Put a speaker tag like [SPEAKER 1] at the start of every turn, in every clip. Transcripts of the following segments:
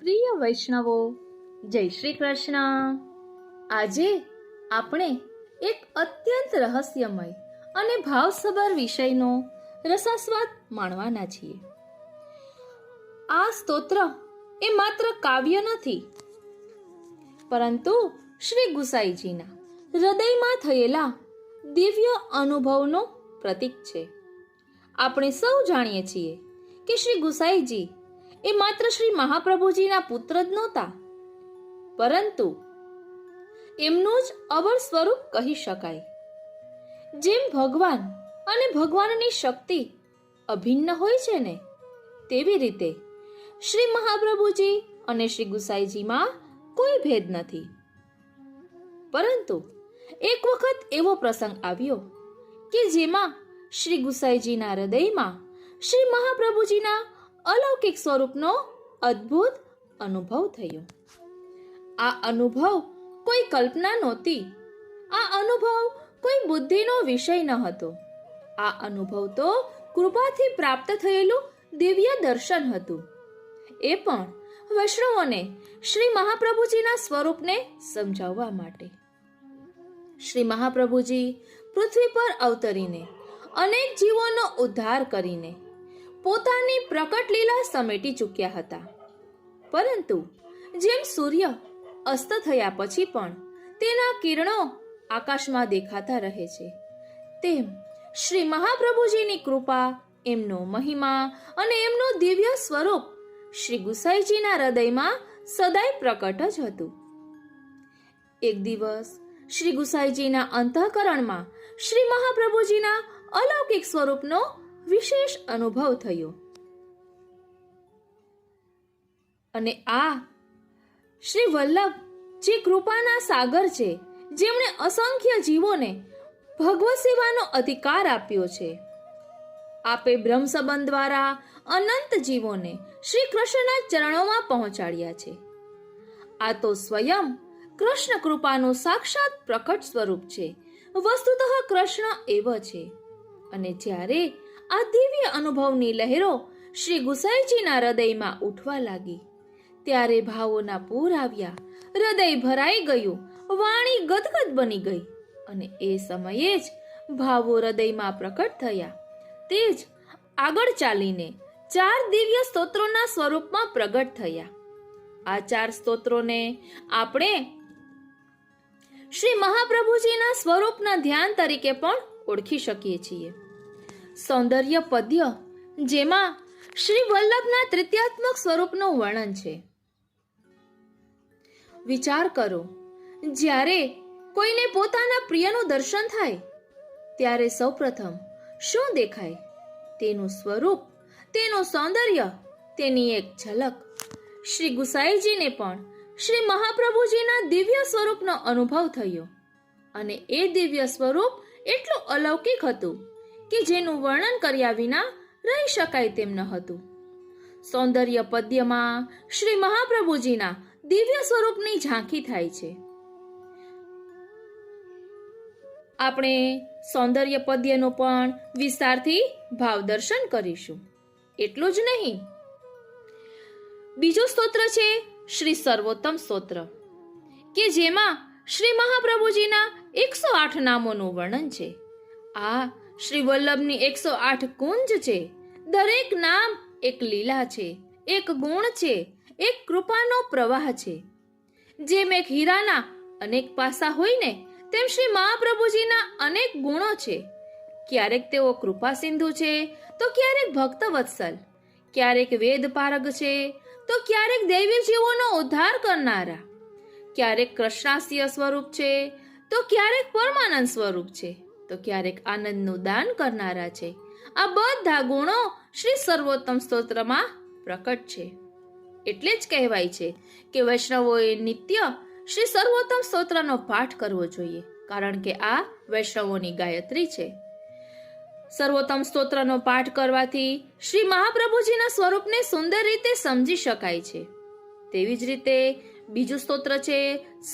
[SPEAKER 1] પ્રિય વૈષ્ણવો, જય શ્રી કૃષ્ણ। આજે આપણે એક અત્યંત રહસ્યમય અને ભાવસભર વિષયનો રસાસ્વાદ માણવાના છીએ। આ સ્તોત્ર એ માત્ર કાવ્ય નથી, પરંતુ શ્રી ગુસાઈજીના હૃદયમાં થયેલા દિવ્ય અનુભવનો પ્રતીક છે। આપણે સૌ જાણીએ છીએ કે શ્રી ગુસાઈજી એ માત્ર શ્રી મહાપ્રભુજીના પુત્ર જ નહોતા, પરંતુ એમનું જ અવર સ્વરૂપ કહી શકાય। જેમ ભગવાન અને ભગવાનની શક્તિ અભિન્ન હોય છે ને, તેવી રીતે શ્રી મહાપ્રભુજી અને શ્રી ગુસાઈજીમાં કોઈ ભેદ નથી। પરંતુ એક વખત એવો પ્રસંગ આવ્યો કે જેમાં શ્રી ગુસાઈજીના હૃદયમાં શ્રી મહાપ્રભુજીના અલૌકિક સ્વરૂપનો અદ્ભુત અનુભવ થયો। આ અનુભવ કોઈ કલ્પના નહોતી, આ અનુભવ કોઈ બુદ્ધિનો વિષય ન હતો। આ અનુભવ તો કૃપાથી પ્રાપ્ત થયેલું દિવ્ય દર્શન હતું, એ પણ વૈષ્ણવોને શ્રી મહાપ્રભુજીના સ્વરૂપને સમજાવવા માટે। શ્રી મહાપ્રભુજી પૃથ્વી પર અવતરીને અનેક જીવોનો ઉદ્ધાર કરીને પોતાની પ્રકટ લીલા સમેટી ચૂક્યા હતા, પરંતુ જેમ સૂર્ય અસ્ત થયા પછી પણ તેના કિરણો આકાશમાં દેખાતા રહે છે, તેમ શ્રી મહાપ્રભુજીની કૃપા, એમનો મહિમા અને એમનું દિવ્ય સ્વરૂપ શ્રી ગુસાઈજીના હૃદયમાં સદાય પ્રકટ જ હતું। એક દિવસ શ્રી ગુસાઈજીના અંતઃકરણમાં શ્રી મહાપ્રભુજીના અલૌકિક સ્વરૂપનો વિશેષ અનુભવ થયો, અને આ શ્રી વલ્લભ જે કૃપાના સાગર છે, જેમણે અસંખ્ય જીવોને ભગવત સેવાનો અધિકાર આપ્યો છે, આપે બ્રહ્મ સંબંધ દ્વારા અનંત જીવોને શ્રી કૃષ્ણના ચરણોમાં પહોંચાડ્યા છે। આ તો સ્વયં કૃષ્ણ કૃપાનું સાક્ષાત પ્રકટ સ્વરૂપ છે। વસ્તુતઃ કૃષ્ણ એવ છે। અને જ્યારે આ દિવ્ય અનુભવની લહેરો શ્રી ગુસાઈજીના હૃદયમાં ઉઠવા લાગી, ત્યારે ભાવોના પૂર આવ્યા, હૃદય ભરાઈ ગયું, વાણી ગદગદ બની ગઈ, અને એ સમયે જ ભાવો હૃદયમાં પ્રકટ થયા। તે જ આગળ ચાલીને 4 દિવ્ય સ્તોત્રોના સ્વરૂપમાં પ્રગટ થયા। આ 4 સ્તોત્રોને આપણે શ્રી મહાપ્રભુજીના સ્વરૂપના ધ્યાન તરીકે પણ ઓળખી શકીએ છીએ। સૌંદર્ય પદ્ય, જેમાં શ્રી વલ્લભના તૃતીયાત્મક સ્વરૂપનું વર્ણન છે। વિચાર કરો, જ્યારે કોઈને પોતાના પ્રિયનું દર્શન થાય, ત્યારે સૌપ્રથમ શું દેખાય? તેનું સ્વરૂપ, તેનું સૌંદર્ય, તેની એક ઝલક। શ્રી ગુસાઈજીને પણ શ્રી મહાપ્રભુજીના દિવ્ય સ્વરૂપનો અનુભવ થયો, અને એ દિવ્ય સ્વરૂપ એટલું અલૌકિક હતું કે જેનું વર્ણન કર્યા વિના રહી શકાય તેમ ન હતું। સૌંદર્ય પદ્યમાં શ્રી મહાપ્રભુજીના દિવ્ય સ્વરૂપની ઝાંખી થાય છે। આપણે સૌંદર્ય પદ્યનું પણ વિસ્તારથી ભાવ દર્શન કરીશું। એટલું જ નહીં, બીજું સ્તોત્ર છે શ્રી સર્વોત્તમ સ્તોત્ર, કે જેમાં શ્રી મહાપ્રભુજીના 108 નામોનું વર્ણન છે। આ શ્રી વલ્લભની 108 કુંજ છે। દરેક નામ એક લીલા છે, એક ગુણ છે, એક કૃપાનો પ્રવાહ છે। જેમ એક હીરાના અનેક પાસા હોય ને, તેમ શ્રી મહાપ્રભુજીના અનેક ગુણો છે। ક્યારેક તેઓ કૃપા સિંધુ છે, તો ક્યારેક ભક્ત વત્સલ, ક્યારેક વેદ પારગ છે, તો ક્યારેક દૈવી જીવોનો ઉદ્ધાર કરનારા, ક્યારેક કૃષ્ણાસ્ય સ્વરૂપ છે, તો ક્યારેક પરમાનંદ સ્વરૂપ છે, તો ક્યારેક આનંદનું દાન કરનારા છે। આ બધા ગુણો શ્રી સર્વોત્તમ સ્તોત્રમાં પ્રકટ છે। એટલે જ કહેવાય છે કે વૈષ્ણવોએ નિત્ય શ્રી સર્વોત્તમ સ્તોત્રનો પાઠ કરવો જોઈએ, કારણ કે આ વૈષ્ણવોની ગાયત્રી છે। સર્વોત્તમ સ્તોત્રનો પાઠ કરવાથી શ્રી મહાપ્રભુજીના સ્વરૂપને સુંદર રીતે સમજી શકાય છે। તેવી જ રીતે બીજું સ્તોત્ર છે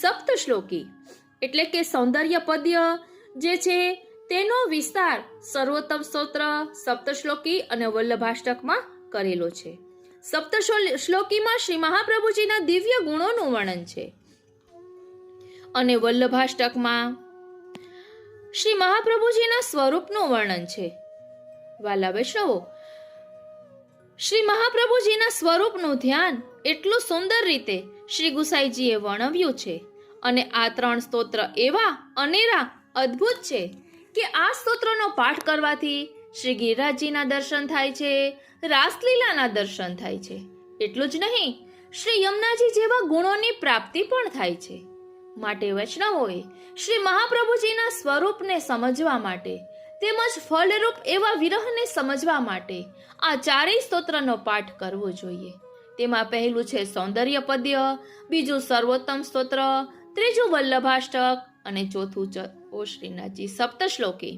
[SPEAKER 1] સપ્ત શ્લોકી, એટલે કે સૌંદર્ય પદ્ય જે છે તેનો વિસ્તાર સર્વોત્તમ સ્તોત્ર, સપ્તશ્લોકી અને વલ્લભાષ્ટકમાં કરેલો છે। શ્લોકીમાં શ્રી મહાપ્રભુજીના દિવ્ય ગુણોનું વર્ણન છે અને વલ્લભાષ્ટકમાં શ્રી મહાપ્રભુજીના સ્વરૂપનું વર્ણન છે. વાલા વૈષ્ણવો, શ્રી મહાપ્રભુજીના સ્વરૂપનું ધ્યાન એટલું સુંદર રીતે શ્રી ગુસાઈજીએ વર્ણવ્યું છે અને આ 3 સ્તોત્ર એવા અનેરા અદ્ભુત છે કે આ સ્તોત્રનો પાઠ કરવાથી શ્રી ગિરિરાજજીના દર્શન થાય છે, રાસલીલાના દર્શન થાય છે. એટલું જ નહીં, શ્રી યમુનાજી જેવા ગુણોની પ્રાપ્તિ પણ થાય છે. માટે વૈષ્ણવોએ શ્રી મહાપ્રભુજીના સ્વરૂપને સમજવા માટે તેમજ ફળરૂપ એવા વિરહને સમજવા માટે આ 4 સ્તોત્રનો પાઠ કરવો જોઈએ. તેમાં પહેલું છે સૌંદર્ય પદ્ય, બીજું સર્વોત્તમ સ્તોત્ર, ત્રીજું વલ્લભાષ્ટક અને ચોથું ઓ શ્રીનાથજી સપ્તશ્લોકી.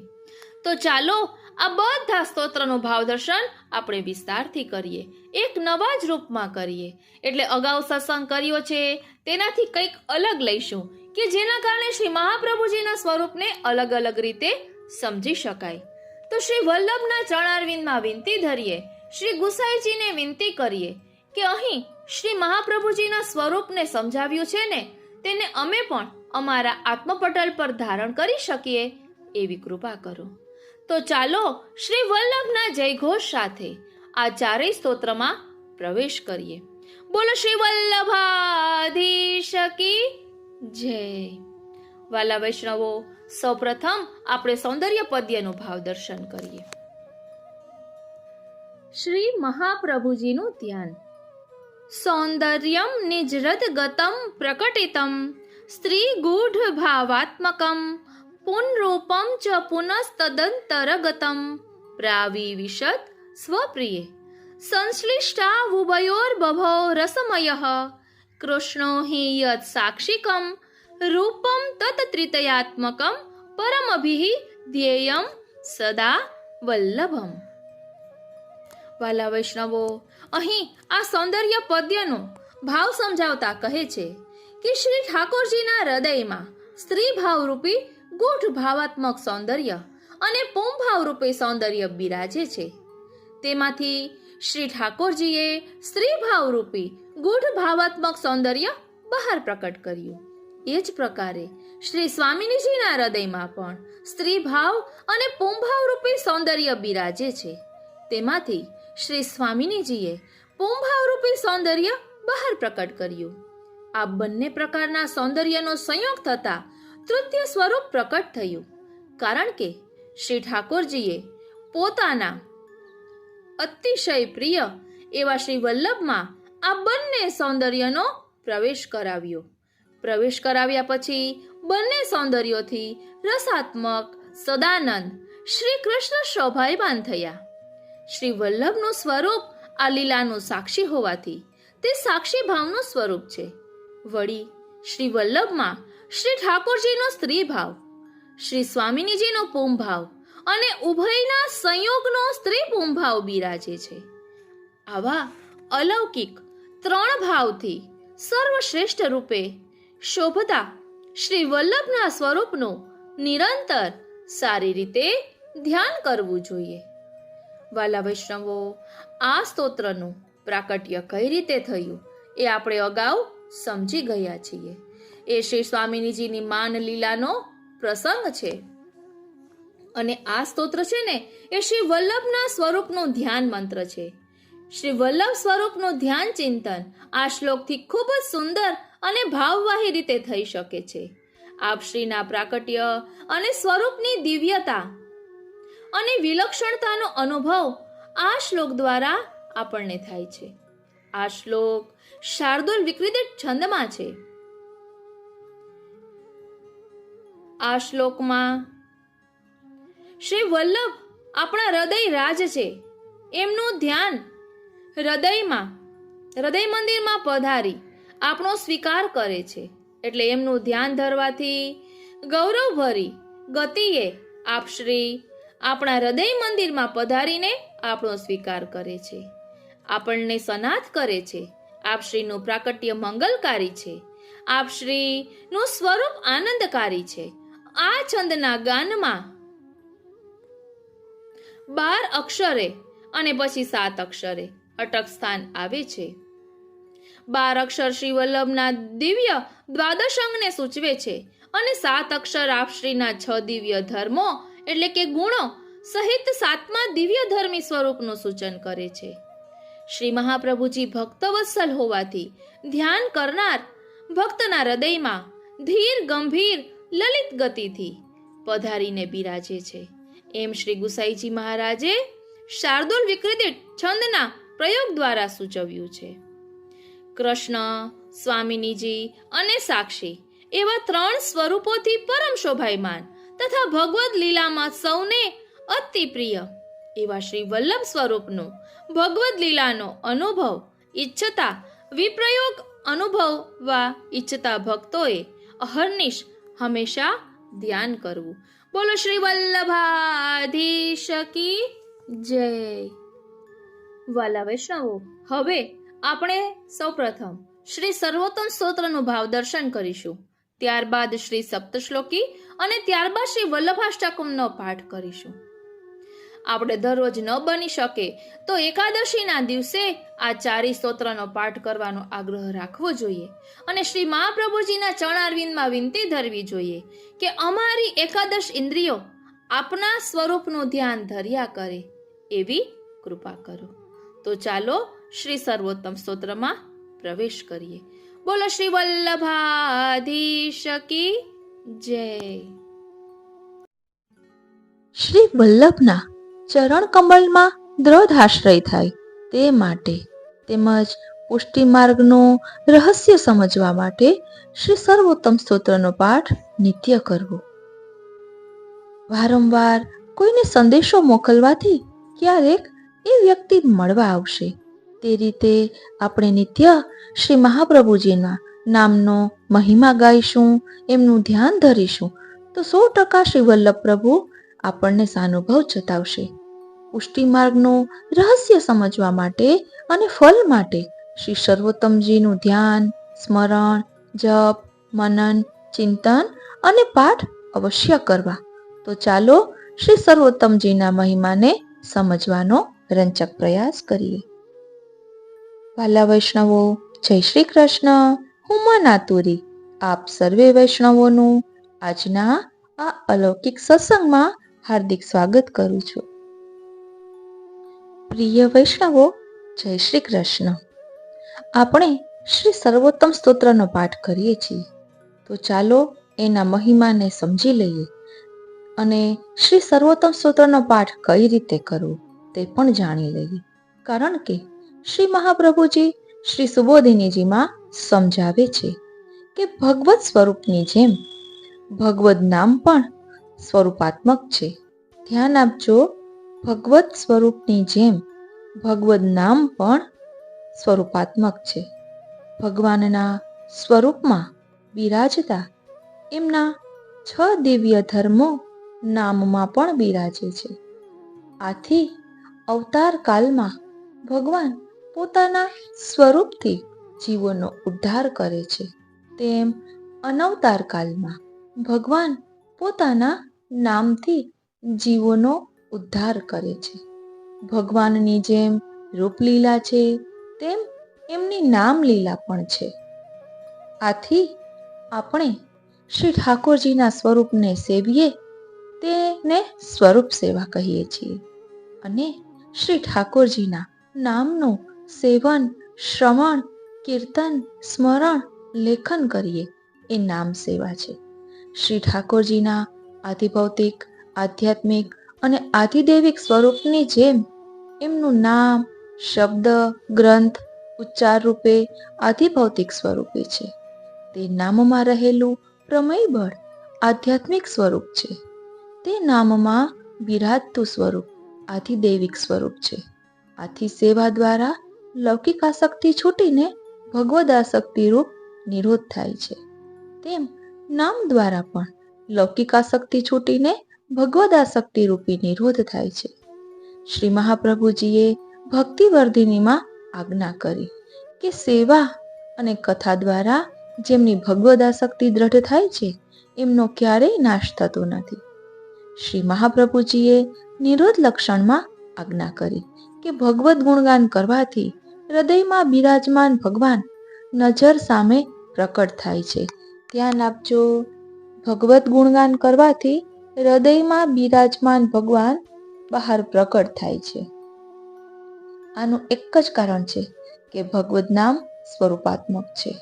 [SPEAKER 1] તો ચાલો આ બધા સ્તોત્રનું ભાવદર્શન આપણે વિસ્તારથી કરીએ, એક નવા જ રૂપમાં કરીએ. એટલે અગાઉ સત્સંગ કર્યો છે તેનાથી કંઈક અલગ લઈશું કે જેના કારણે શ્રી મહાપ્રભુજીના સ્વરૂપને અલગ અલગ રીતે સમજી શકાય. તો શ્રી વલ્લભના ચરણારવિંદમાં વિનંતી ધરીએ, શ્રી ગુસાઈજીને વિનંતી કરીએ કે અહીં શ્રી મહાપ્રભુજીના સ્વરૂપને સમજાવ્યું છે ને તેને અમે પણ અમારા આત્મપટલ પર ધારણ કરી શકીએ એવી કૃપા કરો. તો ચાલો શ્રી વલ્લભના જયઘોષ સાથે આ 4 સ્તોત્રમાં પ્રવેશ કરીએ. બોલો શ્રી વલ્લભાધીશ કી જય. વાલા વૈષ્ણવો, સૌપ્રથમ આપણે સૌંદર્ય પદ્યનું ભાવ દર્શન કરીએ. શ્રી મહાપ્રભુજીનું ધ્યાન. સૌંદર્યમ નિજરદ ગતમ પ્રકટિતમ સ્ત્રી ગૂઢ ભાવાત્મકમ પુનરૂપમ ચ પુનસ્તદંતરગતમ પ્રાવિવિશત સ્વપ્રિયે સંશ્લિષ્ટા ઉભયોર્બભો રસમયઃ કૃષ્ણો હિ યત સાક્ષિકમ રૂપમ તત્ત્રિતયાત્મકમ પરમભિઃ ધ્યેયમ સદા વલ્લભમ. વાલા વૈષ્ણવો, અહીં આ સૌંદર્ય પદ્યનો ભાવ સમજાવતા કહે છે કે શ્રી ઠાકોરજીના હૃદયમાં સ્ત્રી ભાવરૂપી ગૂઢ ભાવાત્મક સૌંદર્ય અને પુંભાવરૂપી સૌંદર્ય બિરાજે છે. તેમાંથી શ્રી ઠાકોરજીએ સ્ત્રી ભાવરૂપી ગૂઢ ભાવાત્મક સૌંદર્ય બહાર પ્રકટ કર્યું. એ જ પ્રકારે શ્રી સ્વામિનીજીના હૃદયમાં પણ સ્ત્રી ભાવ અને પુંભાવરૂપી સૌંદર્ય બિરાજે છે. તેમાંથી શ્રી સ્વામિનીજીએ પુંભાવરૂપી સૌંદર્ય બહાર પ્રકટ કર્યું. આ બંને પ્રકારના સૌંદર્યનો સંયોગ થતા તૃતીય સ્વરૂપ પ્રકટ થયું. કારણ કે શ્રી ઠાકોરજીએ પોતાના અતિશય પ્રિય એવા શ્રી વલ્લભમાં આ બંને સૌંદર્યનો પ્રવેશ કરાવ્યો. પ્રવેશ કરાવ્યા પછી બંને સૌંદર્યોથી રસાત્મક સદાનંદ શ્રી કૃષ્ણ શોભાયમાન થયા. શ્રી વલ્લભનું સ્વરૂપ આ લીલાનું સાક્ષી હોવાથી તે સાક્ષી ભાવનું સ્વરૂપ છે. વળી શ્રી વલ્લભમાં શ્રી ઠાકોરજીનો સ્ત્રી ભાવ, શ્રી સ્વામિનીજીનો પુંભાવ અને ઉભયના સંયોગનો સ્ત્રી પુંભાવ બિરાજે છે. આવા અલૌકિક 3 ભાવથી સર્વશ્રેષ્ઠ રૂપે શોભતા શ્રી વલ્લભના સ્વરૂપનું નિરંતર સારી રીતે ધ્યાન કરવું જોઈએ. વાલા વૈષ્ણવો, આ સ્તોત્રનું પ્રાકટ્ય કઈ રીતે થયું એ આપણે અગાઉ સમજી ગયા છીએ. એ શ્રી સ્વામિનીજીની માન લીલાનો પ્રસંગ છે અને આ સ્તોત્ર છે ને એ શ્રી વલ્લભના સ્વરૂપનું ધ્યાન મંત્ર છે. શ્રી વલ્લભ સ્વરૂપનું ધ્યાન ચિંતન આ શ્લોકથી ખૂબ જ સુંદર અને ભાવવાહી રીતે થઈ શકે છે. આપ શ્રીના પ્રાકટ્ય અને સ્વરૂપની દિવ્યતા અને વિલક્ષણતાનો અનુભવ આ શ્લોક દ્વારા આપણને થાય છે. આ શ્લોક શાર્દુલ વિકૃત છંદમાં છે. આ શ્લોકમાં શ્રી વલ્લભ આપણા હૃદય રાજ છે. એમનું ધ્યાન હૃદય મંદિરમાં પધારી આપણો સ્વીકાર કરે છે. એટલે એમનું ધ્યાન ધરવાથી ગૌરવભરી ગતિએ આપ શ્રી આપણા હૃદય મંદિરમાં પધારીને આપણો સ્વીકાર કરે છે, આપણને સનાથ કરે છે. આપ શ્રીનું પ્રાકટ્ય મંગલકારી છે. આપ શ્રીનું સ્વરૂપ આનંદકારી છે. આ છંદના ગાનમાં 12 અક્ષરે અને પછી 7 અક્ષરે અટક સ્થાન આવે છે. 12 અક્ષર શ્રી વલ્લભના દિવ્ય દ્વાદશ અંગને સૂચવે છે અને 7 અક્ષર આપશ્રીના 6 દિવ્ય ધર્મો એટલે કે ગુણો સહિત 7મા દિવ્ય ધર્મી સ્વરૂપનું સૂચન કરે છે. શ્રી મહાપ્રભુજી ભક્તવત્સલ હોવાથી ધ્યાન કરનાર ભક્તના હૃદયમાં ધીર ગંભીર લલિત ગતિથી પધારીને બિરાજે છે. એમ શ્રી ગુસાઈજી મહારાજે શાર્દુલ વિકૃતિત છંદના પ્રયોગ દ્વારા સૂચવ્યું છે. કૃષ્ણ, સ્વામિનીજી અને સાક્ષી એવા 3 સ્વરૂપોથી પરમ શોભાયમાન તથા ભગવદ લીલામાં સૌને અતિ પ્રિય એવા શ્રી વલ્લભ સ્વરૂપનું ભગવદ લીલાનો અનુભવ ઈચ્છતા વિપ્રયોગ અનુભવવા ઈચ્છતા ભક્તોએ અહર્નિશ હંમેશા ધ્યાન કરવું. બોલો શ્રી વલ્લભાધીશ કી જય. વાલા વૈષ્ણવો, હવે આપણે સૌપ્રથમ શ્રી સર્વોત્તમ સ્તોત્રનું ભાવ દર્શન કરીશું. ત્યારબાદ શ્રી સપ્તશ્લોકી અને ત્યારબાદ શ્રી વલ્લભાષ્ટકમનો પાઠ કરીશું. આપણે દરરોજ ન બની શકે તો એકાદશીના દિવસે આ 4 સ્તોત્રનો પાઠ કરવાનો આગ્રહ રાખવો જોઈએ અને શ્રી મહાપ્રભુજીના ચરણારવિંદમાં વિનંતી ધરવી જોઈએ કે અમારી એકાદશ ઇન્દ્રિયો આપના સ્વરૂપનું ધ્યાન ધર્યા કરે એવી કૃપા કરો. તો ચાલો શ્રી સર્વોત્તમ સ્તોત્રમાં પ્રવેશ કરીએ. બોલો શ્રી વલ્લભાધીશ કી જય.
[SPEAKER 2] શ્રી વલ્લભના ચરણ કમળમાં દ્રઢ આશ્રય થાય તે માટે તેમજ પુષ્ટિ માર્ગનો રહસ્ય સમજવા માટે શ્રી સર્વોત્તમ સ્તોત્રનો પાઠ નિત્ય કરવો. વારંવાર કોઈને સંદેશો મોકલવાથી ક્યારેક એ વ્યક્તિ મળવા આવશે. તે રીતે આપણે નિત્ય શ્રી મહાપ્રભુજીના નામનો મહિમા ગાઈશું, એમનું ધ્યાન ધરીશું તો 100% શ્રી વલ્લભ પ્રભુ આપણને સાનુભવ જતાવશે. પુષ્ટિ માર્ગનું રહસ્ય સમજવા માટે અને ફલ માટે શ્રી સર્વોત્તમજીનું ધ્યાન, સ્મરણ, જપ, મનન, ચિંતન અને પાઠ અવશ્ય કરવા. તો ચાલો શ્રી સર્વોત્તમજીના મહિમાને સમજવાનો રંચક પ્રયાસ કરીએ. વાલા વૈષ્ણવો, જય શ્રી કૃષ્ણ. હું મન આતુરી આપ સર્વે વૈષ્ણવોનું આજના આ અલૌકિક સત્સંગમાં હાર્દિક સ્વાગત કરું છું. પ્રિય વૈષ્ણવો, જય શ્રી કૃષ્ણ. આપણે શ્રી સર્વોત્તમ સ્તોત્રનો પાઠ કરીએ છીએ, તો ચાલો એના મહિમાને સમજી લઈએ અને શ્રી સર્વોત્તમ સ્તોત્રનો પાઠ કઈ રીતે કરવો તે પણ જાણી લઈએ. કારણ કે શ્રી મહાપ્રભુજી શ્રી સુબોધિનીજીમાં સમજાવે છે કે ભગવત સ્વરૂપની જેમ ભગવદ નામ પણ સ્વરૂપાત્મક છે. ધ્યાન આપજો, ભગવત સ્વરૂપની જેમ ભગવદ નામ પણ સ્વરૂપાત્મક છે. ભગવાનના સ્વરૂપમાં બિરાજતા એમના 6 દિવ્ય ધર્મો નામમાં પણ બિરાજે છે. આથી અવતાર કાલમાં ભગવાન પોતાના સ્વરૂપથી જીવોનો ઉદ્ધાર કરે છે, તેમ અનવતાર કાલમાં ભગવાન પોતાના નામથી જીવોનો ઉદ્ધાર કરે છે. ભગવાનની જેમ રૂપલીલા છે તેમ એમની નામલીલા પણ છે. આથી આપણે શ્રી ઠાકોરજીના સ્વરૂપને સેવીએ તેને સ્વરૂપ સેવા કહીએ છીએ અને શ્રી ઠાકોરજીના નામનું સેવન, શ્રવણ, કીર્તન, સ્મરણ, લેખન કરીએ એ નામ સેવા છે. શ્રી ઠાકોરજીના આધિભૌતિક, આધ્યાત્મિક અને આધિદૈવિક સ્વરૂપની જેમ એમનું નામ, શબ્દ, ગ્રંથ, ઉચ્ચાર રૂપે આધિભૌતિક સ્વરૂપે છે. તે નામમાં રહેલું પ્રમેય બળ આધ્યાત્મિક સ્વરૂપ છે. તે નામમાં બિરાજતું સ્વરૂપ આધિદૈવિક સ્વરૂપ છે. આથી સેવા દ્વારા લૌકિક આસક્તિ છૂટીને ભગવદ આસક્તિ રૂપ નિરોધ થાય છે. તેમ નામ દ્વારા પણ લૌકિક આસક્તિ છૂટીને ભગવદ આસક્તિ રૂપી નિરોધ થાય છે. શ્રી મહાપ્રભુજીએ ભક્તિવર્ધિનીમાં આજ્ઞા કરી કે સેવા અને કથા દ્વારા જેમની ભગવદ આસક્તિ દ્રઢ થાય છે એમનો ક્યારેય નાશ થતો નથી. શ્રી મહાપ્રભુજીએ નિરોધ લક્ષણમાં આજ્ઞા કરી કે ભગવદ ગુણગાન કરવાથી હૃદયમાં બિરાજમાન ભગવાન નજર સામે પ્રકટ થાય છે. ધ્યાન આપજો, ભગવદ ગુણગાન કરવાથી હૃદયમાં બિરાજમાન ભગવાન બહાર પ્રકટ થાય છે. આનું એક જ કારણ છે કે ભગવદ નામ સ્વરૂપાત્મક છે.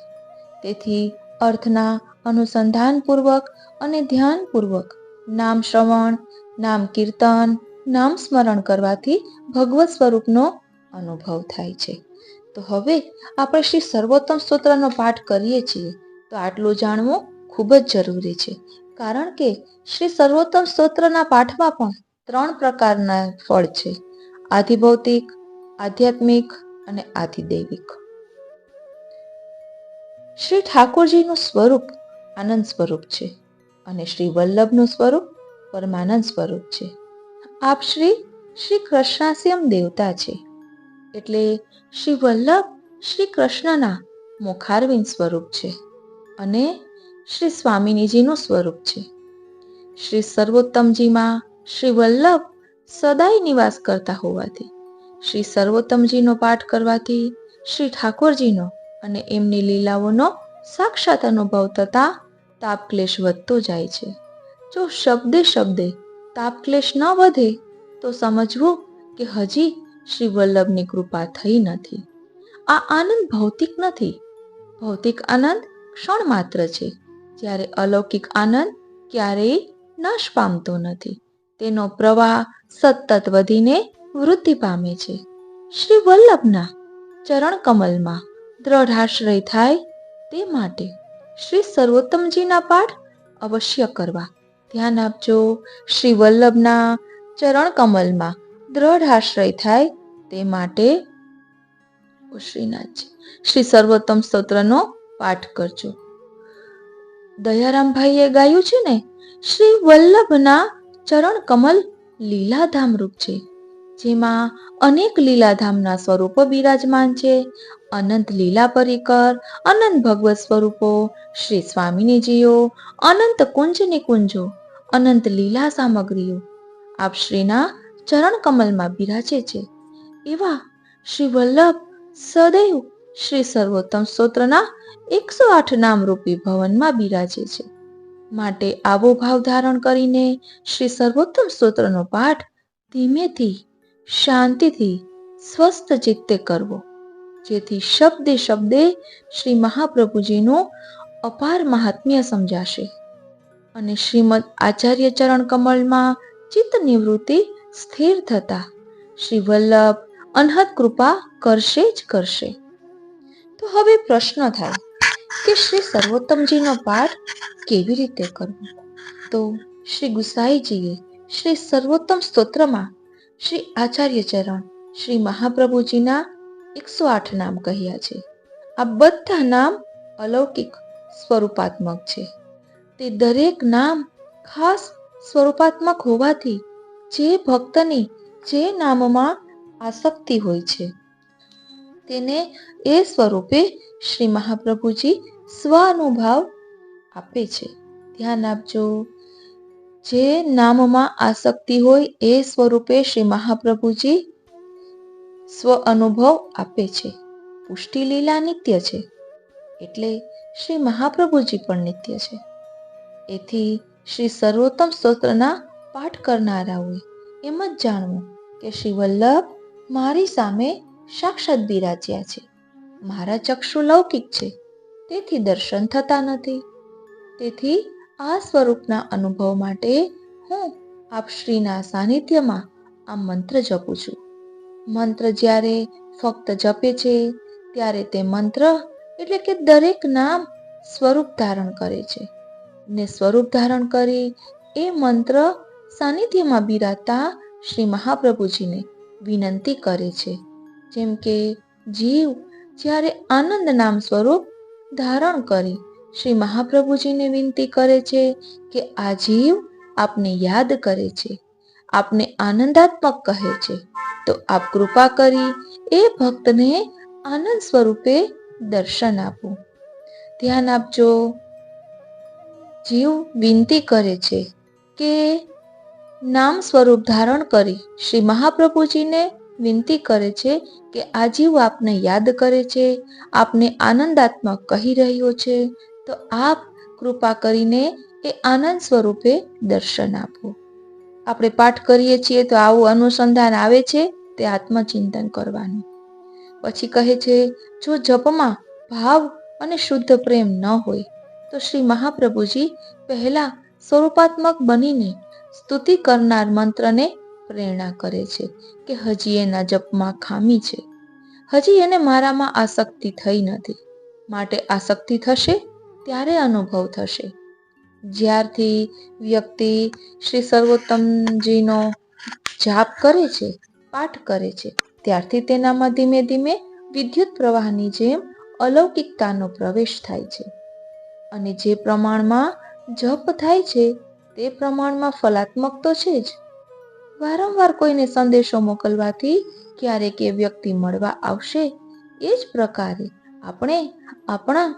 [SPEAKER 2] તેથી અર્થના અનુસંધાનપૂર્વક અને ધ્યાનપૂર્વક નામ શ્રવણ, નામ કીર્તન, નામ સ્મરણ કરવાથી ભગવત સ્વરૂપનો અનુભવ થાય છે. તો હવે આપણે શ્રી સર્વોત્તમ સ્તોત્રનો પાઠ કરીએ છીએ તો આટલું જાણવું ખૂબ જ જરૂરી છે. કારણ કે શ્રી સર્વોત્તમ સ્તોત્રના પાઠમાં પણ 3 પ્રકારના ફળ છે: આધિભૌતિક, આધ્યાત્મિક અને આધિદૈવિક. શ્રી ઠાકોરજીનું સ્વરૂપ આનંદ સ્વરૂપ છે અને શ્રી વલ્લભનું સ્વરૂપ પરમાનંદ સ્વરૂપ છે. આપ શ્રી કૃષ્ણાસ્યમ દેવતા છે. એટલે શ્રી વલ્લભ શ્રી કૃષ્ણના મુખારવિંદ સ્વરૂપ છે અને શ્રી સ્વામિનીજીનું સ્વરૂપ છે. શ્રી સર્વોત્તમજીમાં શ્રી વલ્લભ સદાય નિવાસ કરતા હોવાથી શ્રી સર્વોત્તમજીનો પાઠ કરવાથી શ્રી ઠાકોરજીનો અને એમની લીલાઓનો સાક્ષાત અનુભવ થતા તાપક્લેશ વધતો જાય છે. જો શબ્દે શબ્દે તાપક્લેશ ન વધે તો સમજવું કે હજી શ્રી વલ્લભની કૃપા થઈ નથી. આ આનંદ ભૌતિક નથી. ભૌતિક આનંદ ક્ષણ માત્ર છે, જ્યારે અલૌકિક આનંદ ક્યારેય નાશ પામતો નથી. તેનો પ્રવાહ સતત વધીને વૃદ્ધિ પામે છે. શ્રી વલ્લભના ચરણ કમલમાં દ્રઢાશ્રય થાય તે માટે શ્રી સર્વોત્તમજીના પાઠ અવશ્ય કરવા. ધ્યાન આપજો, શ્રી વલ્લભના ચરણ કમલમાં દ્રઢાશ્રય થાય તે માટે શ્રીનાથજી શ્રી સર્વોત્તમ સ્તોત્રનો પાઠ કરજો. દયારામભાઈએ ગાયું છે ને, શ્રી વલ્લભના ચરણ કમલ લીલાધામ રૂપ છે, જેમાં અનેક લીલાધામના સ્વરૂપો બિરાજમાન છે. અનંત લીલા પરિકર, અનંત ભગવત સ્વરૂપો, શ્રી સ્વામિનીજીઓ, અનંત કુંજ નિકુંજો, અનંત લીલા સામગ્રીઓ આપ શ્રીના ચરણ કમલમાં બિરાજે છે. એવા શ્રી વલ્લભ સદૈવ શ્રી સર્વોત્તમ સ્તોત્રના 108 નામરૂપી ભવનમાં બિરાજે છે. માટે આવો ભાવ ધારણ કરીને શ્રી સર્વોત્તમ સ્તોત્રનો પાઠ ધીમેથી, શાંતિથી, સ્વસ્થ ચિત્તે કરવો, જેથી શબ્દે શબ્દે શ્રી મહાપ્રભુજીનું અપાર મહાત્મ્ય સમજાશે અને શ્રીમદ આચાર્ય ચરણ કમળમાં ચિત્ત નિવૃત્તિ સ્થિર થતા શ્રી વલ્લભ અનહદ કૃપા કરશે જ કરશે. તો હવે પ્રશ્ન થાય કે શ્રી સર્વોત્તમજીનો પાઠ કેવી રીતે કરવો? તો શ્રી ગુસાઈજીએ શ્રી સર્વોત્તમ સ્તોત્રમાં શ્રી આચાર્ય ચરણ શ્રી મહાપ્રભુજીના 108 નામ કહ્યા છે. આ બધા નામ અલૌકિક સ્વરૂપાત્મક છે. તે દરેક નામ ખાસ સ્વરૂપાત્મક હોવાથી જે ભક્તની જે નામમાં આસક્તિ હોય છે તેને એ સ્વરૂપે શ્રી મહાપ્રભુજી સ્વ અનુભાવ આપે છે. ધ્યાન આપજો, જે નામમાં આસક્તિ હોય એ સ્વરૂપે શ્રી મહાપ્રભુજી સ્વ અનુભવ આપે છે. પુષ્ટિ લીલા નિત્ય છે, એટલે શ્રી મહાપ્રભુજી પણ નિત્ય છે. એથી શ્રી સર્વોત્તમ સ્તોત્રના પાઠ કરનારાઓએ એમ જ જાણવું કે શ્રી વલ્લભ મારી સામે સાક્ષાત બિરાજ્યા છે. મારા ચક્ષુ લૌકિક છે, તેથી દર્શન થતા નથી. તેથી આ સ્વરૂપના અનુભવ માટે હું આપ શ્રીના સાનિધ્યમાં આ મંત્ર જપું છું. મંત્ર જ્યારે ફક્ત જપે છે ત્યારે તે મંત્ર એટલે કે દરેક નામ સ્વરૂપ ધારણ કરે છે ને સ્વરૂપ ધારણ કરી એ મંત્ર સાનિધ્યમાં બિરાજતા શ્રી મહાપ્રભુજીને વિનંતી કરે છે. જેમ કે જીવ જ્યારે આનંદ નામ સ્વરૂપ ધારણ કરી શ્રી મહાપ્રભુજીને વિનંતી કરે છે કે આ જીવ આપને યાદ કરે છે, આપને આનંદાત્મક કહે છે, તો આપ કૃપા કરી એ ભક્તને આનંદ સ્વરૂપે દર્શન આપો. ધ્યાન આપજો, જીવ વિનંતી કરે છે કે નામ સ્વરૂપ ધારણ કરી શ્રી મહાપ્રભુજીને વિનંતી કરે છે કે આ જીવ આપને યાદ કરે છે, આપને આનંદાત્મક કહી રહ્યો છે, તો આપ કૃપા કરીને એ આનંદ સ્વરૂપે દર્શન આપો. આપણે પાઠ કરીએ છીએ તો આવું અનુસંધાન આવે છે, તે આત્મચિંતન કરવાનું. પછી કહે છે, જો જપમાં ભાવ અને શુદ્ધ પ્રેમ ન હોય તો શ્રી મહાપ્રભુજી પહેલા સ્વરૂપાત્મક બનીને સ્તુતિ કરનાર મંત્રને પ્રેરણા કરે છે કે હજી એના જપમાં ખામી છે, હજી એને મારામાં આસક્તિ થઈ નથી. માટે આસક્તિ થશે ત્યારે અનુભવ થશે. જ્યારથી વ્યક્તિ શ્રી સર્વોત્તમજીનો જાપ કરે છે, પાઠ કરે છે, ત્યારથી તેનામાં ધીમે ધીમે વિદ્યુત પ્રવાહની જેમ અલૌકિકતાનો પ્રવેશ થાય છે. અને જે પ્રમાણમાં જપ થાય છે તે પ્રમાણમાં ફલાત્મક તો છે જ. વારંવાર કોઈને સંદેશો મોકલવાથી ક્યારેક એ વ્યક્તિ મળવા આવશે. એ જ પ્રકારે આપણે આપણા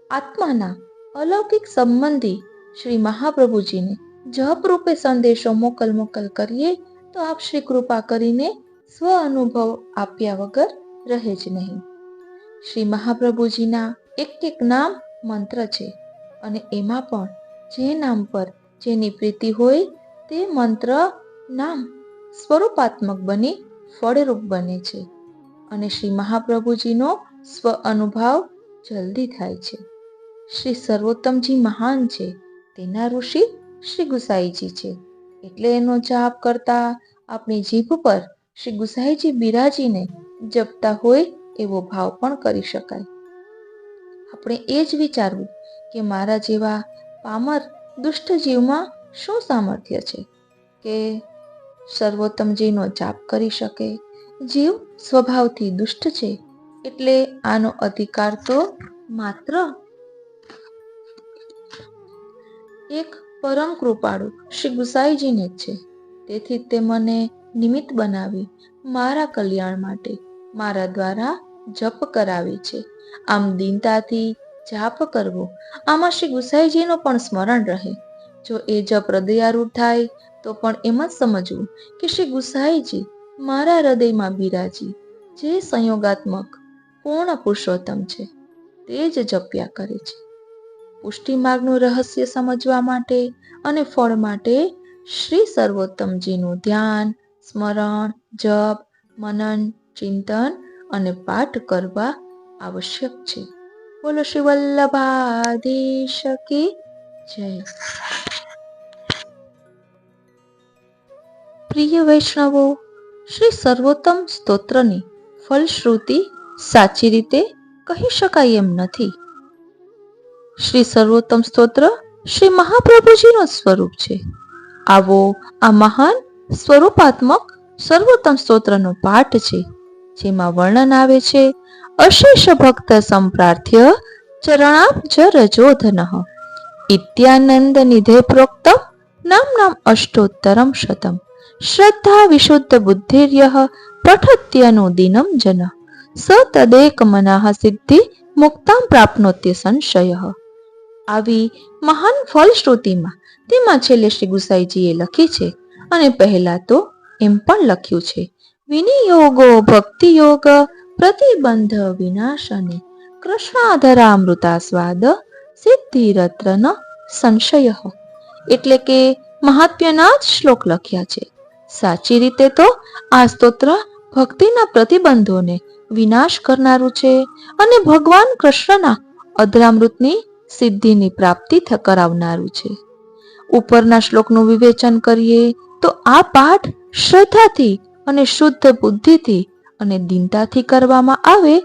[SPEAKER 2] આત્માના અલૌકિક સંબંધી શ્રી મહાપ્રભુજીને જપ રૂપે સંદેશો મોકલ કરીએ તો આપ શ્રી કૃપા કરીને સ્વ અનુભવ આપ્યા વગર રહે જ નહીં. શ્રી મહાપ્રભુજીના એક નામ મંત્ર છે અને એમાં પણ જે નામ પર જેની પ્રીતિ હોય તે મંત્ર નામ સ્વરૂપાત્મક બની ફળરૂપ બને છે અને શ્રી મહાપ્રભુજીનો સ્વ અનુભવ જલ્દી થાય છે. શ્રી સર્વોત્તમજી મહાન છે, તેના ઋષિ શ્રી ગુસાઈજી છે, એટલે એનો જાપ કરતા આપણી જીભ પર શ્રી ગુસાઈજી બિરાજીને જપતા હોય એવો ભાવ પણ કરી શકાય. આપણે એ જ વિચારવું કે મારા જેવા પામર દુષ્ટ જીવમાં શું સામર્થ્ય છે કે સર્વોત્તમજીનો જાપ કરી શકે. જીવ સ્વભાવથી દુષ્ટ છે, એટલે આનો અધિકાર તો માત્ર એક પરમ કૃપાળુ શ્રી ગુસાઈજીને જ છે. તેથી તે મને નિમિત્ત બનાવી મારા કલ્યાણ માટે મારા દ્વારા જપ કરાવે છે. આમ દીનતાથી જાપ કરવો, આમાં શ્રી ગુસાઈજીનું પણ સ્મરણ રહે. જો એ જપ હૃદયારૂઢ થાય તો પણ એમ જ સમજવું કે શ્રી ગુસાઈજી મારા હૃદયમાં બિરાજી જે સંયોગાત્મક પૂર્ણ પુરુષોત્તમ છે તે જ જપ્યા કરે છે. પુષ્ટિ માર્ગનું રહસ્ય સમજવા માટે અને ફળ માટે શ્રી સર્વોત્તમજીનું ધ્યાન, સ્મરણ, જપ, મનન, ચિંતન અને પાઠ કરવા આવશ્યક છે. બોલો શ્રી વલ્લભાધીશ કી જય. પ્રિય વૈષ્ણવો, શ્રી સર્વોત્તમ સ્તોત્રની ફલશ્રુતિ સાચી રીતે કહી શકાય એમ નથી. શ્રી સર્વોત્તમ સ્તોત્ર શ્રી મહાપ્રભુજીનું સ્વરૂપ છે. આવો આ મહાન સ્વરૂપાત્મક સર્વોત્તમ સ્તોત્રનો પાઠ છે, જેમાં વર્ણન આવે છે અશેષ ભક્ત સંપ્રાર્થ્ય ચરણાબ્જ રજોધનઃ ઇત્યાનંદ નિધે પ્રોક્તમ નામ અષ્ટોત્તરમ શતમ શ્રદ્ધા વિશુદ્ધ બુદ્ધિર્યઃ પઠત્યનુદિનમ જન સ તદેક મનઃ સિદ્ધિ મુક્તાં પ્રાપ્નોત્ય સંશયઃ. આવી મહાન ફલશ્રુતિમાં તેમાં છેલ્લે શ્રી ગુસાઈજીએ લખી છે અને પહેલા તો એમ પણ લખ્યું છે વિનિયોગો ભક્તિ યોગ પ્રતિબંધ વિનાશને કૃષ્ણાધરામૃતાસ્વાદ સિદ્ધિરત્ન સંશય. એટલે કે મહાત્મ્યના જ શ્લોક લખ્યા છે. સાચી રીતે તો આ સ્તોત્ર ભક્તિના પ્રતિબંધોને વિનાશ કરનારું છે અને ભગવાન કૃષ્ણના અધરામૃતની સિદ્ધિની પ્રાપ્તિ કરાવનારું છે. ઉપરના શ્લોકનું વિવેચન કરીએ તો આ પાઠ શ્રદ્ધાથી અને શુદ્ધ બુદ્ધિથી અને દીનતાથી કરવામાં આવે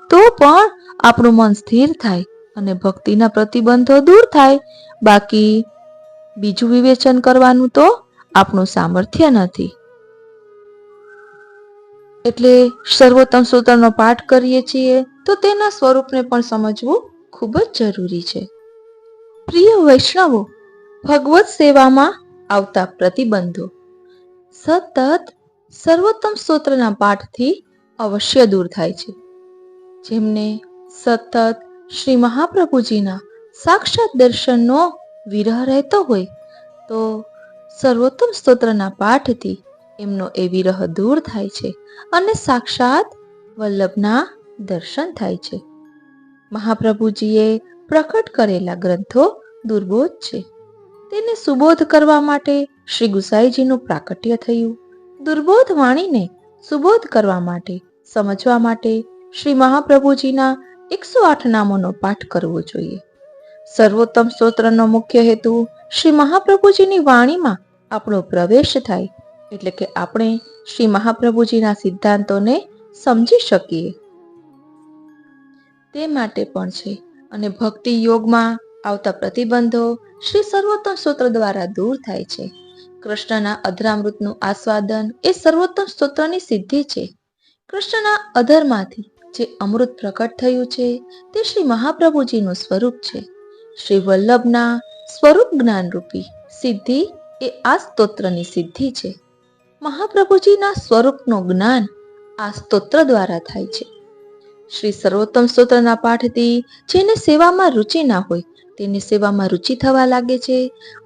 [SPEAKER 2] તો પણ આપણું મન સ્થિર થાય અને ભક્તિના પ્રતિબંધો દૂર થાય. બાકી બીજું વિવેચન કરવાનું તો આપણું સામર્થ્ય નથી. એટલે સર્વોત્તમ સ્તોત્રનો પાઠ કરીએ છીએ તો તેના સ્વરૂપને પણ સમજવું ખૂબ જ જરૂરી છે. પ્રિય વૈષ્ણવો, ભગવત સેવામાં આવતા પ્રતિબંધો સતત સર્વોત્તમ સ્તોત્રના પાઠથી અવશ્ય દૂર થાય છે. જેમને સતત શ્રી મહાપ્રભુજીના સાક્ષાત દર્શનનો વિરહ રહેતો હોય તો સર્વોત્તમ સ્તોત્રના પાઠથી એમનો એ વિરહ દૂર થાય છે અને સાક્ષાત વલ્લભના દર્શન થાય છે. મહાપ્રભુજીએ પ્રકટ કરેલા ગ્રંથો દુર્બોધ છે. તેને સુબોધ કરવા માટે શ્રી ગુસાઈજીનું પ્રાકટ્ય થયું. દુર્બોધ વાણીને સુબોધ કરવા માટે, સમજવા માટે શ્રી મહાપ્રભુજીના 108 નામોનો પાઠ કરવો જોઈએ. સર્વોત્તમ સ્તોત્રનો મુખ્ય હેતુ શ્રી મહાપ્રભુજીની વાણીમાં આપણો પ્રવેશ થાય, એટલે કે આપણે શ્રી મહાપ્રભુજીના સિદ્ધાંતોને સમજી શકીએ તે માટે પણ છે. અને ભક્તિ યોગમાં આવતા પ્રતિબંધો શ્રી સર્વોત્તમ સ્તોત્ર દ્વારા દૂર થાય છે. કૃષ્ણના અધરામૃતનું આસ્વાદન એ સર્વોત્તમ સ્તોત્રની સિદ્ધિ છે. કૃષ્ણના અધરમાંથી જે અમૃત પ્રકટ થયું છે તે શ્રી મહાપ્રભુજીનું સ્વરૂપ છે. શ્રી વલ્લભના સ્વરૂપ જ્ઞાનરૂપી સિદ્ધિ એ આ સ્તોત્રની સિદ્ધિ છે. મહાપ્રભુજીના સ્વરૂપનું જ્ઞાન આ સ્તોત્ર દ્વારા થાય છે. શ્રી સર્વોત્તમ સ્તોત્રના પાઠથી જેને સેવામાં રુચિ ના હોય તેને સેવામાં રુચિ થવા લાગે છે,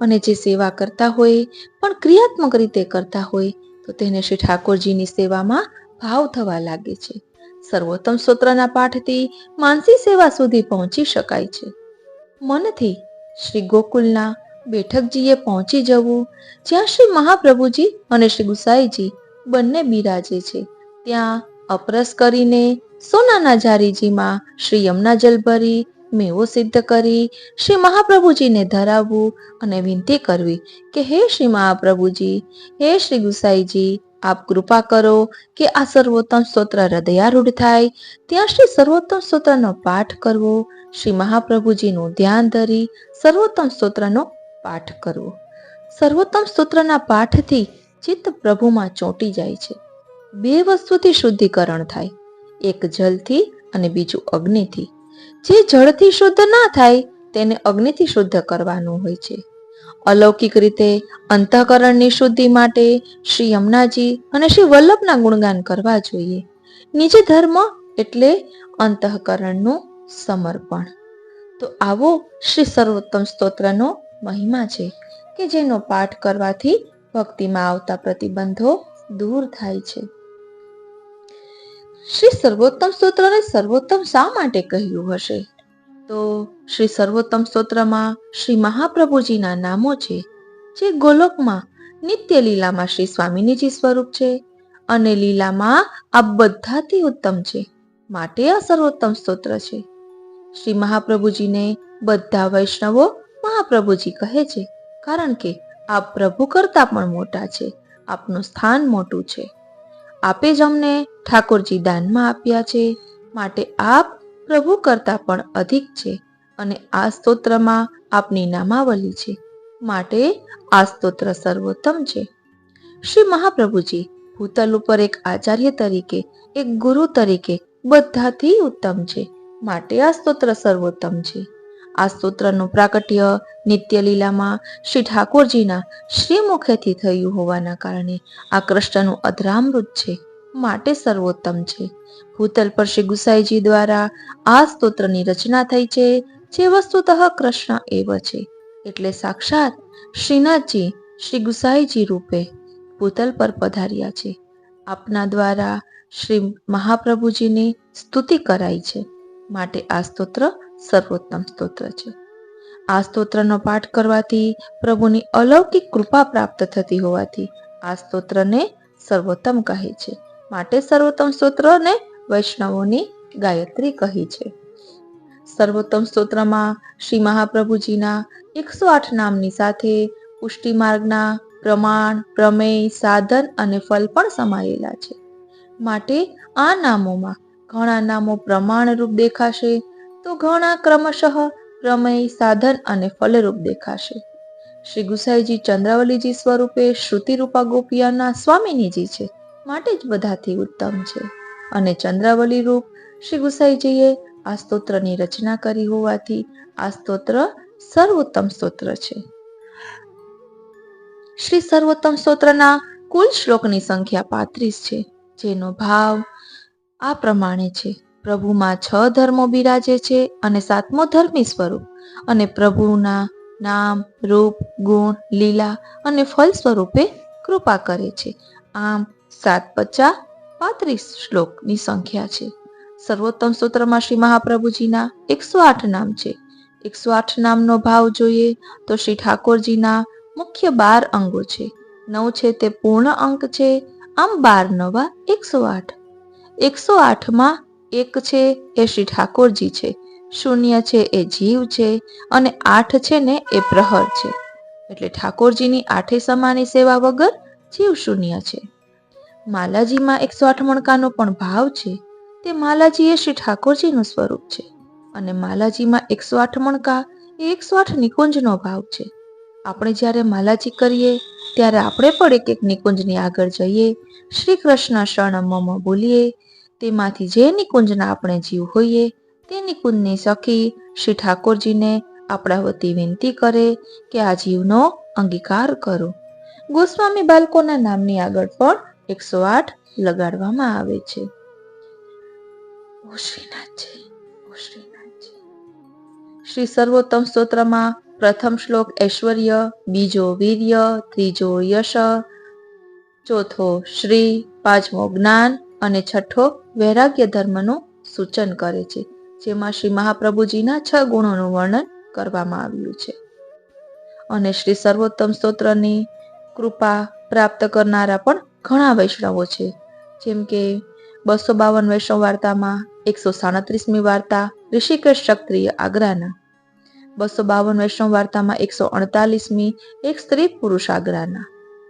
[SPEAKER 2] અને જે સેવા કરતા હોય પણ ક્રિયાત્મક રીતે કરતા હોય તો તેને શ્રી ઠાકોરજીની સેવામાં ભાવ થવા લાગે છે. સર્વોત્તમ સ્તોત્રના પાઠથી માનસી સેવા સુધી પહોંચી શકાય છે. મનથી શ્રી ગોકુલના બેઠકજીએ પહોંચી જવું, જ્યાં શ્રી મહાપ્રભુજી અને શ્રી ગુસાઈજી બંને બિરાજે છે. ત્યાં અપરસ કરીને સોનાના જારીજીમાં શ્રી યમુના જલ ભરી મેવો સિદ્ધ કરી શ્રી મહાપ્રભુજીને ધરાવવું અને વિનંતી કરવી કે હે શ્રી મહાપ્રભુજી, હે શ્રી ગુસાઈજી, આપ કૃપા કરો કે આ સર્વોત્તમ સ્તોત્ર હૃદયારૂઢ થાય. ત્યાં શ્રી સર્વોત્તમ સ્તોત્રનો પાઠ કરવો, શ્રી મહાપ્રભુજીનું ધ્યાન ધરી સર્વોત્તમ સ્તોત્રનો પાઠ કરવો. સર્વોત્તમ સ્તોત્રના પાઠથી ચિત્ત પ્રભુમાં ચોંટી જાય છે. 2 વસ્તુથી શુદ્ધિકરણ થાય, એક જલથી અને બીજું અગ્નિથી. જે જળથી શુદ્ધ ના થાય તેને અગ્નિથી શુદ્ધ કરવાનું હોય છે. અલૌકિક રીતે અંતઃકરણની શુદ્ધિ માટે શ્રી યમુનાજી અને શ્રી વલ્લભના ગુણગાન કરવા જોઈએ. નિજ ધર્મ એટલે અંતઃકરણનું સમર્પણ. તો આવો શ્રી સર્વોત્તમ સ્તોત્રનો મહિમા છે કે જેનો પાઠ કરવાથી ભક્તિમાં આવતા પ્રતિબંધો દૂર થાય છે. શ્રી સર્વોત્તમ સ્તોત્રને સર્વોત્તમ શા માટે કહ્યું હશે? તો શ્રી સર્વોત્તમ સ્તોત્રમાં શ્રી મહાપ્રભુજીના નામો છે, જે ગોલોકમાં નિત્ય લીલામાં શ્રી સ્વામિનીજી સ્વરૂપ છે અને લીલામાં આ બધાથી ઉત્તમ છે, માટે આ સર્વોત્તમ સ્તોત્ર છે. શ્રી મહાપ્રભુજીને બધા વૈષ્ણવો મહાપ્રભુજી કહે છે, કારણ કે આપ પ્રભુ કરતા પણ મોટા છે, આપનું સ્થાન મોટું છે. આપે જ અમને ઠાકોરજી દાનમાં આપ્યા છે, માટે આપ પ્રભુ કરતા પણ અધિક છે, અને આ સ્તોત્રમાં આપની નામાવલી છે, માટે આ સ્તોત્ર સર્વોત્તમ છે. શ્રી મહાપ્રભુજી ભૂતલ ઉપર એક આચાર્ય તરીકે, એક ગુરુ તરીકે બધાથી ઉત્તમ છે, માટે આ સ્તોત્ર સર્વોત્તમ છે. આ સ્તોત્રનું પ્રાકટ્ય નિત્ય લીલામાં શ્રી ઠાકોરજીના શ્રી મુખેથી થયું હોવાના કારણે આ કૃષ્ણનું અધરામૃત છે, માટે સર્વોત્તમ છે. ભૂતલ પર શ્રી ગુસાઈજી દ્વારા આ સ્તોત્રની રચના થઈ છે, જે વસ્તુતઃ કૃષ્ણ એવ છે, એટલે સાક્ષાત શ્રીનાથજી શ્રી ગુસાઈજી રૂપે ભૂતલ પર પધાર્યા છે. આપના દ્વારા શ્રી મહાપ્રભુજીની સ્તુતિ કરાઈ છે, માટે આ સ્તોત્ર સર્વોત્તમ સ્તોત્ર છે. આ સ્તોત્રનો પાઠ કરવાથી પ્રભુની અલૌકિક કૃપા પ્રાપ્ત થતી હોવાથી આ સ્તોત્રને સર્વોત્તમ કહે છે, માટે સર્વોત્તમ સ્તોત્રને વૈષ્ણવોની ગાયત્રી કહી છે. સર્વોત્તમ સ્તોત્રમાં શ્રી મહાપ્રભુજીના 108 નામની સાથે પુષ્ટિ માર્ગના પ્રમાણ, પ્રમેય, સાધન અને ફલ પણ સમાયેલા છે. માટે આ નામોમાં ઘણા નામો પ્રમાણરૂપ દેખાશે, તો ઘણા ક્રમશઃ પ્રમેય, સાધન અને ફલરૂપ દેખાશે. શ્રી ગુસાઈજી ચંદ્રાવલીજી સ્વરૂપે શ્રુતિરૂપા ગોપિયાના સ્વામિનીજી છે, માટે જ બધાથી ઉત્તમ છે. અને ચંદ્રાવલી રૂપ શ્રી ગુસાઈજીએ આ સ્તોત્રની રચના કરી હોવાથી આ સ્તોત્ર સર્વોત્તમ સ્તોત્ર છે. શ્રી સર્વોત્તમ સ્તોત્રના કુલ શ્લોકની સંખ્યા 35 છે, જેનો ભાવ આ પ્રમાણે છે. પ્રભુમાં 6 ધર્મો બિરાજે છે અને 7મો ધર્મી સ્વરૂપ, અને પ્રભુના નામ, રૂપ, ગુણ, લીલા અને ફલ સ્વરૂપે કૃપા કરે છે. આમ 7 × 50 = 35 સંખ્યા છે. સર્વોત્તમ સ્તોત્રમાં શ્રી મહાપ્રભુજીના 108 નામ છે. 108 નામનો ભાવ જોઈએ તો શ્રી ઠાકોરજીના મુખ્ય 12 અંગો છે. 9 છે તે પૂર્ણ અંક છે. આમ 12 × 9 = 108. 108માં 1 છે એ શ્રી ઠાકોરજી છે, 0 છે એ જીવ છે અને 8 છે ને એ પ્રહર છે. એટલે ઠાકોરજીની 8 સમાની સેવા વગર જીવ 0 છે. માલાજીમાં 108 મણકાનો પણ ભાવ છે. તે માલાજી એ શ્રી ઠાકોરજીનું સ્વરૂપ છે અને માલાજીમાં 108 મણકા એ 108 નિકુંજનો ભાવ છે. આપણે જ્યારે માલાજી કરીએ ત્યારે આપણે પણ એક એક નિકુંજની આગળ જઈએ, શ્રી કૃષ્ણ શરણ મમ બોલીએ. તેમાંથી જે નિકુંજના આપણે જીવ હોઈએ તે નિકુંજની સખી શ્રી ઠાકોરજીને આપણા વતી વિનંતી કરે કે આ જીવનો અંગીકાર કરો. ગોસ્વામી બાળકોના નામની આગળ પણ 108 લગાડવામાં આવે છે. ઓ શ્રીનાથજી, ઓ શ્રીનાથજી. શ્રી સર્વોત્તમ સ્તોત્રમાં પ્રથમ શ્લોક ઐશ્વર્ય, બીજો વીર્ય, ત્રીજો યશ, ચોથો શ્રી, પાંચમો જ્ઞાન અને છઠ્ઠો વૈરાગ્ય ધર્મનું સૂચન કરે છે, જેમાં શ્રી મહાપ્રભુજીના 6 ગુણોનું વર્ણન કરવામાં આવ્યું છે. અને શ્રી સર્વોત્તમ સ્તોત્રની કૃપા પ્રાપ્ત કરનારા પણ ઘણા વૈષ્ણવો છે. જેમ કે 252 વૈષ્ણવ વાર્તામાં 137મી વાર્તા ઋષિકેશ ક્ષત્રિય આગ્રાના, 252 વૈષ્ણવ વાર્તામાં 148મી એક સ્ત્રી પુરુષ આગ્રાના,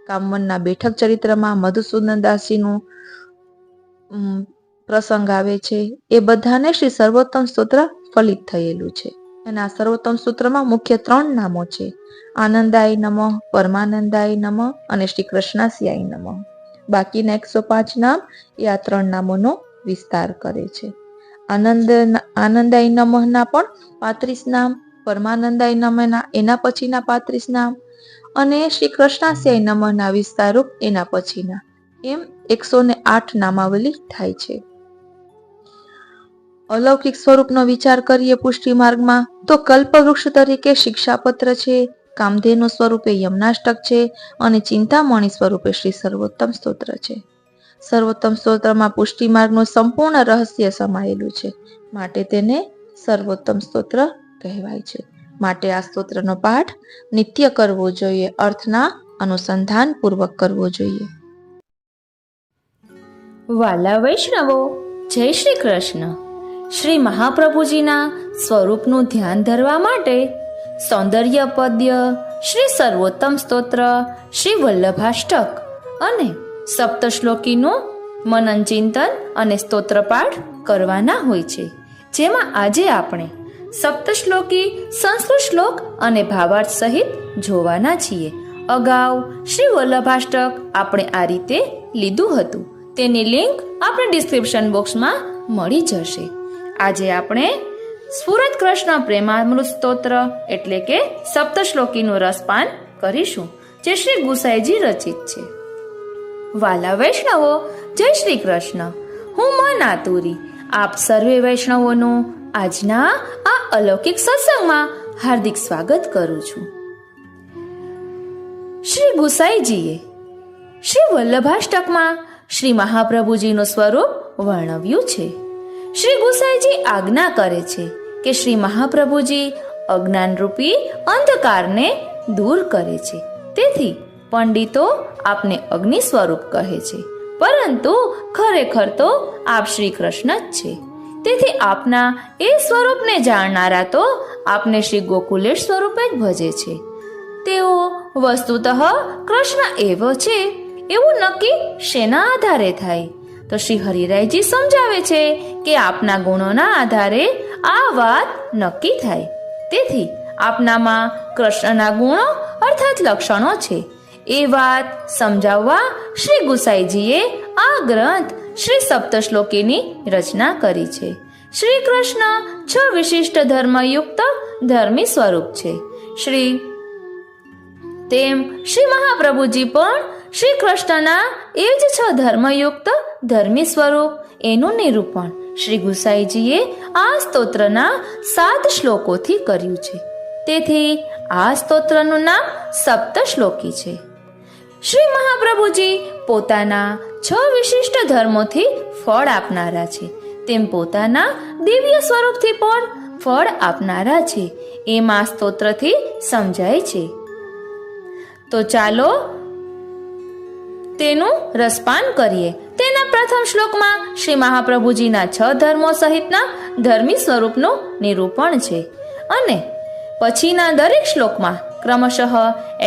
[SPEAKER 2] કામવનના બેઠક ચરિત્રમાં મધુસૂદન દાસજીનું પ્રસંગ આવે છે. એ બધાને શ્રી સર્વોત્તમ સ્તોત્ર ફલિત થયેલું છે. અને આ સર્વોત્તમ સ્તોત્રમાં મુખ્ય 3 નામો છે: આનંદાય નમઃ, પરમાનંદાય નમઃ અને શ્રી કૃષ્ણાસ્યાય નમઃ. બાકીના 105 નામ એ આ 3 નામોનો વિસ્તાર કરે છે. આનંદાય નમઃના પણ 35 નામ, પરમાનંદાય નમઃના એના પછીના 35 નામ અને શ્રી કૃષ્ણાસ્યાય નમઃના વિસ્તારૂપ એના પછીના, એમ 108 નામાવલી થાય છે. અલૌકિક સ્વરૂપનો વિચાર કરીએ પુષ્ટિ માર્ગમાં તો કલ્પવૃક્ષ તરીકે શિક્ષાપત્ર છે, કામધેનુ સ્વરૂપે યમનાષ્ટક છે અને ચિંતામણી સ્વરૂપે શ્રી સર્વોત્તમ સ્તોત્ર છે. સર્વોત્તમ સ્તોત્રમાં પુષ્ટિ માર્ગનું સંપૂર્ણ રહસ્ય સમાયેલું છે, માટે તેને સર્વોત્તમ સ્તોત્ર કહેવાય છે. માટે આ સ્તોત્રનો પાઠ નિત્ય કરવો જોઈએ, અર્થના અનુસંધાન પૂર્વક કરવો જોઈએ.
[SPEAKER 1] વાલા વૈષ્ણવો, જય શ્રી કૃષ્ણ. શ્રી મહાપ્રભુજીના સ્વરૂપનું ધ્યાન ધરવા માટે સૌંદર્ય પદ્ય, શ્રી સર્વોત્તમ સ્તોત્ર, શ્રી વલ્લભાષ્ટક અને સપ્તશ્લોકીનું મનન ચિંતન અને સ્તોત્રપાઠ કરવાના હોય છે, જેમાં આજે આપણે સપ્તશ્લોકી સંસ્કૃત શ્લોક અને ભાવાર્થ સહિત જોવાના છીએ. અગાઉ શ્રી વલ્લભાષ્ટક આપણે આ રીતે લીધું હતું, તેની લિંક આપણે ડિસ્ક્રિપ્શન બોક્સમાં મળી જશે. આજે આપણે સ્ફુરત કૃષ્ણ પ્રેમામૃત સ્તોત્ર એટલે કે સપ્તશ્લોકીનું રસપાન કરીશું, જે શ્રી ગુસાઈજી રચિત છે. વાલા વૈષ્ણવો, જય શ્રી કૃષ્ણ. હું મન આતુરી આપ સર્વે વૈષ્ણવોનું આજના આ અલૌકિક સત્સંગમાં હાર્દિક સ્વાગત કરું છું. શ્રી ગુસાઈજીએ શ્રી વલ્લભાષ્ટકમાં શ્રી મહાપ્રભુજીનું સ્વરૂપ વર્ણવ્યું છે. શ્રી ગુસાઈજી આજ્ઞા કરે છે કે શ્રી મહાપ્રભુજી અજ્ઞાનરૂપી અંધકારને દૂર કરે છે. તેથી પંડિતો આપને અગ્નિ સ્વરૂપ કહે છે, પરંતુ ખરેખર તો આપ શ્રી કૃષ્ણ જ છે. તેથી આપના એ સ્વરૂપને જાણનારા તો આપને શ્રી ગોકુલેશ સ્વરૂપે જ ભજે છે. તેઓ વસ્તુતઃ કૃષ્ણ એવો છે એવું નક્કી શેના આધારે થાય? તો શ્રી હરિરાયજી સમજાવે છે કે આપના ગુણોના આધારે આ વાત નક્કી થાય. તેથી આપનામાં કૃષ્ણના ગુણો અર્થાત લક્ષણો છે એ વાત સમજાવવા શ્રી ગુસાઈજીએ આ ગ્રંથ શ્રી સપ્તશ્લોકીની રચના કરી છે. શ્રી કૃષ્ણ 6 વિશિષ્ટ ધર્મયુક્ત ધર્મી સ્વરૂપ છે. શ્રી મહાપ્રભુજી પણ શ્રી કૃષ્ણના એ જ 6 ધર્મયુક્ત ધર્મી સ્વરૂપ એનું નિરૂપણ શ્રી ગુસાઈજીએ આ સ્તોત્રના 7 શ્લોકોથી કર્યું છે. તેથી આ સ્તોત્રનું નામ સપ્તશ્લોકી છે. શ્રી મહાપ્રભુજી પોતાના 6 વિશિષ્ટ ધર્મોથી ફળ આપનારા છે, તેમ પોતાના દિવ્ય સ્વરૂપથી પણ ફળ આપનારા છે, એમ આ સ્તોત્રથી સમજાય છે. તો ચાલો તેનું રસપાન કરીએ. તેના પ્રથમ શ્લોકમાં શ્રી મહાપ્રભુજીના 6 ધર્મો સહિતના ધર્મી સ્વરૂપનું નિરૂપણ છે અને પછીના દરેક શ્લોકમાં ક્રમશઃ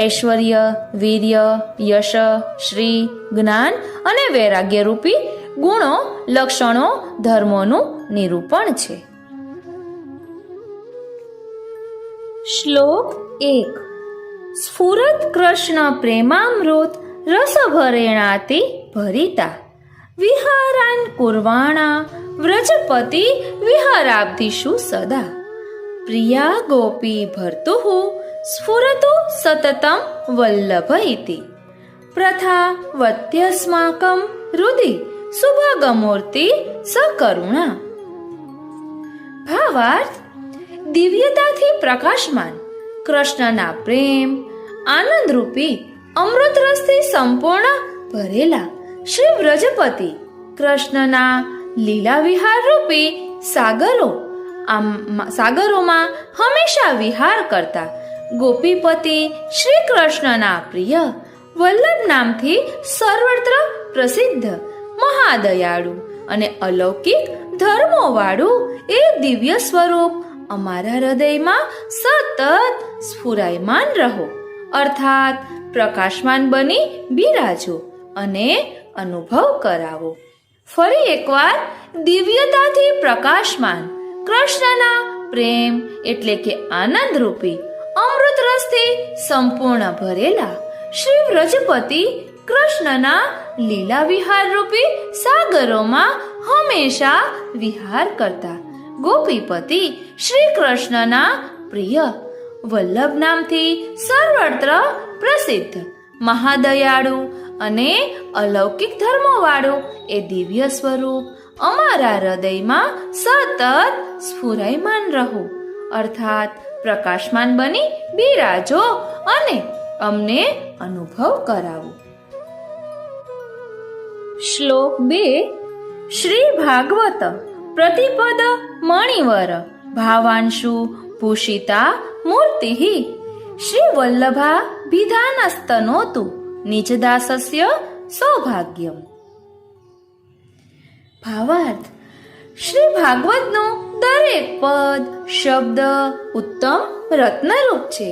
[SPEAKER 1] ઐશ્વર્ય, વીર્ય, યશ, શ્રી, જ્ઞાન અને વૈરાગ્ય રૂપી ગુણો, લક્ષણો, ધર્મોનું નિરૂપણ છે. શ્લોક 1. સ્ફુરત કૃષ્ણ પ્રેમામૃત રસભરેણાતિ ભરિતા વિહારાન કુર્વાણા વ્રજપતિ વિહારાબ્ધિષુ સદા પ્રિયા ગોપી ભર્તુઃ સ્ફુરતુ સતતમ વલ્લભ ઇતિ પ્રથા વત્યસ્માકં હૃદિ સુભગમૂર્તિ સકરુણા. ભાવાર્થ: દિવ્યતાથી પ્રકાશમાન કૃષ્ણના પ્રેમ આનંદરૂપી અમૃત રસથી સંપૂર્ણ ભરેલા શ્રી વ્રજપતિ કૃષ્ણના લીલા વિહાર રૂપી સાગરોમાં હંમેશા વિહાર કરતા ગોપીપતિ શ્રી કૃષ્ણના પ્રિય વલ્લભ નામથી સર્વત્ર પ્રસિદ્ધ મહાદયાળુ અને અલૌકિક ધર્મોવાળું એ દિવ્ય સ્વરૂપ અમારા હૃદયમાં સતત સ્ફુરાયમાન રહો, અર્થાત પ્રકાશમાન બની બિરાજો અને અનુભવ કરાવો. ફરી એકવાર, દિવ્યતાથી પ્રકાશમાન કૃષ્ણના પ્રેમ એટલે કે આનંદ રૂપી અમૃત રસથી સંપૂર્ણ ભરેલા શ્રી વ્રજપતિ કૃષ્ણના લીલા વિહાર રૂપી સાગરોમાં હંમેશા વિહાર કરતા ગોપીપતિ શ્રી કૃષ્ણના પ્રિય વલ્લભ નામથી સર્વત્ર પ્રસિદ્ધ મહાદયાળુ અને અલૌકિક ધર્મોવાળું એ દિવ્ય સ્વરૂપ અમારા હૃદયમાં સતત સ્ફુરાયમાન રહો, અર્થાત પ્રકાશમાન બની બિરાજો અને અમને અનુભવ કરાવો. શ્લોક 2. શ્રી ભાગવત પ્રતિપદ મણિવર ભાવાંશુ ભૂષિતા મૂર્તિ શ્રી વલ્લભા વિધાનસ્તનોતુ નિજદાસસ્ય સૌભાગ્યમ. ભાવાર્થ: શ્રી ભાગવતનું દરેક પદ શબ્દ ઉત્તમ રત્નરૂપ છે.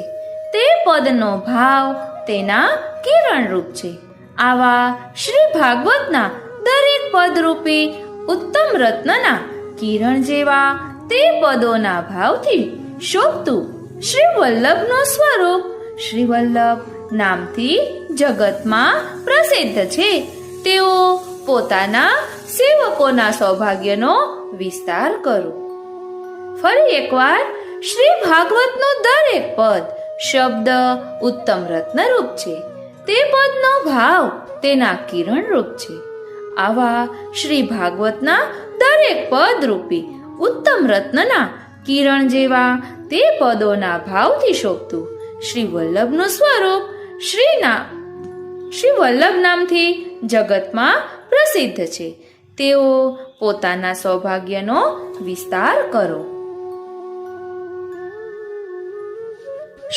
[SPEAKER 1] તે પદનો ભાવ તેના કિરણરૂપ છે. આવા શ્રી ભાગવતના દરેક પદરૂપી ઉત્તમ રત્નના કિરણ જેવા તે પદોના ભાવથી શોભતું શ્રી વલ્લભનું સ્વરૂપ શ્રી વલ્લભ નામથી જગતમાં પ્રસિદ્ધ છે. તેઓ પોતાના સેવકોના સૌભાગ્યનો વિસ્તાર કરો. ફરી એકવાર, શ્રી ભાગવતનું દરેક પદ શબ્દ ઉત્તમ રત્નરૂપ છે. તે પદનો ભાવ તેના કિરણરૂપ છે. આવા શ્રી ભાગવતના દરેક પદ રૂપી ઉત્તમ રત્નના કિરણ જેવા તે પદોના ભાવથી શોભતું શ્રી વલ્લભનું સ્વરૂપ શ્રી વલ્લભ નામથી જગતમાં પ્રસિદ્ધ છે. તેઓ પોતાના સૌભાગ્યનો વિસ્તાર કરો.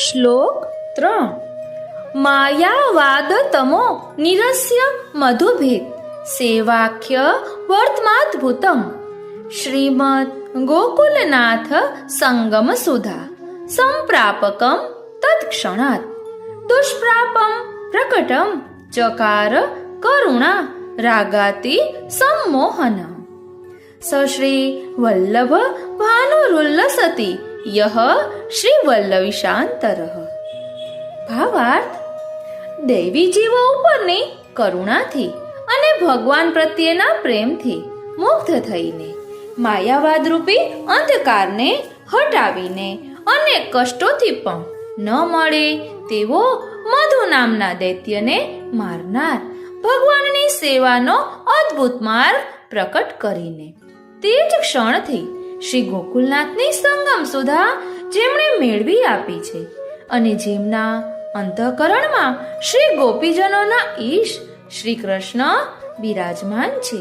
[SPEAKER 1] શ્લોક 3. માયાવાદ તમો નિરસ્ય મધુભેદ સેવાખ્ય વર્તમાદ્ભુતમ શ્રીમદ ગોકુલનાથ સંગમ સુધા સંપ્રાપકમ તત્ક્ષણાત દુષ્પ્રાપમ પ્રકટમ ચકાર કરુણા રાગાતિ સંમોહન સશ્રી વલ્લભ ભાનુરુલ્લસતિ યહ શ્રી વલ્લવીશાંતરઃ. ભાવાર્થ: દૈવી જીવો ઉપરની કરુણાથી અને ભગવાન પ્રત્યેના પ્રેમથી મુગ્ધ થઈને માયાવાદ રૂપી અંધકારને હટાવીને અનેક કષ્ટોથી પણ ન મળે તેવો મધુ નામના દૈત્યને મારનાર ભગવાનની સેવાનો અદ્ભુત માર્ગ પ્રકટ કરીને તે જ ક્ષણથી શ્રી ગોકુલનાથની સંગમ સુધા જેમણે મેળવી આપી છે અને જેમના અંતઃકરણમાં શ્રી ગોપીજનોના ઈશ શ્રી કૃષ્ણ બિરાજમાન છે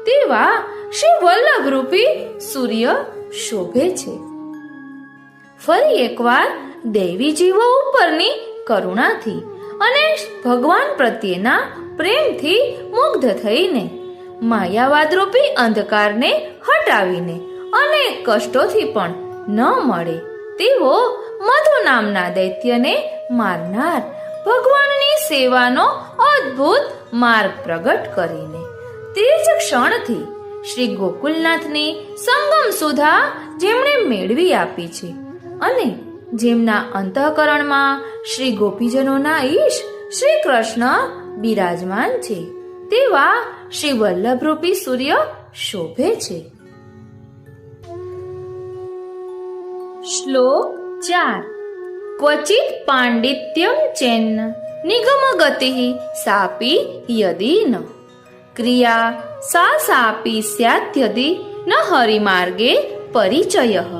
[SPEAKER 1] તેવા શ્રી વલ્લભરૂપી સૂર્ય શોભે છે. ફરી એકવાર દૈવી જીવો ઉપરની કરુણાથી અને ભગવાન પ્રત્યેના પ્રેમથી મુગ્ધ થઈને માયાવાદરૂપી અંધકારને હટાવીને અને કષ્ટોથી પણ ન મળે તેવો મધુ નામના દૈત્યને મારનાર ભગવાનની સેવાનો અદ્ભુત માર્ગ પ્રગટ કરીને તે જ ક્ષણથી શ્રી ગોકુલનાથની સંગમ સુધા જેમણે મેળવી આપી છે અને જેમના અંતઃકરણમાં શ્રી ગોપીજનોના ઈશ શ્રી કૃષ્ણ બિરાજમાન છે તેવા શ્રી વલ્લભરૂપી સૂર્ય શોભે છે. શ્લોક 4. ક્વચિત પાંડિત્યમ ચેન્ન નિગમ ગતિ સાપી યદી ન ક્રિયા સા સાપી સ્યાદ્યદિ ન હરિમાર્ગે પરિચયઃ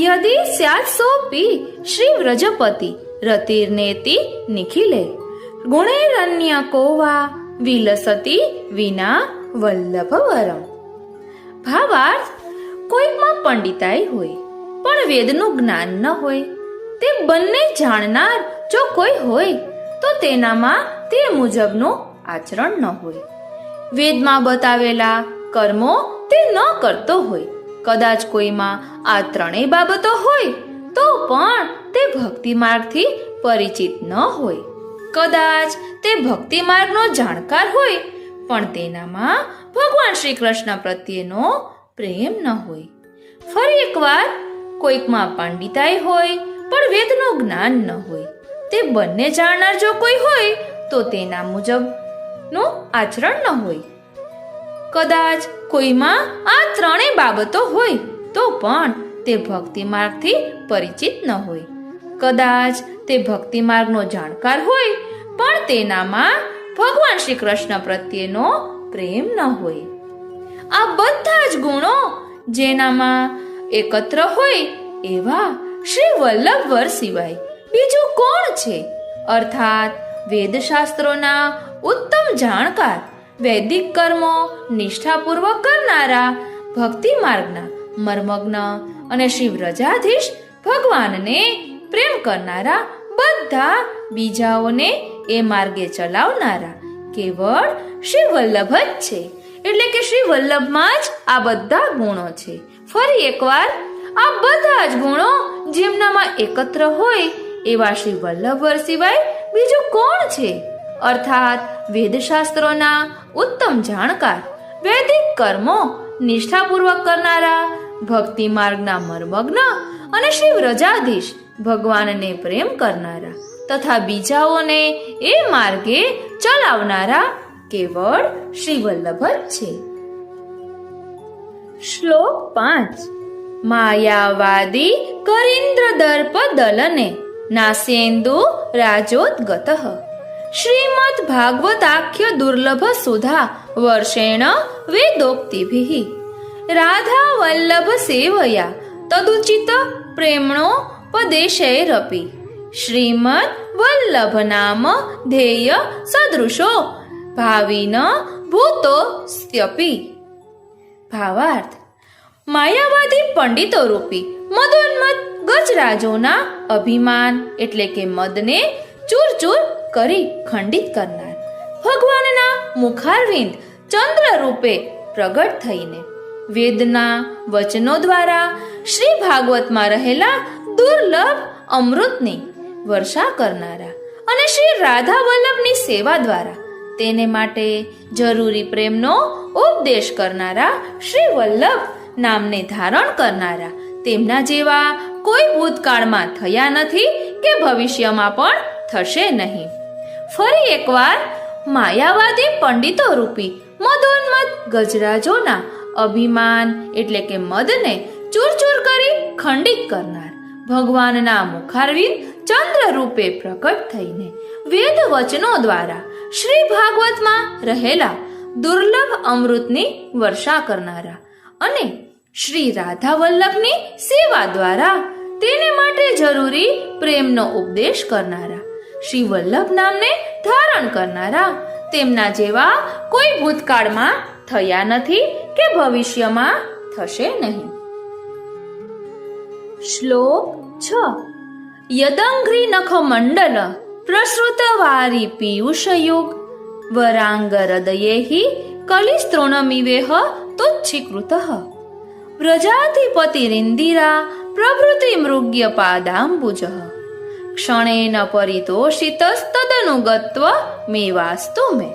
[SPEAKER 1] યદી સ્યાત્ સોપી શ્રી વ્રજપતિ રતિર્નેતિ નિખિલે ગુણૈરન્ય કો વા વિલસતી વિના વલ્લભવરમ. ભાવાર્થ, કોઈકમાં પંડિતાઈ હોય પણ વેદનું જ્ઞાન ન હોય, તે બંને જાણનાર જો કોઈ હોય તો તેનામાં તે મુજબનું આચરણ ન હોય, વેદમાં બતાવેલા કર્મો તે ન કરતો હોય, કદાચ કોઈમાં આ ત્રણેય બાબતો હોય તો પણ તે ભક્તિ માર્ગથી પરિચિત ન હોય, કદાચ તે ભક્તિ માર્ગનો જાણકાર હોય પણ તેનામાં ભગવાન શ્રી કૃષ્ણ પ્રત્યેનો પ્રેમ ન હોય. ફરી એકવાર, કોઈકમાં પંડિતાઈ હોય પણ વેદનું જ્ઞાન ન હોય, તે બંને જાણનાર જો કોઈ હોય તો તેના મુજબનું આચરણ ન હોય, કદાચ કોઈમાં આ ત્રણેય બાબતો હોય તો પણ તે ભક્તિ માર્ગથી પરિચિત ન હોય, કદાચ તે ભક્તિ માર્ગનો જાણકાર હોય પણ તેનામાં ભગવાન શ્રી કૃષ્ણ પ્રત્યેનો પ્રેમ ન હોય. આ બધા જ ગુણો જેનામાં એકત્ર હોય એવા શ્રી વલ્લભવર સિવાય બીજું કોણ છે? અર્થાત વેદશાસ્ત્રોના ઉત્તમ જાણકાર, વૈદિક કર્મો નિષ્ઠાપૂર્વક કરનારા, ભક્તિ માર્ગના મર્મજ્ઞ અને શ્રી વ્રજાધીશ ભગવાનને પ્રેમ કરનારા, બધા બીજાઓને એ માર્ગે ચલાવનારા કેવળ શ્રી વલ્લભ જ છે. એટલે કે શ્રી વલ્લભમાં જ આ બધા ગુણો છે. ફરી એકવાર, આ બધા જ ગુણો જેમનામાં એકત્ર હોય એવા શ્રી વલ્લભવર સિવાય બીજું કોણ છે? અર્થાત વેદશાસ્ત્રોના ઉત્તમ જાણકાર, વૈદિક કર્મો નિષ્ઠાપૂર્વક કરનારા, ભક્તિ માર્ગના મર્મજ્ઞ અને શ્રી વ્રજાધીશ ભગવાનને પ્રેમ કરનારા તથા બીજાઓને એ માર્ગે ચલાવનારા કેવળ શ્રી વલ્લભ જ છે. શ્લોક 5. માયાવાદી કરીન્દ્ર દર્પ દલને નાસેન્દુ રાજોદ્ગતઃ શ્રીમદ ભાગવતાખ્ય દુર્લભ સુધા વર્ષેણ વેદોક્તિભિઃ રાધા વલ્લભ સેવયા તદુચિત પ્રેમણોપદેશૈરપી શ્રીમદ વલ્લભ નામ ધેય સદૃશો ભાવિન ભૂતોસ્ત્યપી. ભાવાર્થ, માયાવાદી પંડિતો રૂપી મદોન્મત ગજરાજોના અભિમાન એટલે કે મદને ચૂર ચૂર કરી ખંડિત કરનાર, ભગવાનના મુખારવિંદ ચંદ્ર રૂપે પ્રગટ થઈને વેદના વચનો દ્વારા શ્રી ભાગવતમાં રહેલા દુર્લભ અમૃતની વર્ષા કરનારા અને શ્રી રાધા વલ્લભની સેવા દ્વારા તેને માટે જરૂરી પ્રેમનો ઉપદેશ કરનારા શ્રી વલ્લભ નામને ધારણ કરનારા તેમના જેવા કોઈ ભૂતકાળમાં થયા નથી કે ભવિષ્યમાં પણ થશે નહીં. ફરી એકવાર, માયાવાદી પંડિતો રૂપી મદોન્મત ગજરાજોના અભિમાન એટલે કે મદને ચૂરચૂર કરી ખંડિત કરનાર, ભગવાનના મુખારવિંદ ચંદ્ર રૂપે પ્રકટ થઈને વેદ વચનો દ્વારા શ્રી ભાગવતમાં રહેલા દુર્લભ અમૃતની વર્ષા કરનારા અને શ્રી રાધા વલ્લભની સેવા દ્વારા તેને માટે જરૂરી પ્રેમનો ઉપદેશ કરનારા શ્રી વલ્લભ નામને ધારણ કરનારા તેમના જેવા કોઈ ભૂતકાળમાં થયા નથી કે ભવિષ્યમાં થશે નહીં. શ્લોક 6. યદંઘ્રી નખ મંડલ પ્રસૃત વારી પીયુષયુગ વરાંગ હૃદયેહિ કલિસ્તૃણમિવેહ તુચ્છીકૃતઃ વ્રજાધિપતિરિન્દિરા પ્રભૃતિ મૃગ્ય પાદાંબુજઃ ક્ષણેન પરિતોષિતસ્તદનુગત્વ મેવાસ્તુ મે.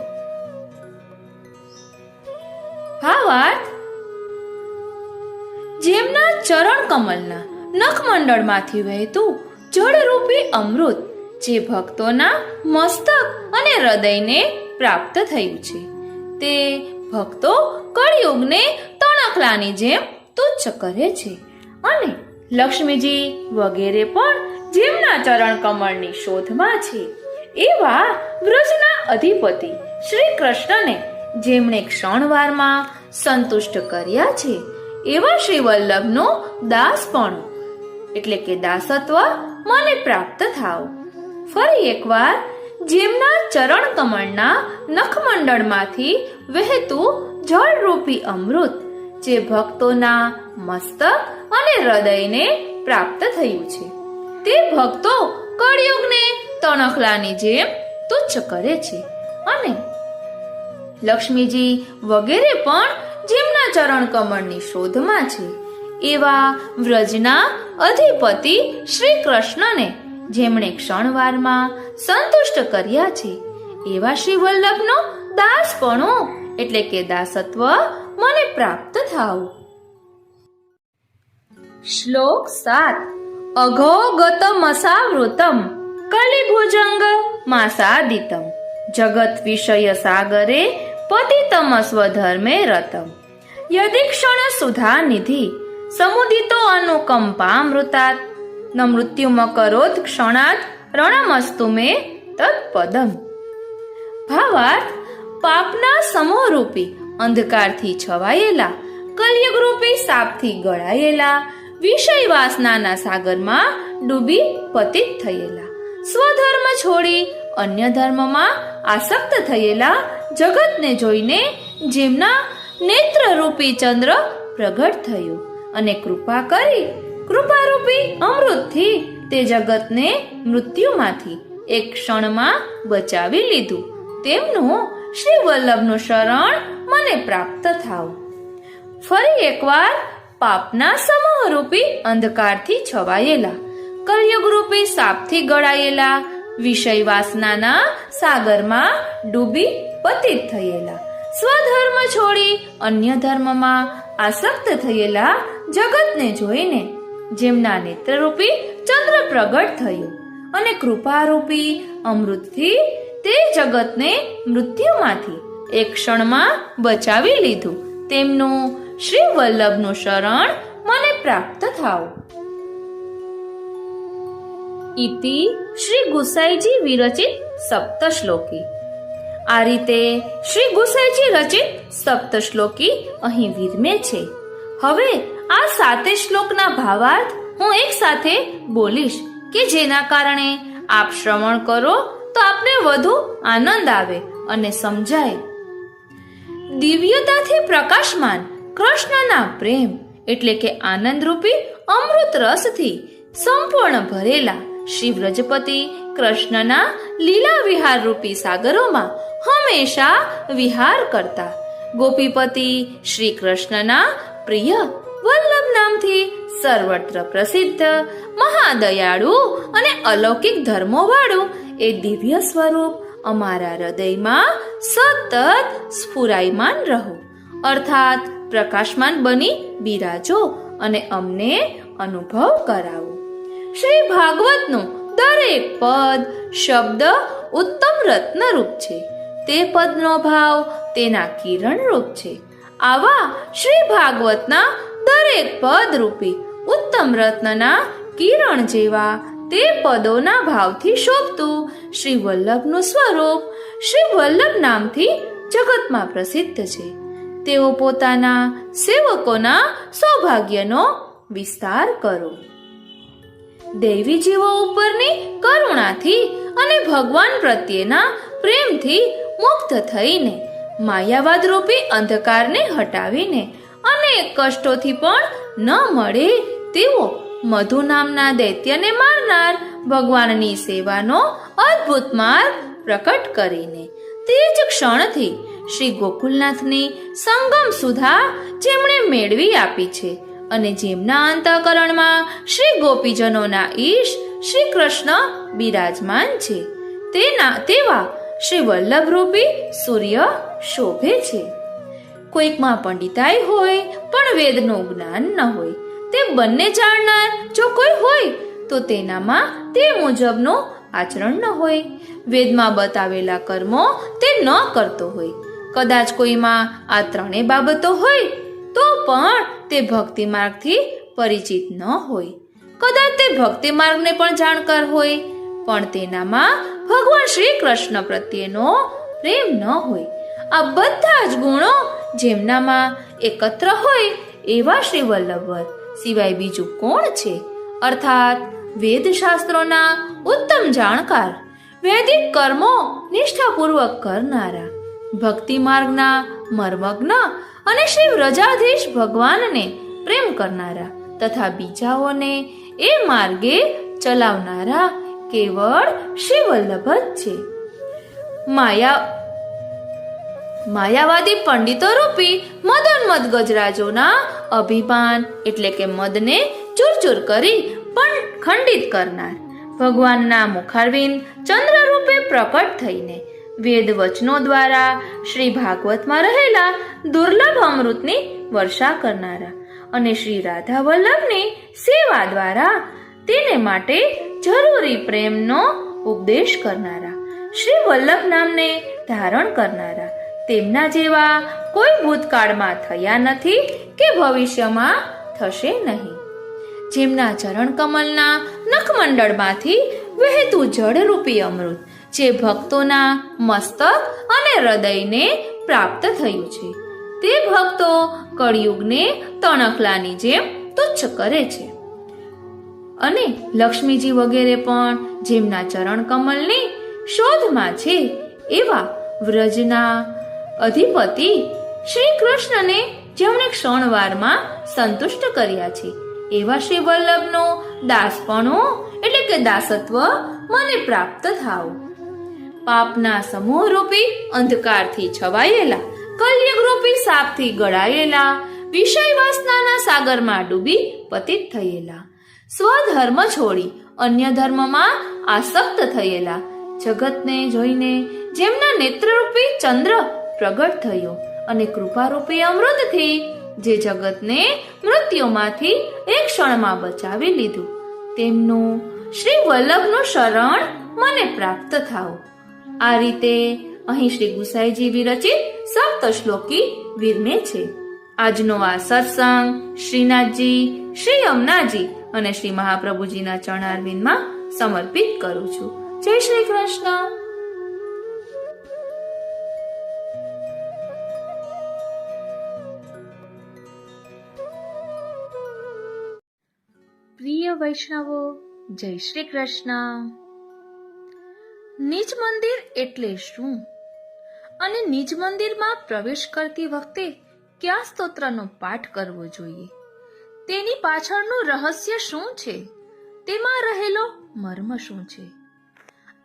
[SPEAKER 1] ભાવાર્થ: જેમના ચરણ કમલના નખમંડળમાંથી વહેતું જળરૂપી અમૃત જે ભક્તોના મસ્તક અને હૃદયને પ્રાપ્ત થયું છે, તે ભક્તો કળિયુગને તણખલાની જેમ તુચ્છ કરે છે અને લક્ષ્મીજી વગેરે પણ જેમના ચરણ કમળની શોધમાં છે એવા વ્રજના અધિપતિ શ્રી કૃષ્ણને જેમણે ક્ષણવારમાં સંતુષ્ટ કર્યા છે એવા શ્રી વલ્લભનો દાસપણું એટલે કે દાસત્વ મને પ્રાપ્ત થાવ. ફરી એકવાર, જેમના ચરણ કમળના નખમંડળમાંથી વહેતું જળરૂપી અમૃત જે ભક્તોના મસ્તક અને હૃદયને પ્રાપ્ત થયું છે, તે ભક્તો કળિયુગને તણખલાની જેમ તુચ્છ કરે છે અને લક્ષ્મીજી વગેરે પણ જેમના ચરણ કમળની શોધમાં છે એવા વ્રજના અધિપતિ શ્રી કૃષ્ણને જેમણે ક્ષણવારમાં સંતુષ્ટ કર્યા છે એવા શ્રી વલ્લભનો દાસપણું એટલે કે દાસત્વ મને પ્રાપ્ત થાવ. શ્લોક 7. અઘોગતમસાવૃતમ કલિભુજંગ માસાદિતમ જગત વિષય સાગરે પતિતમ સ્વધર્મે રતમ યદિક્ષણ સુધા નિધિ સમુદિતો અનુકંપામૃતાત ન મૃત્યુમકરોત ક્ષણાત રણમસ્તુ મે તત્પદમ. ભાવાર્થ: પાપના સમૂહરૂપી અંધકારથી છવાયેલા કલયુગરૂપી સાપથી ગળાયેલા વિષય વાસનાના સાગરમાં ડૂબી પતિત થયેલા, સ્વધર્મ છોડી અન્ય ધર્મમાં આસક્ત થયેલા જગતને જોઈને જેમના નેત્રરૂપી ચંદ્ર પ્રગટ થયો અને કૃપા કરી કૃપારૂપી અમૃતથી તે જગતને મૃત્યુમાંથી એક ક્ષણમાં બચાવી લીધું, તેમનું શ્રી વલ્લભનું શરણ મને પ્રાપ્ત થાવ. ફરી એકવાર, પાપના સમૂહરૂપી અંધકારથી છવાયેલા કલયુગરૂપી સાપથી ગળાયેલા વિષય વાસનાના સાગરમાં ડૂબી પતિત થયેલા, સ્વધર્મ છોડી અન્ય ધર્મમાં આસક્ત થયેલા જગતને જોઈને જેમના નેત્રરૂપી ચંદ્ર પ્રગટ થયો અને કૃપારૂપી અમૃતથી તે જગતને મૃત્યુમાંથી એક ક્ષણમાં બચાવી લીધું, તેમનું શ્રી વલ્લભનું શરણ મને પ્રાપ્ત થાવ. ઇતિ શ્રી ગુસાઈજી વિરચિત સપ્તશ્લોકી. આ રીતે શ્રી ગુસાઈજી રચિત સપ્તશ્લોકી અહીં વિરમે છે. હવે આ 7 શ્લોકના ભાવાર્થ હું એક સાથે બોલીશ કે જેના કારણે આપ શ્રવણ કરો તો આપને વધુ આનંદ આવે અને સમજાય. દિવ્યતાથી પ્રકાશમાન કૃષ્ણના પ્રેમ એટલે કે આનંદરૂપી અમૃત રસથી સંપૂર્ણ ભરેલા શ્રી વ્રજપતિ કૃષ્ણના લીલા વિહાર રૂપી સાગરોમાં હંમેશા વિહાર કરતા ગોપીપતિ શ્રી કૃષ્ણના પ્રિય વલ્લભ નામથી સર્વત્ર પ્રસિદ્ધ મહાદયાળુ અને અલૌકિક ધર્મોવાળું એ દિવ્ય સ્વરૂપ અમારા હૃદયમાં સતત સ્ફુરાયમાન રહો, અર્થાત પ્રકાશમાન બની બિરાજો અને અમને અનુભવ કરાવો. શ્રી ભાગવતનું દરેક પદ શબ્દ ઉત્તમ રત્નરૂપ છે, તે પદનો ભાવ તેના કિરણ રૂપ છે. આવા શ્રી ભાગવતના દરેક પદ રૂપી ઉત્તમ રત્નના કિરણ જેવા તે પદોના ભાવથી શોભતું શ્રી વલ્લભનું સ્વરૂપ શ્રી વલ્લભ નામથી જગતમાં પ્રસિદ્ધ છે. તેઓ પોતાના સેવકોના સૌભાગ્યનો વિસ્તાર કરો. દૈવી જીવો ઉપરની કરુણાથી અને ભગવાન પ્રત્યેના પ્રેમથી મુક્ત થઈને માયાવાદ રૂપી અંધકારને હટાવીને અનેક કષ્ટોથી પણ ન મળે તેવો મધુ નામના દૈત્યને મારનાર ભગવાનની સેવાનો અદ્ભુત માર્ગ પ્રકટ કરીને તે જ ક્ષણથી શ્રી ગોકુલનાથની સંગમ સુધા જેમણે મેળવી આપી છે અને જેમના અંતઃકરણમાં શ્રી ગોપીજનોના ઈશ શ્રી કૃષ્ણ બિરાજમાન છે તેવા શ્રી વલ્લભરૂપી સૂર્ય શોભે છે. કોઈકમાં પંડિતાઈ હોય પણ વેદનું જ્ઞાન ન હોય, તે બંને જાણનાર જો કોઈ હોય તો તેનામાં તે મુજબનું આચરણ ન હોય, વેદમાં બતાવેલા કર્મો તે ન કરતો હોય. કદાચ કોઈમાં આ ત્રણેય બાબતો હોય તો પણ તે ભક્તિ માર્ગથી પરિચિત ન હોય. કદાચ તે ભક્તિ માર્ગને પણ જાણકાર હોય પણ તેનામાં ભગવાન શ્રી કૃષ્ણ પ્રત્યેનો પ્રેમ ન હોય. આ બધા જ ગુણો જેમનામાં એકત્ર હોય એવા શ્રી વલ્લભવર સિવાય બીજું કોણ છે? અર્થાત વેદ શાસ્ત્રોના ઉત્તમ જાણકાર, વૈદિક કર્મો નિષ્ઠાપૂર્વક કરનારા, ભક્તિ માર્ગના મર્મજ્ઞ અને શ્રી વ્રજાધીશ ભગવાનને પ્રેમ કરનારા તથા બીજાઓને એ માર્ગે ચલાવનારા કેવળ શ્રી વલ્લભ જ છે. માયાવાદી પંડિતો રૂપી મદોન્મદ ગજરાજોના અભિમાન એટલે કે મદને ચૂરચૂર કરી પણ ખંડિત કરનાર, ભગવાનના મુખારવિંદ ચંદ્ર રૂપે પ્રકટ થઈને વેદ વચનો દ્વારા શ્રી ભાગવતમાં રહેલા દુર્લભ અમૃતની વર્ષા કરનારા અને શ્રી રાધા વલ્લભની સેવા દ્વારા તેને માટે જરૂરી પ્રેમનો ઉપદેશ કરનારા, શ્રી વલ્લભ નામને ધારણ કરનારા, તેમના જેવા કોઈ ભૂતકાળમાં થયા નથી કે ભવિષ્યમાં થશે નહીં. જેમના ચરણ કમલના નખમંડળમાંથી વહેતું જળરૂપી અમૃત જે ભક્તોના મસ્તક અને હૃદયને પ્રાપ્ત થયું છે, તે ભક્તો કળિયુગને તણખલાની જેમ તુચ્છ કરે છે અને લક્ષ્મીજી વગેરે પણ જેમના ચરણ કમલની શોધમાં છે એવા વ્રજના અધિપતિ શ્રી કૃષ્ણને જેમણે ક્ષણવારમાં સંતુષ્ટ કર્યા છે એવા શ્રી વલ્લભનો દાસપણું એટલે કે દાસત્વ મને પ્રાપ્ત થાવ. પાપના સમૂહ રૂપી અંધકારથી છવાયેલા, કલયુગ રૂપી સાપથી ગળાયેલા, વિષય વાસનાના સાગરમાં ડૂબી પતિત થયેલા, સ્વધર્મ છોડી અન્ય ધર્મમાં આસક્ત થયેલા, જગતને જોઈને જેમના નેત્રરૂપી ચંદ્ર પ્રગટ થયો અને કૃપારૂપી અમૃતથી જે જગતને મૃત્યુમાંથી એક ક્ષણમાં બચાવી લીધું, તેમનું શ્રી વલ્લભનું શરણ મને પ્રાપ્ત થાવ. આ રીતે અહીં શ્રી ગુસાઈજી વિરચિત સપ્ત શ્લોકી વિરમે છે. આજનો આ સત્સંગ શ્રીનાથજી, શ્રી યમુનાજી અને શ્રી મહાપ્રભુજીના ચરણારવિંદમાં સમર્પિત કરું છું. જય શ્રી કૃષ્ણ. પ્રિય વૈષ્ણવો, જય શ્રી કૃષ્ણ. નિજ મંદિર એટલે શું અને નિજ મંદિરમાં પ્રવેશ કરતી વખતે કયા સ્તોત્રનો પાઠ કરવો જોઈએ, તેની પાછળનું રહસ્ય શું છે, તેમાં રહેલો મર્મ શું છે,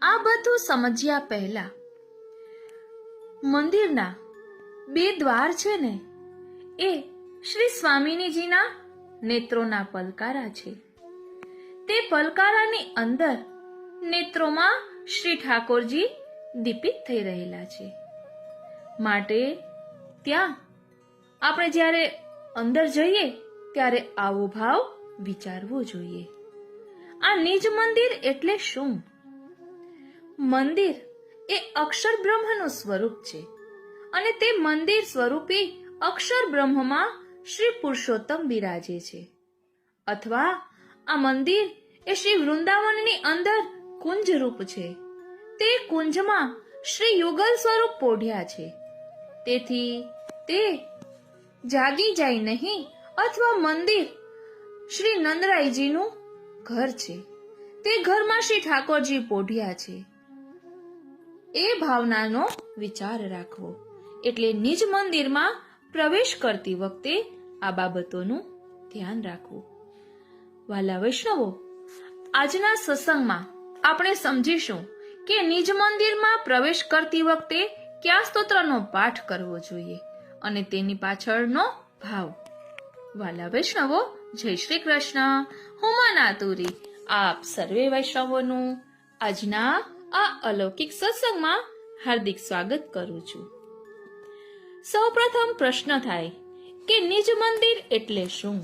[SPEAKER 1] આ બધું સમજ્યા પહેલા મંદિરના બે દ્વાર છે ને, એ શ્રી સ્વામિનીજીના નેત્રોના પલકારા છે. તે પલકારાની અંદર નેત્રોમાં શ્રી ઠાકોરજી દીપિત થઈ રહેલા છે. માટે ત્યાં આપણે જ્યારે અંદર જઈએ ત્યારે આવો ભાવ વિચારવો જોઈએ. આ નિજ મંદિર એટલે શું? મંદિર એ અક્ષર બ્રહ્મનું સ્વરૂપ છે અને તે મંદિર સ્વરૂપી અક્ષર બ્રહ્મમાં શ્રી પુરુષોત્તમ બિરાજે છે. અથવા આ મંદિર એ શ્રી વૃંદાવનની અંદર કુંજ રૂપ છે. તે કુંજમાં શ્રી યુગલ સ્વરૂપ પોઢ્યા છે. તેથી તે જાગી જાય નહીં, અથવા મંદિર શ્રી નંદરાયજીનું ઘર છે. તે ઘરમાં શ્રી ઠાકોરજી પોઢ્યા છે. એ ભાવનાનો વિચાર રાખવો. એટલે નિજ મંદિરમાં પ્રવેશ કરતી વખતે આ બાબતોનું ધ્યાન રાખવું. વાલા વૈષ્ણવો, આજના સત્સંગમાં આપણે સમજીશું કે નિજ મંદિરમાં પ્રવેશ કરતી વખતે કયા સ્તોત્રનો પાઠ કરવો જોઈએ અને તેની પાછળનો ભાવ. વાલા વૈષ્ણવો, જય શ્રી કૃષ્ણ. હું મનાતુરી આપ સર્વે વૈષ્ણવોનું આજના આ અલૌકિક સત્સંગમાં હાર્દિક સ્વાગત કરું છું. સૌપ્રથમ પ્રશ્ન થાય કે નિજ મંદિર એટલે શું?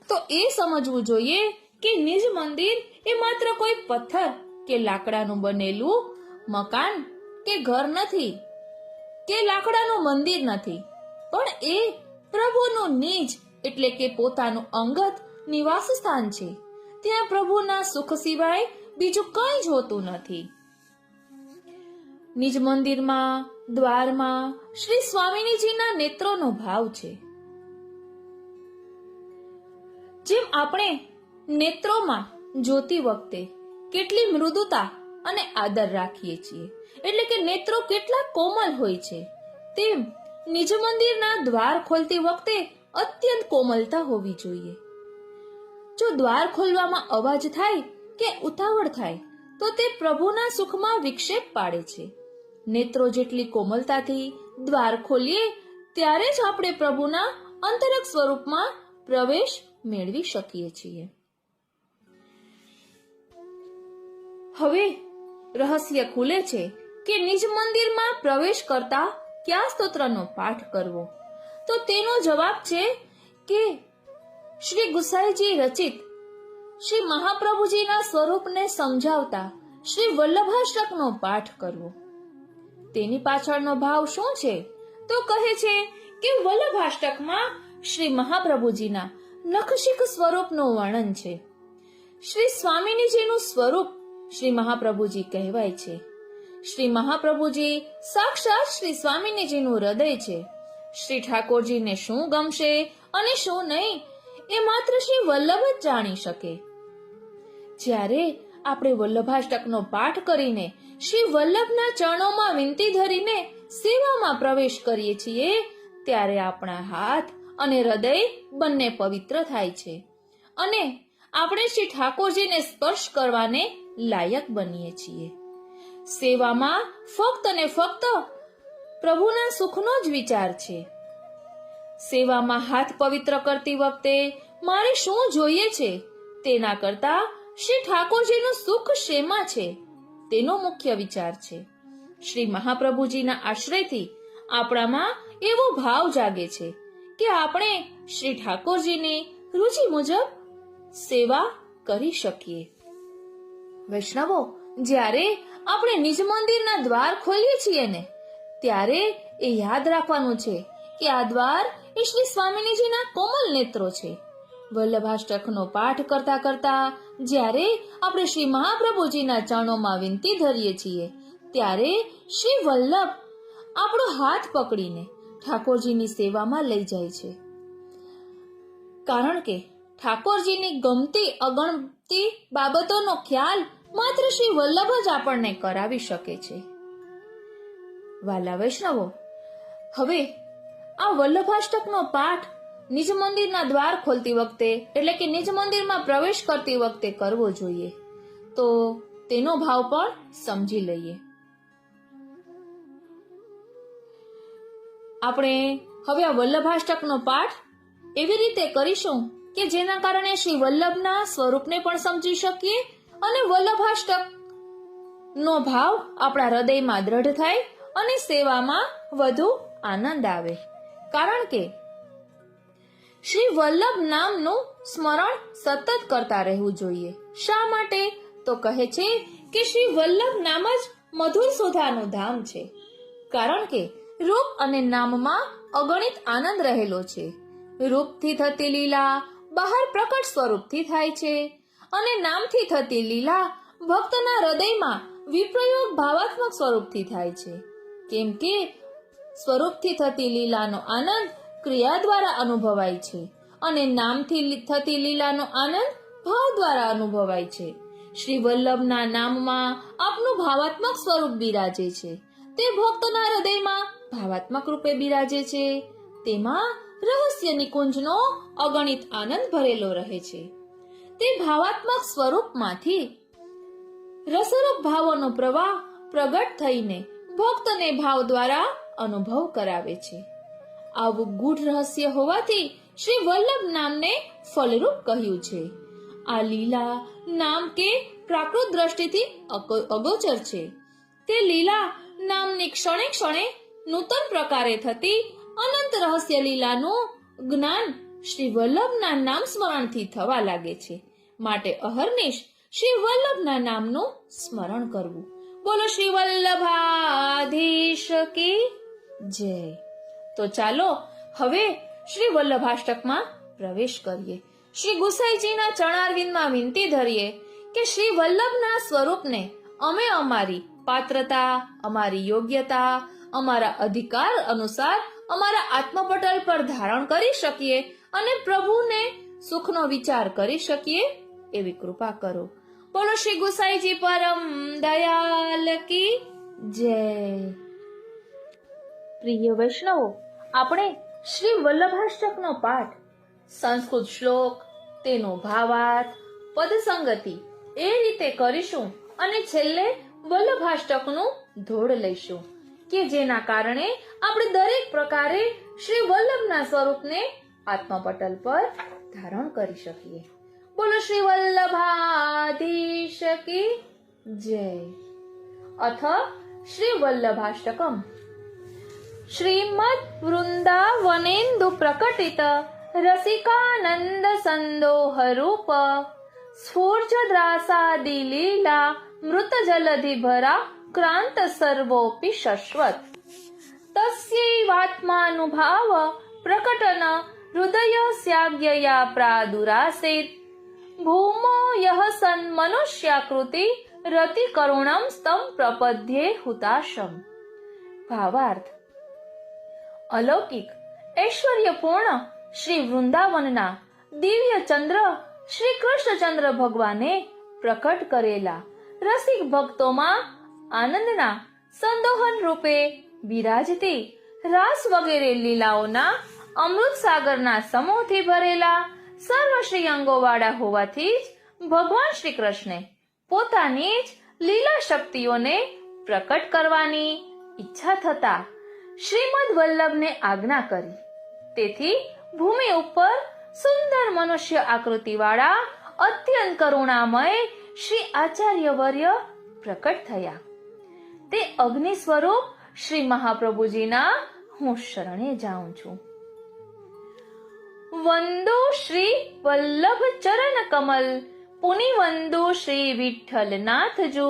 [SPEAKER 1] તો એ સમજવું જોઈએ કે નિજ મંદિર એ માત્ર કોઈ પથ્થર કે લાકડાનું બનેલું મકાન કે ઘર નથી, કે લાકડાનું મંદિર નથી, પણ એ પ્રભુનું નિજ એટલે કે પોતાનું અંગત નિવાસ સ્થાન છે. ત્યાં પ્રભુના સુખ સિવાય બીજું કંઈ જ હોતું નથી. નિજ મંદિરમાં દ્વારમાં શ્રી સ્વામિનીજીના નેત્રોનો ભાવ છે. જેમ આપણે નેત્રોમાં જોતી વખતે કેટલી મૃદુતા અને આદર રાખીએ છીએ, એટલે કે નેત્રો કેટલા કોમલ હોય છે, તેમ નિજ મંદિરના દ્વાર ખોલતી વખતે અત્યંત કોમલતા હોવી જોઈએ. જો દ્વાર ખોલવામાં અવાજ થાય કે ઉતાવળ થાય તો તે પ્રભુના સુખમાં વિક્ષેપ પાડે છે. નેત્રો જેટલી કોમલતાથી દ્વાર ખોલીએ ત્યારે જ આપણે પ્રભુના અંતરંગ સ્વરૂપમાં પ્રવેશ મેળવી શકીએ છીએ. હવે રહસ્ય ખુલે છે કે નિજ મંદિરમાં પ્રવેશ કરતા કયા સ્તોત્રનો પાઠ કરવો. તો તેનો જવાબ છે કે શ્રી ગુસાઈજી રચિત શ્રી મહાપ્રભુજીના સ્વરૂપને સમજાવતા શ્રી વલ્લભાષ્ટકનો પાઠ કરવો. તેની પાછળનો ભાવ શું છે? તો કહે છે કે વલ્લભાષ્ટકમાં શ્રી મહાપ્રભુજીના નખશિખ સ્વરૂપનું વર્ણન છે. શ્રી સ્વામિનીજીનું સ્વરૂપ શ્રી મહાપ્રભુજી કહેવાય છે. શ્રી મહાપ્રભુજી સાક્ષાત શ્રી સ્વામિનીજીનું હૃદય છે. શ્રી ઠાકોરજીને શું ગમશે અને શું નહીં એ માત્ર શ્રી વલ્લભ જ જાણી શકે. જ્યારે આપણે વલ્લભાષ્ટકનો પાઠ કરીને શ્રી વલ્લભના ચરણોમાં વિનંતી ધરીને સેવામાં પ્રવેશ કરીએ છીએ ત્યારે આપણા હાથ અને હૃદય બંને પવિત્ર થાય છે અને આપણે શ્રી ઠાકોરજીને સ્પર્શ કરવાને લાયક બનીએ છીએ. સેવામાં ફક્ત ને ફક્ત પ્રભુના સુખનો જ વિચાર છે. સેવામાં હાથ પવિત્ર કરતી વખતે મારે શું જોઈએ છે તેના કરતા શ્રી ઠાકોરજીનું સુખ શેમાં છે તેનો મુખ્ય વિચાર છે. શ્રી મહાપ્રભુજીના આશ્રયથી આપણામાં એવો ભાવ જાગે છે કે આપણે શ્રી ઠાકોરજીની રુચિ મુજબ સેવા કરી શકીએ. વૈષ્ણવો, જ્યારે આપણે નિજ મંદિરના દ્વાર ખોલીએ છીએ ને ત્યારે એ યાદ રાખવાનું છે કે આ દ્વાર એ શ્રી સ્વામિનીજીના કોમલ નેત્રો છે. વલ્લભાષ્ટકનો પાઠ કરતા કરતા જ્યારે આપણે શ્રી મહાપ્રભુજીના ચરણોમાં વિનંતી ધરીએ છીએ ત્યારે શ્રી વલ્લભ આપણો હાથ પકડીને ઠાકોરજીની સેવામાં લઈ જાય છે. કારણ કે ઠાકોરજીની ગમતી અગણતી બાબતોનો ખ્યાલ માત્ર શ્રી વલ્લભ જ આપણને કરાવી શકે છે. વાલા વૈષ્ણવો, હવે આ વલ્લભાષ્ટકનો પાઠ નિજ મંદિરના દ્વાર ખોલતી વખતે એટલે કે નિજ મંદિરમાં પ્રવેશ કરતી વખતે કરવો જોઈએ. તો તેનો ભાવ પણ સમજી લઈએ. આપણે હવે આ વલ્લભાષ્ટકનો પાઠ એવી રીતે કરીશું કે જેના કારણે શ્રી વલ્લભના સ્વરૂપને પણ સમજી શકીએ અને વલ્લભાષ્ટક નો ભાવ આપણા હૃદયમાં દ્રઢ થાય અને સેવામાં વધુ આનંદ આવે. કારણ કે શ્રી વલ્લભ નામનું સ્મરણ સતત કરતા રહેવું જોઈએ. શા માટે? તો કહે છે કે શ્રી વલ્લભ નામ જ મધુર સુધાનું ધામ છે. કારણ કે રૂપ અને નામમાં અગણિત આનંદ રહેલો છે. રૂપથી થતી લીલા બહાર પ્રકટ સ્વરૂપથી થાય છે અને નામથી થતી લીલા ભક્તના હૃદયમાં વિપ્રયોગ ભાવાત્મક સ્વરૂપથી થાય છે. કેમ કે સ્વરૂપથી થતી લીલાનો આનંદ ક્રિયા દ્વારા અનુભવાય છે અને નામથી થતી લીલાનો આનંદ ભાવ દ્વારા અનુભવાય છે. શ્રી વલ્લભના નામમાં આપનું ભાવાત્મક સ્વરૂપ બિરાજે છે. તે ભક્તના હૃદયમાં ભાવાત્મક રૂપે બિરાજે છે. તેમાં રહસ્ય નિકુંજનો અગણિત આનંદ ભરેલો રહે છે. તે ભાવાત્મક સ્વરૂપમાંથી રસરૂપ ભાવોનો પ્રવાહ પ્રગટ થઈને ભક્તને ભાવ દ્વારા અનુભવ કરાવે છે. આવું ગૂઢ રહસ્ય હોવાથી શ્રી વલ્લભ નામને ફલરૂપ કહ્યું છે. આ લીલા નામ કે પ્રાકૃત દ્રષ્ટિથી અગોચર છે. તે લીલા નામની ક્ષણે ક્ષણે નૂતન પ્રકારે થતી અનંત રહસ્ય લીલાનું જ્ઞાન શ્રી વલ્લભના નામ સ્મરણથી થવા લાગે છે. માટે અહર્નિશ શ્રી વલ્લભના નામનું સ્મરણ કરવું. બોલો શ્રી વલ્લભાધીશ કી જય. તો ચાલો હવે શ્રી વલ્લભાષ્ટકમાં પ્રવેશ કરીએ. શ્રી ગુસાઈજીના ચરણારવિંદમાં વિનંતી ધરીએ કે શ્રી વલ્લભના સ્વરૂપને અમે અમારી પાત્રતા, અમારી યોગ્યતા, અમારા અધિકાર અનુસાર અમારા આત્મપટલ પર ધારણ કરી શકીએ અને પ્રભુને સુખનો વિચાર કરી શકીએ એવી કૃપા કરો. બોલો શ્રી ગુસાઈજી પરમ દયાલ કી જય. પ્રિય વૈષ્ણવો, આપણે શ્રી વલ્લભાષ્ટકનો પાઠ સંસ્કૃત શ્લોક, તેનો ભાવાર્થ, પદસંગતિ એ રીતે કરીશું અને છેલ્લે વલ્લભાષ્ટકનું ધોડ લઈશું કે જેના કારણે આપણે દરેક પ્રકારે શ્રી વલ્લભના સ્વરૂપને આત્મપટલ પર ધારણ કરી શકીએ. બોલો શ્રી વલ્લભાધીશ કી જય. અથ શ્રી વલ્લભાષ્ટકમ. શ્રીમદ વૃંદાવનેન્દુ પ્રકટિત રસિકાનંદ સંદોહ રૂપ સ્ફૂર્જદ્રાસાદિ લીલા મૃત જલધિ ભરા ક્રાંત સર્વોપી શશ્વત તસ્યૈવાત્માનુભાવ પ્રકટન હૃદય સ્યાજ્ઞયા પ્રાદુરાસીત ભૂમો યહ સન મનુષ્યાકૃતિ રતિ કરુણમ સ્તમ પ્રપદ્યે હુતાશમ. ભાવાર્થ. અલૌકિક ઐશ્વર્યપૂર્ણ શ્રી વૃંદાવનના દિવ્ય ચંદ્ર શ્રી કૃષ્ણચંદ્ર ભગવાને પ્રકટ કરેલા રસિક ભક્તોમાં આનંદના સંદોહન રૂપે બિરાજતી રાસ વગેરે લીલાઓના અમૃત સાગરના સમૂહથી ભરેલા સર્વશ્રી અંગોવાળા હોવાથી જ ભગવાન શ્રી કૃષ્ણે પોતાની જ લીલા શક્તિઓને પ્રકટ કરવાની ઈચ્છા થતા શ્રીમદ વલ્લભને આજ્ઞા કરી. તેથી ભૂમિ ઉપર સુંદર મનુષ્ય આકૃતિવાળા અત્યંત કરુણામય શ્રી આચાર્યવર્ય પ્રકટ થયા. તે અગ્નિ સ્વરૂપ શ્રી મહાપ્રભુજીના હું શરણે જાઉં છું. વંદો શ્રી વલ્લભ ચરણ કમલ પુનિ વંદો શ્રી વિઠ્ઠલનાથજુ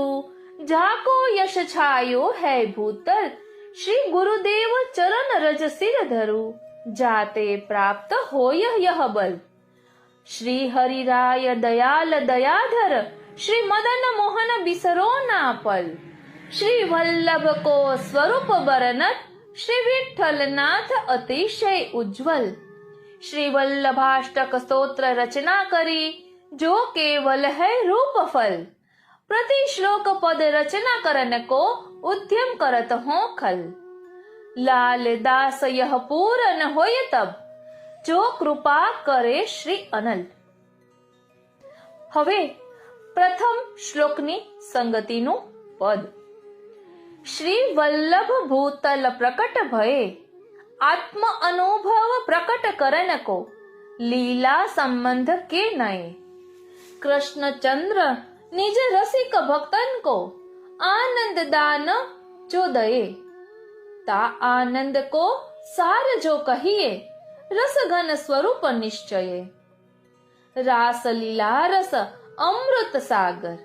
[SPEAKER 1] જાકો યશ છાયો હૈ ભૂતલ શ્રી ગુરુદેવ ચરણ રજ સિર ધરુ જાતે પ્રાપ્ત હોય યહ બલ શ્રી હરિરાય દયાલ દયાધર શ્રી મદન મોહન બિસરો ના પલ શ્રી વલ્લભ કો સ્વરૂપ બરનત શ્રી વિઠ્ઠલનાથ અતિશય ઉજ્જવલ શ્રી વલ્લભાષ્ટક સ્તોત્ર રચના કરી જો કેવલ है रूप फल प्रति श्लोक पद रचना करन को उद्यम करत हो खल लाल दास यह पूरन होय तब जो कृपा करे श्री अनल. હવે પ્રથમ શ્લોકની સંગતિનું પદ. શ્રી વલ્લભ ભૂતલ પ્રકટ ભયે આત્મ અનુભવ પ્રકટ કરન કો લીલા સંબંધ के नए कृष्णचंद्र निज रसिक भक्तन को आनंद दान जो दये ता आनंद को सार जो कहिए रसघन स्वरूप निश्चये रास लीला रस अमृत सागर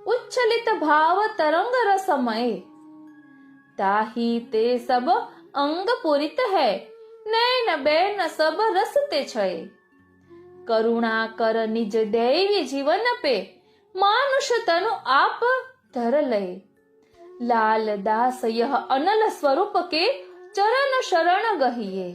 [SPEAKER 1] उच्छलित भाव तरंग रसमय ताही ते सब अंग पुरित है नैन बैन सब रसते छये करुणा कर निज दैवी जीवन पे मानुष तनु आप धर लय लाल दास यह अनल સ્વરૂપ કે ચરણ શરણ ગહીએ.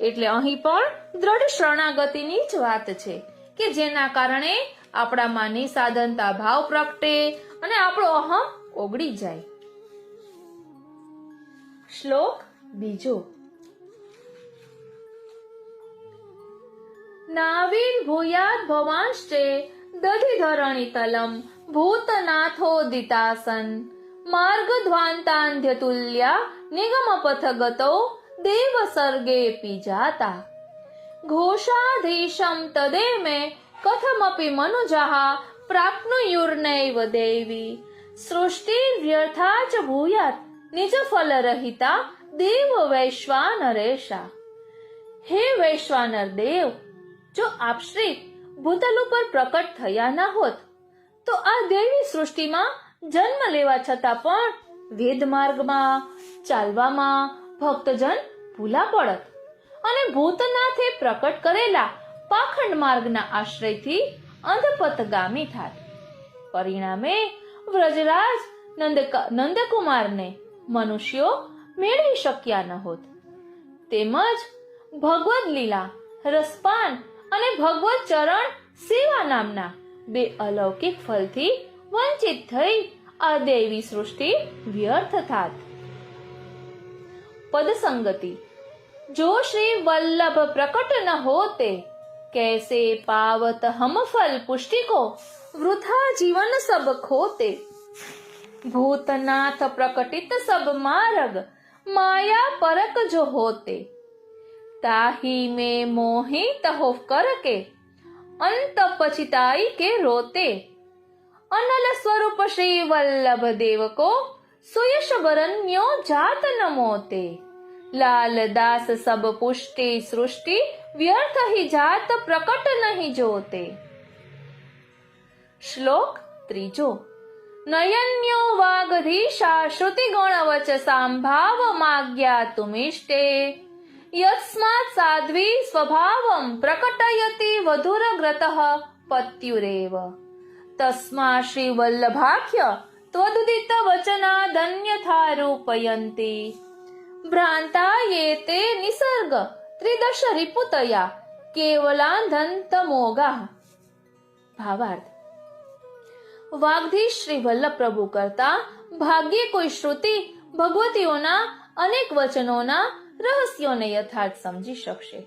[SPEAKER 1] એટલે અહીં પણ દ્રઢ શરણાગતિની જ વાત છે કે જેના કારણે આપણામાં નિસાધનતા ભાવ પ્રગટે અને આપણો અહમ ઓગળી જાય. શ્લોક બીજો. નાવીન ભૂયાદ ભવાંશ્ચે દધિધરણિતલમ ભૂતનાથોદિતાસન માર્ગધ્વાંતાંધ્યતુલ્યા નિગમપથગતો દેવ સર્ગેऽપि જાતા ઘોષાધીશમ તદે મે કથમપી મનુજાઃ પ્રાપ્નુયુર્નૈવ દેવી સૃષ્ટિર્વ્યર્થા ચ ભૂયાત નિજ ફલરહિતા દેવ વૈશ્વાનરેશા. હે વૈશ્વાનર દેવ, જો આપ શ્રી ભૂતલ ઉપર પ્રકટ થયા ના હોત તો આ દેવી સૃષ્ટિમાં જન્મ લેવા છતાં પણ વેદ માર્ગમાં ચાલવામાં ભક્તજન ભૂલા પડત અને ભૂતનાથે પ્રકટ કરેલા પાખંડ માર્ગના આશ્રયથી અંધપથગામી થાત. પરિણામે વ્રજરાજ નંદકુમારને મનુષ્યો મેળવી શક્યા ન હોત. તેમજ ભગવદ લીલા, રસપાન અને ભગવત ચરણ સેવા નામના બે અલૌકિક ફલથી વંચિત થઈ આ દેવી સૃષ્ટિ વ્યર્થ થાત. પદસંગતિ. જો શ્રી વલ્લભ પ્રકટ ન હોતે कैसे पावत हम फल पुष्टि को वृथा जीवन सब खोते भूतनाथ प्रकटित सब मार्ग माया परक जो होते ताही में मोहित हो करके अंत पछिताई के रोते अनल स्वरूप श्री वल्लभ देव को सुयश बरन्यो जात न मोते लाल दास सब पुष्टि सृष्टि व्यर्थ ही जात प्रकट नहीं जोते. श्लोक ત્રીજો. નયન્યો વાગધીશા શ્રુતિ ગણ વચ સાંભાવ માગ્યા તુમિષ્ટે યસ્માત સાધ્વી સ્વભાવમ પ્રકટયતિ વધુરગ્રતઃ પત્યુરેવ તસ્મા શ્રી વલ્લભાખ્ય ત્વદુદિત વચના ધન્યથા રૂપયંતી ભ્રાંતા યે તે નિસર્ગ ત્રિદશ રિપુતયા કેવલાંધંત મોગા. ભાવાર્થ. વાગધીશ શ્રી વલ્લભ પ્રભુ કરતા ભાગ્યે કોઈ શ્રુતિ ભગવતીઓના અનેક વચનોના રહસ્યોને યથાર્થ સમજી શકશે,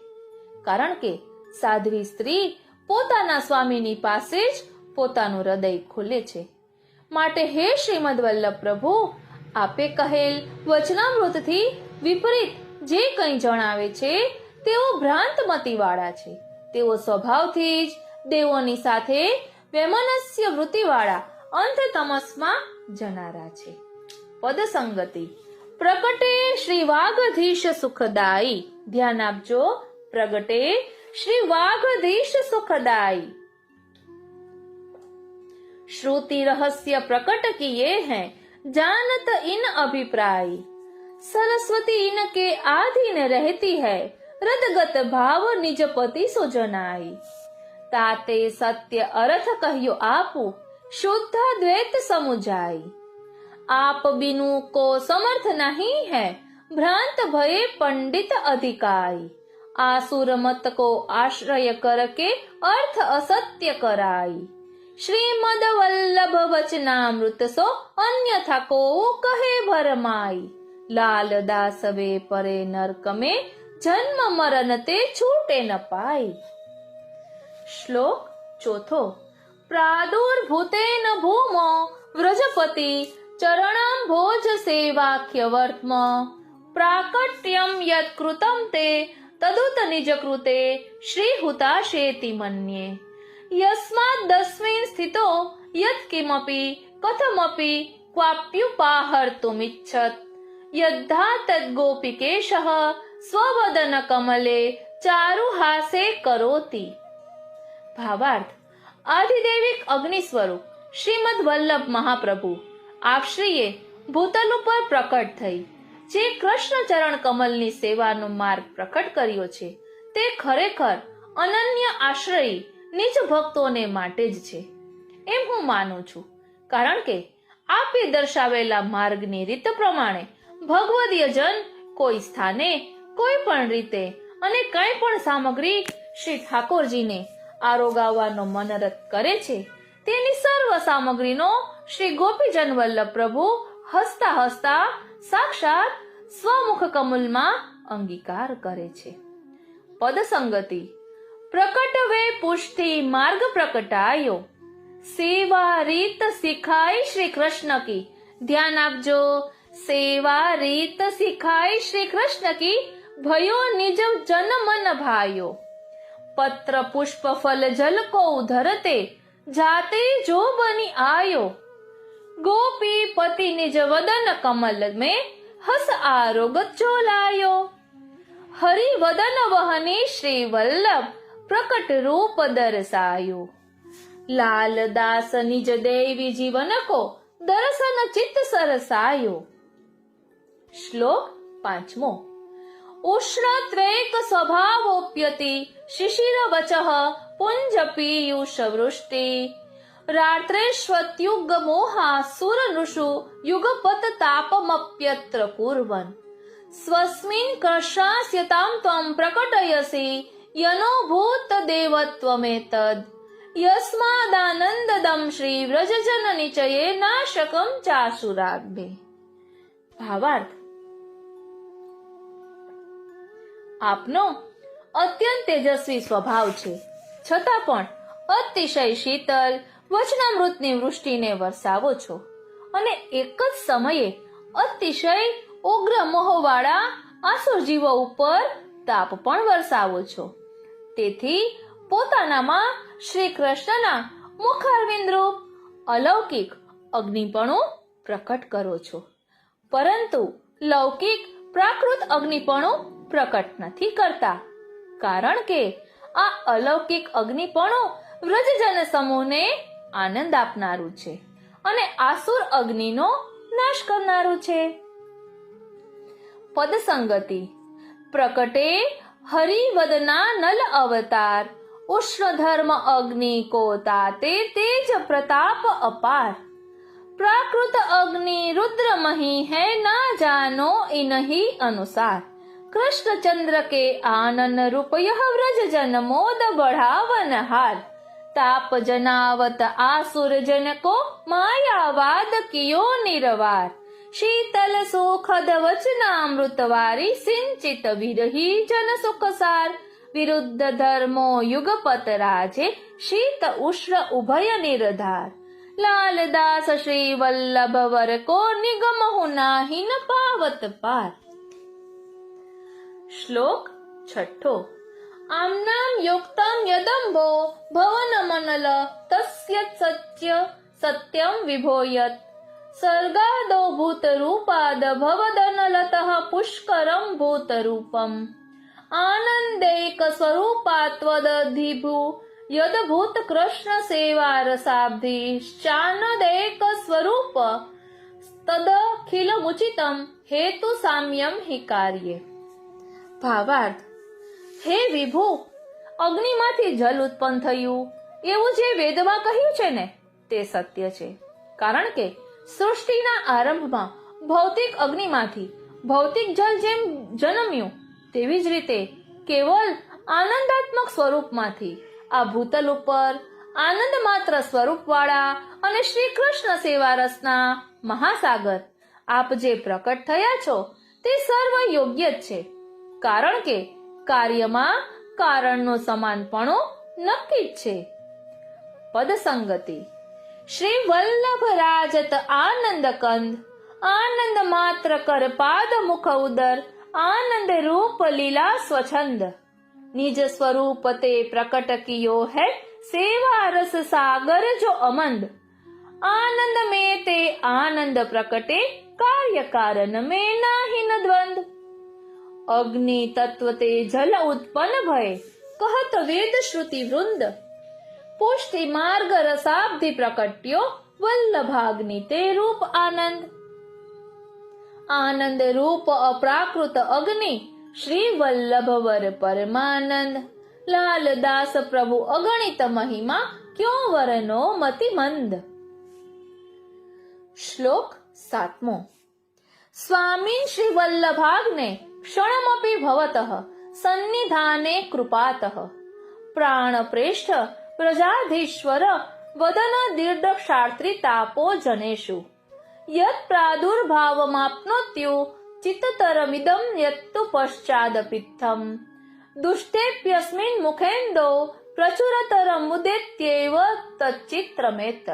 [SPEAKER 1] કારણ કે સાધ્વી સ્ત્રી પોતાના સ્વામીની પાસે જ પોતાનું હૃદય ખોલે છે. માટે હે શ્રીમદ વલ્લભ પ્રભુ, આપે કહેલ વચનામૃતથી વિપરીત જે કંઈ જણાવે છે તેઓ ભ્રાંતમતી વાળા છે. તેઓ સ્વભાવથી જ દેવોની સાથે વૈમનસ્ય વૃત્તિવાળા અંત તમસમાં જનારા છે. પદસંગતિ. પ્રગટે શ્રી વાગધીશ સુખદાયી. ધ્યાન આપજો. પ્રગટે શ્રી વાગધીશ સુખદાયી. श्रुति रहस्य प्रकट किए हैं जानत इन अभिप्राय सरस्वती इनके आधीन रहती है हृदगत भाव निज पति सुजनाई ताते सत्य अर्थ कहियो आपु शुद्ध द्वैत समुजाई आप बिनु को समर्थ नहीं है भ्रांत भये पंडित अधिकाई आसुर मत को आश्रय करके अर्थ असत्य कराई श्रीमद वल्लभ वचनामृत सो अन्यथा को कहे भरमाई लाल दास वे परे नरक में जन्म मरण ते छूटे न पाई. श्लोक चौथो. प्रादुर्भूतेन भूमो व्रजपति चरणं भोज सेवाख्य वर्त्म प्राकट्यं यत् कृतं ते तदुत निज कृते श्रीहुताशेति मन्ये यस्मात् दस्मिन् स्थितो यत् किमपि कथमपि क्वाप्युपाहर्तुमिच्छत् यद्धा तद्गोपिकेशः स्ववदन कमले चारुहासे करोति. भावार्थ. આધિદેવિક અગ્નિ સ્વરૂપ શ્રીમદ વલ્લભ મહાપ્રભુ આપશ્રીએ ભૂતલ ઉપર પ્રકટ થઈ જે કૃષ્ણ ચરણ કમલની સેવાનો માર્ગ પ્રકટ કર્યો છે તે ખરેખર અનન્ય આશ્રયી નિજ ભક્તોને માટે જ છે એમ હું માનું છું, કારણ કે આપે દર્શાવેલા માર્ગની રીત પ્રમાણે ભગવદીય જન કોઈ સ્થાને કોઈ પણ રીતે અને કંઈ પણ સામગ્રી શ્રી ઠાકોરજીને આરોગાવવાનો મનરથ કરે છે, તેની સર્વ સામગ્રીનો શ્રી ગોપીજન વલ્લભ પ્રભુ હસતા હસતા સાક્ષાત સ્વમુખ કમલમાં અંગીકાર કરે છે. પદસંગતિ. પ્રકટ વે પુષ્ટિ માર્ગ પ્રકટાયો, સેવા રીત શીખાઈ શ્રી કૃષ્ણ કી. ધ્યાન આપજો. સેવા રીત શીખાઈ શ્રી કૃષ્ણ કી, ભયો નિજ જન મન ભાયો. પત્ર પુષ્પ ફલ જલ કો ધરતે, જાતે જો બની આયો. ગોપી પતિ નિજ વદન કમલ में હસ આરોગ ચોલાયો. હરિ વદન વહની શ્રી વલ્લભ, પ્રકટ રૂપ દર્શાયો. લાલ દાસ નિજ દેવી જીવન કો, દર્શન ચિત્ત સરસાયો. શ્લોક 5. ઉષ્ણત્રેક સ્વભાવોપ્યતિ, શિશિર વચઃ પુંજ પીયુષ વૃષ્ટિ. રાત્રેષ્વત્યુગ મોહા સુર નૃષુ, યુગપત તાપમપ્યત્ર કુર્વન. સ્વસ્મિન કૃષ્ણાસ્યતામ ત્વમ પ્રકટયસી, યનોભૂત દેવત્વમેતદ. યસ્માદાનંદદમ શ્રી વ્રજજન નિચયે નાશકમ ચાસુરાગ્ભે. ભાવાર્થ. આપનો અત્યંત તેજસ્વી સ્વભાવ છે, છતાં પણ અતિશય શીતળ વચનામૃતની વૃષ્ટિને વરસાવો છો, અને એક જ સમયે અતિશય ઉગ્ર મોહવાળા આસુર જીવો ઉપર તાપ પણ વરસાવો છો. તેથી પોતાનામાં શ્રી કૃષ્ણના મુખારવિંદ્રૂપ અલૌકિક અગ્નિપણું પ્રકટ કરો છો, પરંતુ લૌકિક પ્રાકૃત અગ્નિપણું પ્રકટ નથી કરતા, કારણ કે આ અલૌકિક અગ્નિપણું વ્રજજન સમૂહને આનંદ આપનારું છે અને આસુર અગ્નિનો નાશ કરનારું છે. પદસંગતિ. પ્રકટે હરિવદના નલ અવતાર, ઉષ્ણ ધર્મ અગ્નિ કો તાતે તેજ પ્રતાપ અપાર. प्राकृत अग्नि रुद्र मही है ना जानो इनही अनुसार. कृष्ण चंद्र के आनन रूप यह व्रज जन मोद बढ़ावन हार. ताप जनावत आसुर जन को मायावाद कियो निर्वार. शीतल सुखद वचनामृतवारी सिंचित विरही जन सुखसार. विरुद्ध धर्मो युगपत राजे शीत उष्ण उभय निर्धार. लालदास श्री वल्लभ वर को निगम हुनाहि न पावत पार. श्लोक 6. आम्नाम युक्तम यदम्भो भवन मनल तस्य सत्य सत्यम विभोयत. सर्गादो भूत रूपाद भवदनलतः पुष्करम भूत रूपम. आनंदेक स्वरूपात्वदधिभू यदभूत कृष्ण सेवा रसाब्धि. चानदेक स्वरूप तदखिल मुचितम हेतु साम्यम हि कार्ये. ભાવાર્થ. હે વિભુ, અગ્નિમાંથી જલ ઉત્પન્ન થયું એવું જે વેદમાં કહ્યું છે ને તે સત્ય છે, કારણ કે સૃષ્ટિના આરંભમાં ભૌતિક અગ્નિમાંથી ભૌતિક જલ જેમ જન્મ્યું તેવી જ રીતે કેવલ આનંદાત્મક સ્વરૂપમાંથી આ ભૂતલ ઉપર આનંદ માત્ર સ્વરૂપવાળા અને શ્રી કૃષ્ણ સેવા રસના મહાસાગર આપ જે પ્રકટ થયા છો તે સર્વ યોગ્ય જ છે, કારણ કે કાર્યમાં કારણનો સમાનપણું નક્કી જ છે. પદસંગતિ. શ્રી વલ્લભ રાજત આનંદ કંદ, આનંદ માત્ર કર પાદ મુખ ઉદર. આનંદ રૂપ લીલા સ્વછંદ. निज स्वरूप ते प्रकट कियो है सेवा रस सागर जो अमंद. आनंद में ते आनंद प्रकटे कार्य कारण में नाही न द्वंद. अग्नि तत्व ते जल उत्पन्न भय कहत वेद श्रुति वृंद. पुष्टि मार्ग रसाब्धि प्रकट्यो वल्लभाग्नि ते रूप आनंद. आनंद रूप अप्राकृत अग्नि श्री वल्लभ वर परमानंद. लालदास प्रभु अगणित महिमा क्यों वरनो मति मंद. श्लोक 7. स्वामी श्री वल्लभाग्ने क्षणमपि भवतः सन्निधाने कृपातः. પ્રાણપ્રેષ્ઠ પ્રજાધીશ્વર વદન દીર્ઘક્ષાત્રી તાપો જનેષુ યત પ્રાદુર્ભાવમાપ્નોત્યુ ચિત્તતરમિદં યત્તુ પશ્ચાદપિત્થમ દુષ્ટેપ્યસ્મિન મુખેન્દો પ્રચુરતરમુદેત્યેવ તચ્ચિત્રમેતદ.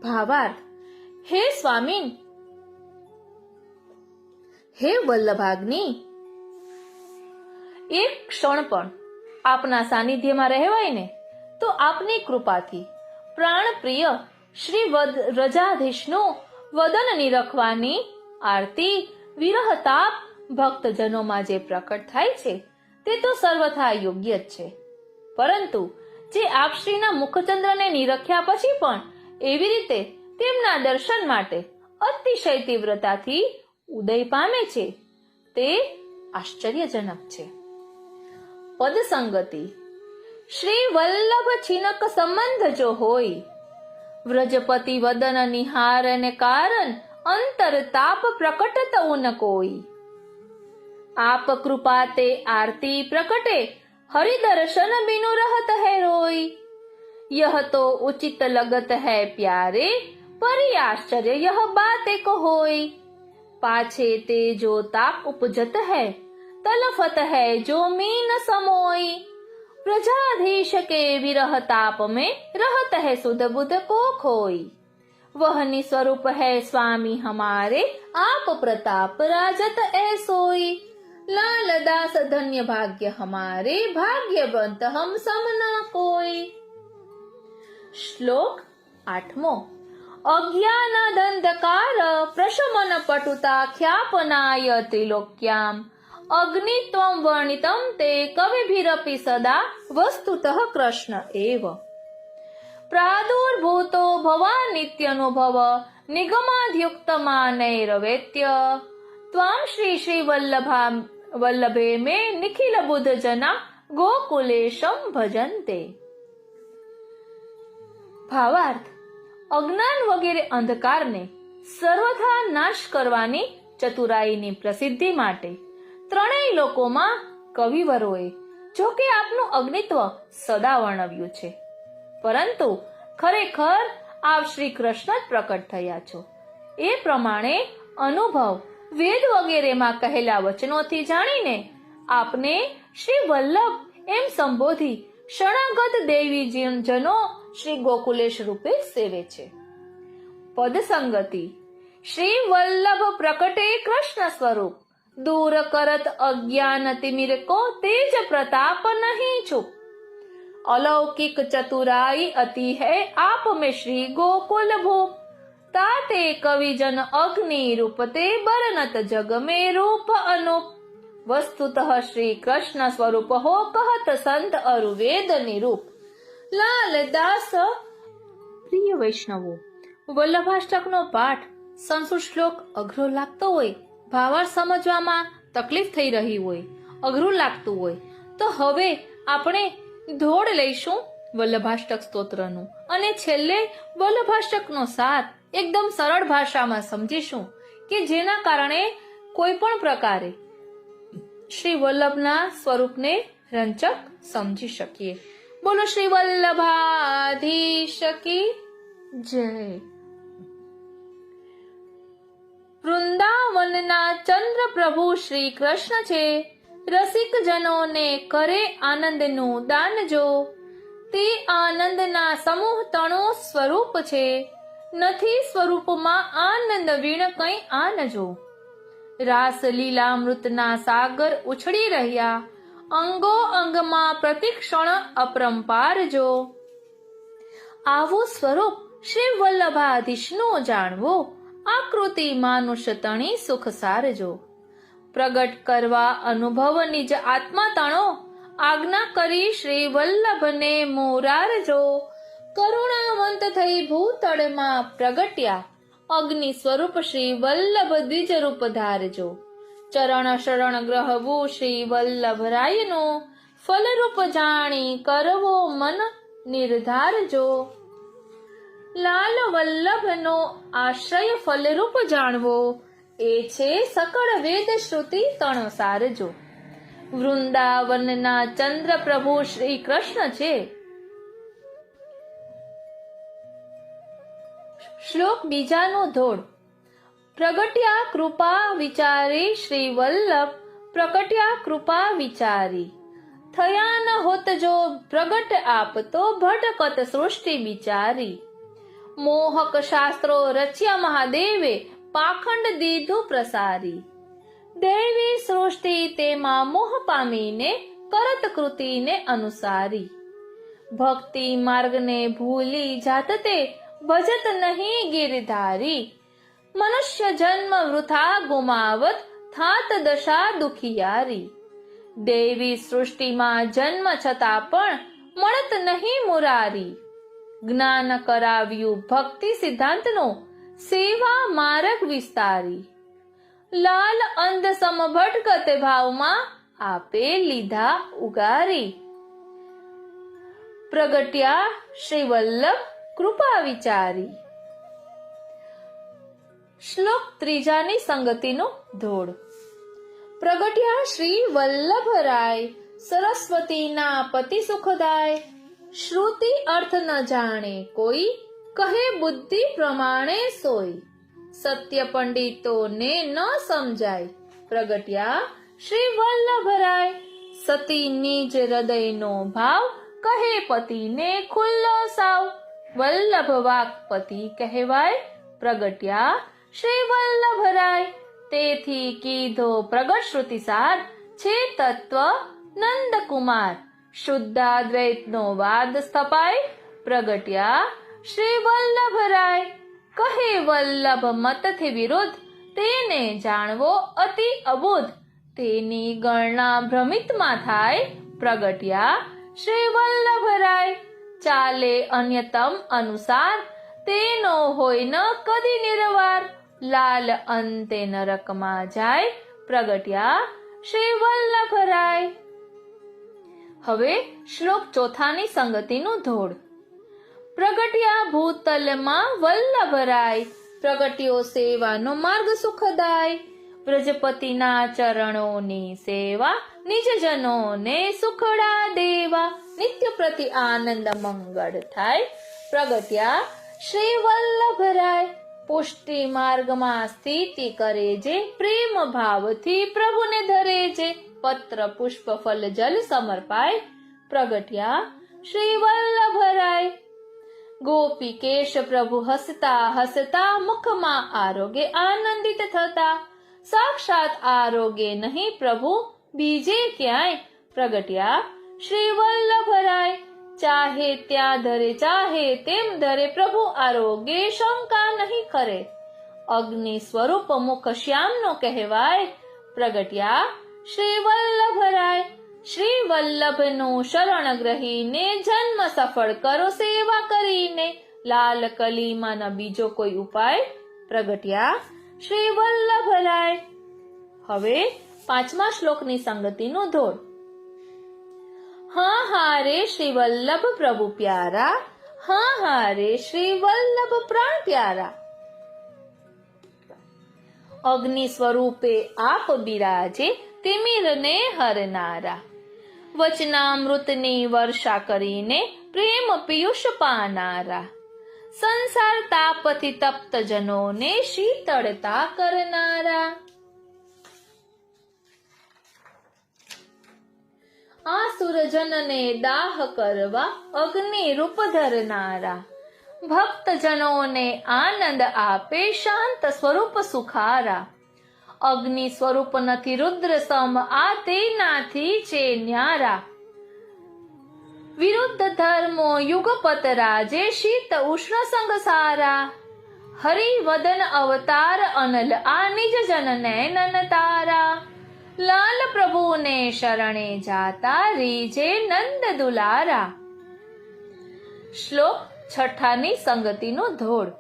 [SPEAKER 1] ભાવાર્થ: હે સ્વામી, હે વલ્લભાગ્નિ, એક ક્ષણ પણ આપના સાનિધ્યમાં રહેવાય ને તો આપની કૃપાથી પ્રાણપ્રિય શ્રી વ્રજાધીશનું વદન નિરખવાની આરતી વિરહતાપ ભક્તજનોમાં જે પ્રકટ થાય છે તે તો સર્વથા યોગ્ય જ છે. પરંતુ જે આપશ્રીના મુખચંદ્રને નિરખ્યા પછી પણ એવી રીતે તેમના દર્શન માટે અતિશય તીવ્રતાથી ઉદય પામે છે તે આશ્ચર્યજનક છે. પદસંગતિ: શ્રી વલ્લભ છિનક સંબંધ જો હોય, વ્રજપતિ વદન નિહારને કારણ અંતર તાપ પ્રકટ તઉ ન કોઈ. આપ કૃપા તે આરતી પ્રકટે, હરિદર્શન બિनु रहत है रोई. यह तो उचित लगत है प्यारे, परि आश्चर्य यह बात एक होई. पाछे ते जो ताप उपजत है, तलफत है जो मीन समोई. प्रजाधीश के विरह ताप में रहत है सुध बुध को खोई. वहनी स्वरूप है स्वामी हमारे, आप प्रताप राजत ऐसोई. लाल दास धन्य भाग्य हमारे, भाग्यवंत हम सम न कोई. श्लोक 8. अज्ञानादंधकार प्रशमन पटुता ख्यापनाय त्रिलोक्याम. अग्नित्वं वर्णितं ते कविभिरपि सदा वस्तुतः कृष्ण एव. प्रादुर्भूतो भवान् नित्यनुभव निगमाद्युक्तमानैरवेत्य. त्वां श्री श्री वल्लभे मे निखिल बुध जना गोकुलेशम भजन्ते. ભાવાર્થ: અજ્ઞાન વગેરે અંધકારને સર્વથા નાશ કરવાની ચતુરાઈની પ્રસિદ્ધિ માટે ત્રણેય લોકોમાં કવિવરોએ જો કે આપનું અગ્નિત્વ સદા વર્ણવ્યું છે, પરંતુ ખરેખર આપ શ્રી કૃષ્ણ જ પ્રકટ થયા છો એ પ્રમાણે અનુભવ વેદ વગેરેમાં કહેલા વચનોથી જાણીને આપને શ્રી વલ્લભ એમ સંબોધી શરણાગત દેવી જનો શ્રી ગોકુલેશ રૂપે સેવે છે. પદસંગતિ: શ્રી વલ્લભ પ્રકટે કૃષ્ણ સ્વરૂપ, दूर करत अज्ञान तिमिर को तेज प्रताप नहीं छुप. अलौकिक चतुराई अति है आप में श्री गोकुल भूप. ताते कविजन अग्नि रूपते बरनत जग में रूप अनूप. वस्तुतः श्री कृष्ण स्वरूप हो कहत संत अरुवेद निरूप. लाल दास प्रिय वैष्णवो, વલ્લભાષ્ટકનો પાઠ સંસ્કૃત શ્લોક અઘરો લાગતો હોય, ભાવાર્થ સમજવામાં તકલીફ થઈ રહી હોય, અઘરું લાગતું હોય તો હવે આપણે ધોડ લઈશું વલ્લભાષ્ટક સ્તોત્રનું અને છેલ્લે વલ્લભાષ્ટકનો સાર એકદમ સરળ ભાષામાં સમજીશું કે જેના કારણે કોઈ પણ પ્રકારે શ્રી વલ્લભના સ્વરૂપને રંચક સમજી શકીએ. બોલો શ્રી વલ્લભાધીશ કી જય. વૃંદાવનના ચંદ્ર પ્રભુ શ્રી કૃષ્ણ છે, રસિક જનોને કરે આનંદનું દાન જો. તે આનંદના સમૂહ તણો સ્વરૂપ છે, નથી સ્વરૂપમાં આનંદ વીણ કંઈ આનજો. રાસ લીલામૃતના સાગર ઉછળી રહ્યા, અંગો અંગમાં પ્રતિક્ષણ અપરંપાર જો. આવું સ્વરૂપ શ્રી વલ્લભાધીશનું જાણવો, આકૃતિ માનુષ તણી સુખ સારજો. પ્રગટ કરવા અનુભવ નિજ આત્મા તણો, આજ્ઞા કરી શ્રી વલ્લભને મોરારજો. કરુણાવંત થઈ ભૂતળમાં પ્રગટ્યા, અગ્નિ સ્વરૂપ શ્રી વલ્લભ દ્વિજ રૂપ ધારજો. ચરણ શરણ ગ્રહવું શ્રી વલ્લભરાયનું, ફલરૂપ જાણી કરવો મન નિર્ધારજો. લાલ વલ્લભનો આશ્રય ફલરૂપ જાણવો, એ છે સકળ વેદ શ્રુતિ તણો સારજો. વૃંદાવનના ચંદ્ર પ્રભુ શ્રી કૃષ્ણ છે. શ્લોક બીજાનો ધોળ. પ્રગટ્યા કૃપા વિચારી શ્રી વલ્લભ, પ્રગટ્યા કૃપા વિચારી. થયા ન હોત જો પ્રગટ આપ તો ભટકત સૃષ્ટિ બિચારી. મોહક શાસ્ત્રો રચ્યા મહાદેવે, પાખંડ દીધું પ્રસારી. દેવી સૃષ્ટિ તેમાં મોહ પામીને, કરત કૃતિને અનુસારી. ભક્તિ માર્ગને ભૂલી જાત તે, ભજત નહીં ગિરધારી. મનુષ્ય જન્મ વૃથા ગુમાવત, થાત દશા દુખિયારી. દેવી સૃષ્ટિમાં જન્મ છતાં પણ મળત નહીં મુરારી. જ્ઞાન કરાવ્યું ભક્તિ સિદ્ધાંતનું, સેવા માર્ગ વિસ્તારી. લાલ અંધ સમ ભટકત ભાવમાં, આપે લીધા ઉગારી. પ્રગટ્યા શ્રી વલ્લભ કૃપા વિચારી. શ્લોક ત્રીજાની સંગતિનો ધોળ. પ્રગટ્યા શ્રી વલ્લભરાય, સરસ્વતીના પતિ સુખદાય. શ્રુતિ અર્થ ન જાણે કોઈ, કહે બુદ્ધિ પ્રમાણે સોય. સત્ય પંડિતોને ન સમજાય, પ્રગટ્યા શ્રી વલ્લભરાય. સતી નિજ હૃદયનો ભાવ, કહે પતિને ખુલ્લો સાવ. વલ્લભ વાકપતિ કહેવાય, પ્રગટ્યા શ્રી વલ્લભરાય. તેથી કીધો પ્રગટ શ્રુતિસાર, છે તત્વ નંદકુમાર. શુદ્ધાદ્વૈતનો વાદ સ્થપાય, પ્રગટ્યા શ્રી વલ્લભરાય. કહે વલ્લભ મતથી વિરુદ્ધ, તેને જાણવો અતિ અબુધ. તેની ગણના ભ્રમિતમાં થાય, પ્રગટ્યા શ્રી વલ્લભરાય. ચાલે અન્યતમ અનુસાર, તેનો હોય ન કદી નિર્વાર. લાલ અંતે નરકમાં જાય, પ્રગટ્યા શ્રી વલ્લભરાય. હવે શ્લોક ચોથાની સંગતિનું ધોળ. પ્રગટ્યા ભૂતલમાં વલ્લભરાય, પ્રગટ્યો સેવાનો માર્ગ સુખદાય. વ્રજપતિના ચરણોની સેવા, નિજજનોને સુખડા દેવા. નિત્ય પ્રતિ આનંદ મંગળ થાય, પ્રગટ્યા શ્રી વલ્લભરાય. પુષ્ટિ માર્ગમાં સ્થિતિ કરે જે, પ્રેમ ભાવથી પ્રભુને ધરે જે. પત્ર પુષ્પ ફલ જલ સમર્પાય, પ્રગટ્યા શ્રી વલ્લભરાય. ગોપીકેશ પ્રભુ હસતા હસતા, મુખમાં આરોગ્ય આનંદિત થતા. સાક્ષાત આરોગ્ય નહીં પ્રભુ બીજે ક્યાંય, પ્રગટ્યા શ્રી વલ્લભરાય. ચાહે ત્યાં ધરે ચાહે તેમ ધરે, પ્રભુ આરોગ્ય શંકા નહીં કરે. અગ્નિ સ્વરૂપ મુખ શ્યામનો કહેવાય, પ્રગટ્યા શ્રી વલ્લભરાય. શ્રી વલ્લભનું શરણ ગ્રહીને, જન્મ સફળ કરો સેવા કરીને. લાલ કલીમાં ન બીજો કોઈ ઉપાય, પ્રગટ્યા શ્રી વલ્લભરાય. હવે પાંચમા શ્લોકની સંગતિનો ધોળ. હા હા રે શ્રી વલ્લભ પ્રભુ પ્યારા, હા હા રે શ્રી વલ્લભ પ્રાણ પ્યારા. અગ્નિ સ્વરૂપે આપ બિરાજે, તિમિરને હરનારા. વચનામૃતની વર્ષા કરીને, પ્રેમ પિયુષ પાનારા. સંસાર તાપથી તપ્ત જનોને, શીતળતા કરનારા. આસુરજનને દાહ કરવા, અગ્નિ રૂપ ધરનારા. ભક્તજનોને આનંદ આપે, શાંત સ્વરૂપ સુખારા. અગ્નિ સ્વરૂપ નથી રુદ્ર સમ, આ તેનાથી છે ન્યારા. વિરુદ્ધ ધર્મો યુગપત રાજે, શીત ઉષ્ણ સંગ સારા. હરિવદન અવતાર અનલ, આ નિજ જન નૈનન તારા. લાલ પ્રભુને શરણે જાતા, રીજે નંદ દુલારા. શ્લોક છઠ્ઠાની સંગતિનો ધોળ.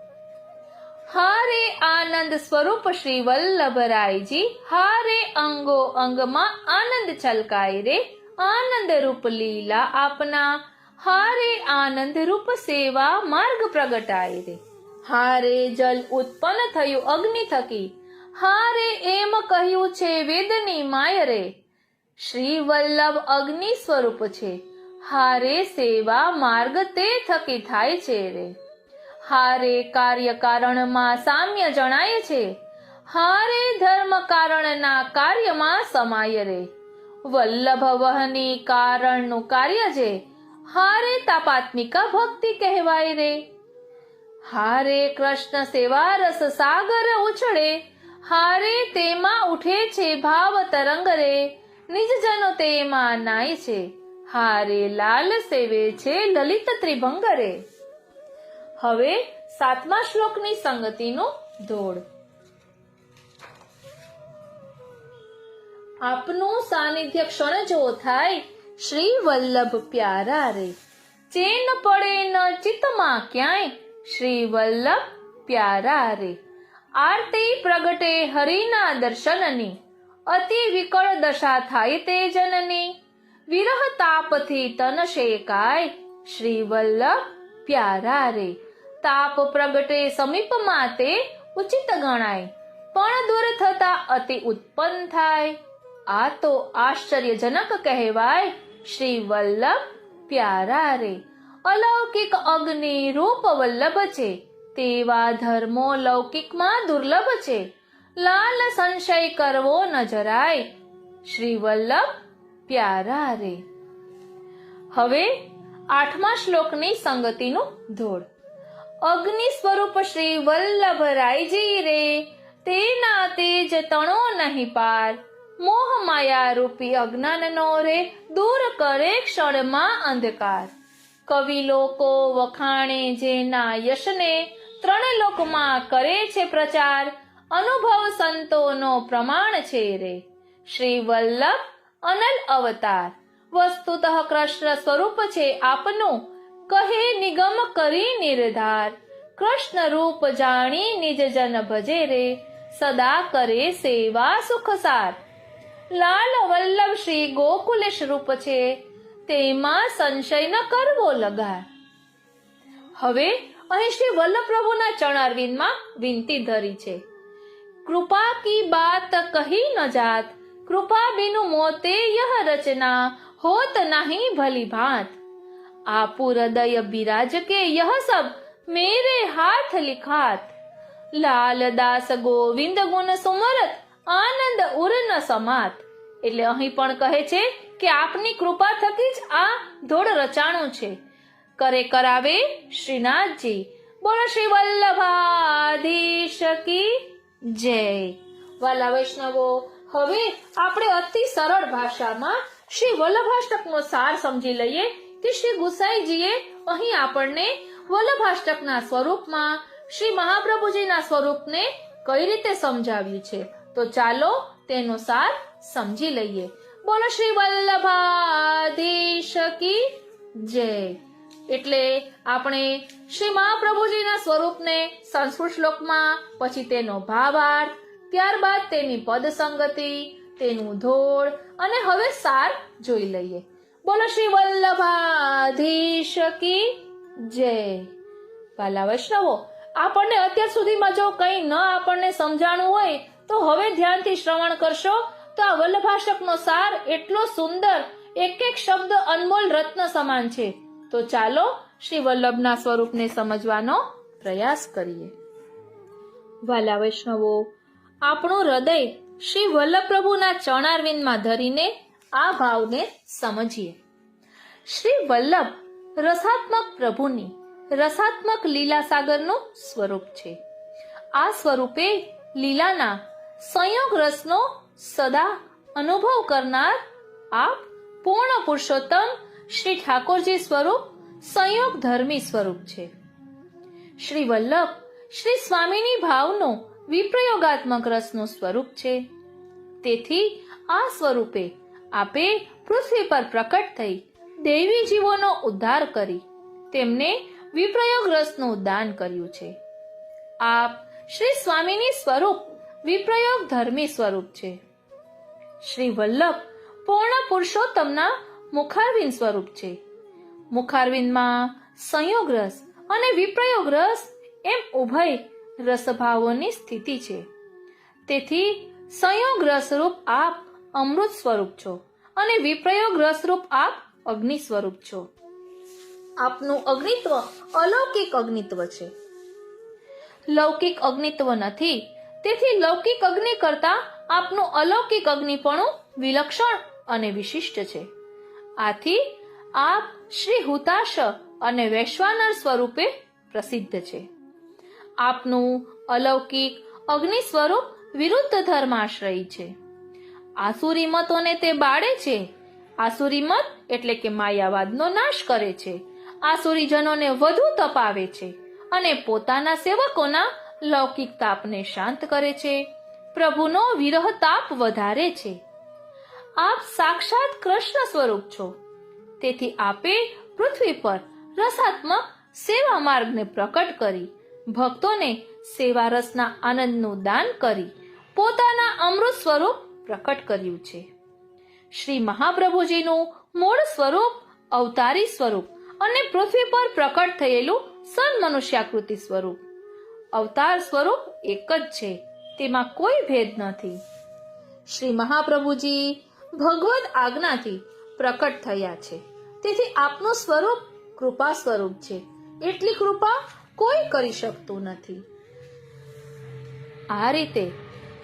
[SPEAKER 1] હારે આનંદ સ્વરૂપ શ્રી વલ્લભરાયજી, હારે અંગો અંગમાં આનંદ છલકાય રે. આનંદ રૂપ લીલા આપના, હારે આનંદ રૂપ સેવા માર્ગ પ્રગટાય રે. હારે જલ ઉત્પન્ન થયું અગ્નિ થકી, હારે એમ કહ્યું છે વેદની માય રે. શ્રી વલ્લભ અગ્નિ સ્વરૂપ છે, હારે સેવા માર્ગ તે થકી થાય છે રે. હારે કાર્ય કારણમાં સામ્ય જણાય છે, હારે ધર્મ કારણના કાર્યમાં સમાય રે. વલ્લભ વહની કારણનું કાર્ય છે, હારે તાપાત્મિકા ભક્તિ કહેવાય રે. હારે કૃષ્ણ સેવા રસ સાગર ઉછળે, હારે તેમાં ઉઠે છે ભાવ તરંગ રે. નિજજનો તેમાં નાય છે, હારે લાલ સેવે છે લલિત ત્રિભંગ રે. હવે 7મા શ્લોકની સંગતિનો ધોળ. આપનું સાનિધ્ય ક્ષણ જો થાય, શ્રી વલ્લભ પ્યારા રે. ચેન પડે ન ચિત્તમાં ક્યાંય, શ્રી વલ્લભ પ્યારા રે. આરતી પ્રગટે હરિના દર્શનની, અતિ વિકળ દશા થાય તે જનની. વિરહ તાપથી તન શેકાય, શ્રી વલ્લભ પ્યારા રે. તાપ પ્રગટે સમીપમાં તે ઉચિત ગણાય, પણ દૂર થતા અતિ ઉત્પન્ન થાય. આ તો આશ્ચર્યજનક કહેવાય, શ્રી વલ્લભ પ્યારા રે. અલૌકિક અગ્નિ રૂપ વલ્લભ છે, તેવા ધર્મો લૌકિકમાં દુર્લભ છે. લાલ સંશય કરવો ન જરાય, શ્રી વલ્લભ પ્યારા રે. હવે 8મા શ્લોકની સંગતિનું ધોળ. અગ્નિ સ્વરૂપ શ્રી વલ્લભ રાયજી રે, તેના તેજ તણો નહીં પાર. મોહ માયા રૂપી અજ્ઞાનનો રે, દૂર કરે ક્ષણમાં અંધકાર. કવિ લોકો વખાણે જેના યશને, 3 લોકમાં કરે છે પ્રચાર. અનુભવ સંતોનો પ્રમાણ છે રે, શ્રી વલ્લભ અનલ અવતાર. વસ્તુતઃ કૃષ્ણ સ્વરૂપ છે આપનું, કહે નિગમ કરી નિર્ધાર. કૃષ્ણ રૂપ જાણી નિજ જન ભજે રે, સદા કરે સેવા સુખસાર. લાલ વલ્લભ શ્રી ગોકુલેશ રૂપ છે, તેમાં સંશય ન કરવો લગાર. હવે અહીં શ્રી વલ્લભ પ્રભુના ચરણારવિંદમાં વિનંતી ધરી છે. કૃપા કી બાત કહી ન જાત, કૃપા બિनु મોતે યહ રચના, હોત નહીં ભલી ભાત. આપુ હૃદય બિરાજ કે યહ સબ, મેરે હાથ લિખાત. લાલ દાસ ગોવિંદ ગુણ સુમરત, આનંદ ઉર ન સમાત. એટલે અહીં પણ કહે છે કે આપની કૃપા થકી જ આ ધોળ રચાણું છે. કરે કરાવે શ્રીનાથજી. બોલો શ્રી વલ્લભાધીશ કી જય. વાલા વૈષ્ણવો, હવે આપણે અતિ સરળ ભાષામાં શ્રી વલ્લભાષ્ટકનો સાર સમજી લઈએ કે શ્રી ગુસાઈજીએ અહીં આપણને વલ્લભાષ્ટકના સ્વરૂપમાં શ્રી મહાપ્રભુજીના સ્વરૂપને કઈ રીતે સમજાવ્યું છે. તો ચાલો તેનો સાર સમજી લઈએ. બોલો શ્રી વલ્લભાધીશ કી જય. એટલે આપણે શ્રી મહાપ્રભુજીના સ્વરૂપને સંસ્કૃત શ્લોકમાં, પછી તેનો ભાવાર્થ, ત્યારબાદ તેની પદ સંગતિ, તેનું ધોળ અને હવે સાર જોઈ લઈએ. બોલો શ્રી વલ્લભાધીશ કી જય. વાલા વૈષ્ણવો, આપણને અત્યાર સુધીમાં જો કંઈ ન આપણને સમજાણું હોય તો હવે ધ્યાનથી શ્રવણ કરશો તો આ વલ્લભાષ્ટકનો સાર એટલો સુંદર, એક એક શબ્દ અનમોલ રત્ન સમાન છે. તો ચાલો શ્રી વલ્લભના સ્વરૂપને સમજવાનો પ્રયાસ કરીએ. વાલા વૈષ્ણવો, આપણું હૃદય શ્રી વલ્લભ પ્રભુના ચરણારવિંદમાં ધરીને આ ભાવને સમજીએ. શ્રી વલ્લભ રસાત્મક પ્રભુની રસાત્મક લીલા સાગરનું સ્વરૂપ છે. આ સ્વરૂપે લીલાના સંયોગ રસનો સદા અનુભવ કરનાર આપ પૂર્ણ પુરુષોત્તમ શ્રી ઠાકોરજી સ્વરૂપ સંયોગ ધર્મી સ્વરૂપ છે. શ્રી વલ્લભ શ્રી સ્વામીની ભાવનો વિપ્રયોગાત્મક રસનું સ્વરૂપ છે. તેથી આ સ્વરૂપે આપે પૃથ્વી પર પ્રકટ થઈ દૈવી જીવોનો ઉદ્ધાર કરી તેમને વિપ્રયોગ રસનું દાન કર્યું છે. આપ શ્રી સ્વામીની સ્વરૂપ વિપ્રયોગ ધર્મી સ્વરૂપ છે. શ્રી વલ્લભ પૂર્ણ પુરુષોત્તમના મુખારવિંદ સ્વરૂપ છે. મુખારવિંદમાં સંયોગ રસ અને વિપ્રયોગ રસ એમ ઉભય રસભાવોની સ્થિતિ છે. તેથી સંયોગ રસરૂપ આપ અમૃત સ્વરૂપ છો અને વિપ્રયોગ રસરૂપ આપ અગ્નિ સ્વરૂપ છો. આપનું અગ્નિત્વ અલૌકિક અગ્નિત્વ છે. લૌકિક અગ્નિત્વ નથી, તેથી લૌકિક અગ્નિ કરતા આપનું અલૌકિક અગ્નિપણું વિલક્ષણ અને વિશિષ્ટ છે. આથી આપ શ્રી હુતાશ અને વૈશ્વાનર સ્વરૂપે પ્રસિદ્ધ છે. આપનું અલૌકિક અગ્નિ સ્વરૂપ વિરુદ્ધ ધર્માશ્રયી છે. આસુરી મતોને તે બાળે છે. આસુરી મત એટલે કે માયાવાદનો નાશ કરે છે. આસુરીજનોને વધુ તપાવે છે અને પોતાના સેવકોના લૌકિક તાપને શાંત કરે છે. પ્રભુનો વિરહ તાપ વધારે છે. આપ સાક્ષાત કૃષ્ણ સ્વરૂપ છો. તેથી આપે પૃથ્વી પર રસાત્મક સેવા માર્ગને પ્રકટ કરી ભક્તોને સેવા રસના આનંદનું દાન કરી પોતાના અમૃત સ્વરૂપ પ્રકટ કર્યું છે. શ્રી મહાપ્રભુજીનું મૂળ સ્વરૂપ અવતારી સ્વરૂપ અને પૃથ્વી પર પ્રકટ થયેલું સન્મનુષ્યાકૃતિ સ્વરૂપ અવતાર સ્વરૂપ એક જ છે, તેમાં કોઈ ભેદ નથી. શ્રી મહાપ્રભુજી ભગવદ આજ્ઞાથી પ્રકટ થયા છે. તેથી આપનું સ્વરૂપ કૃપા સ્વરૂપ છે. એટલી કૃપા કોઈ કરી શકતું નથી. આ રીતે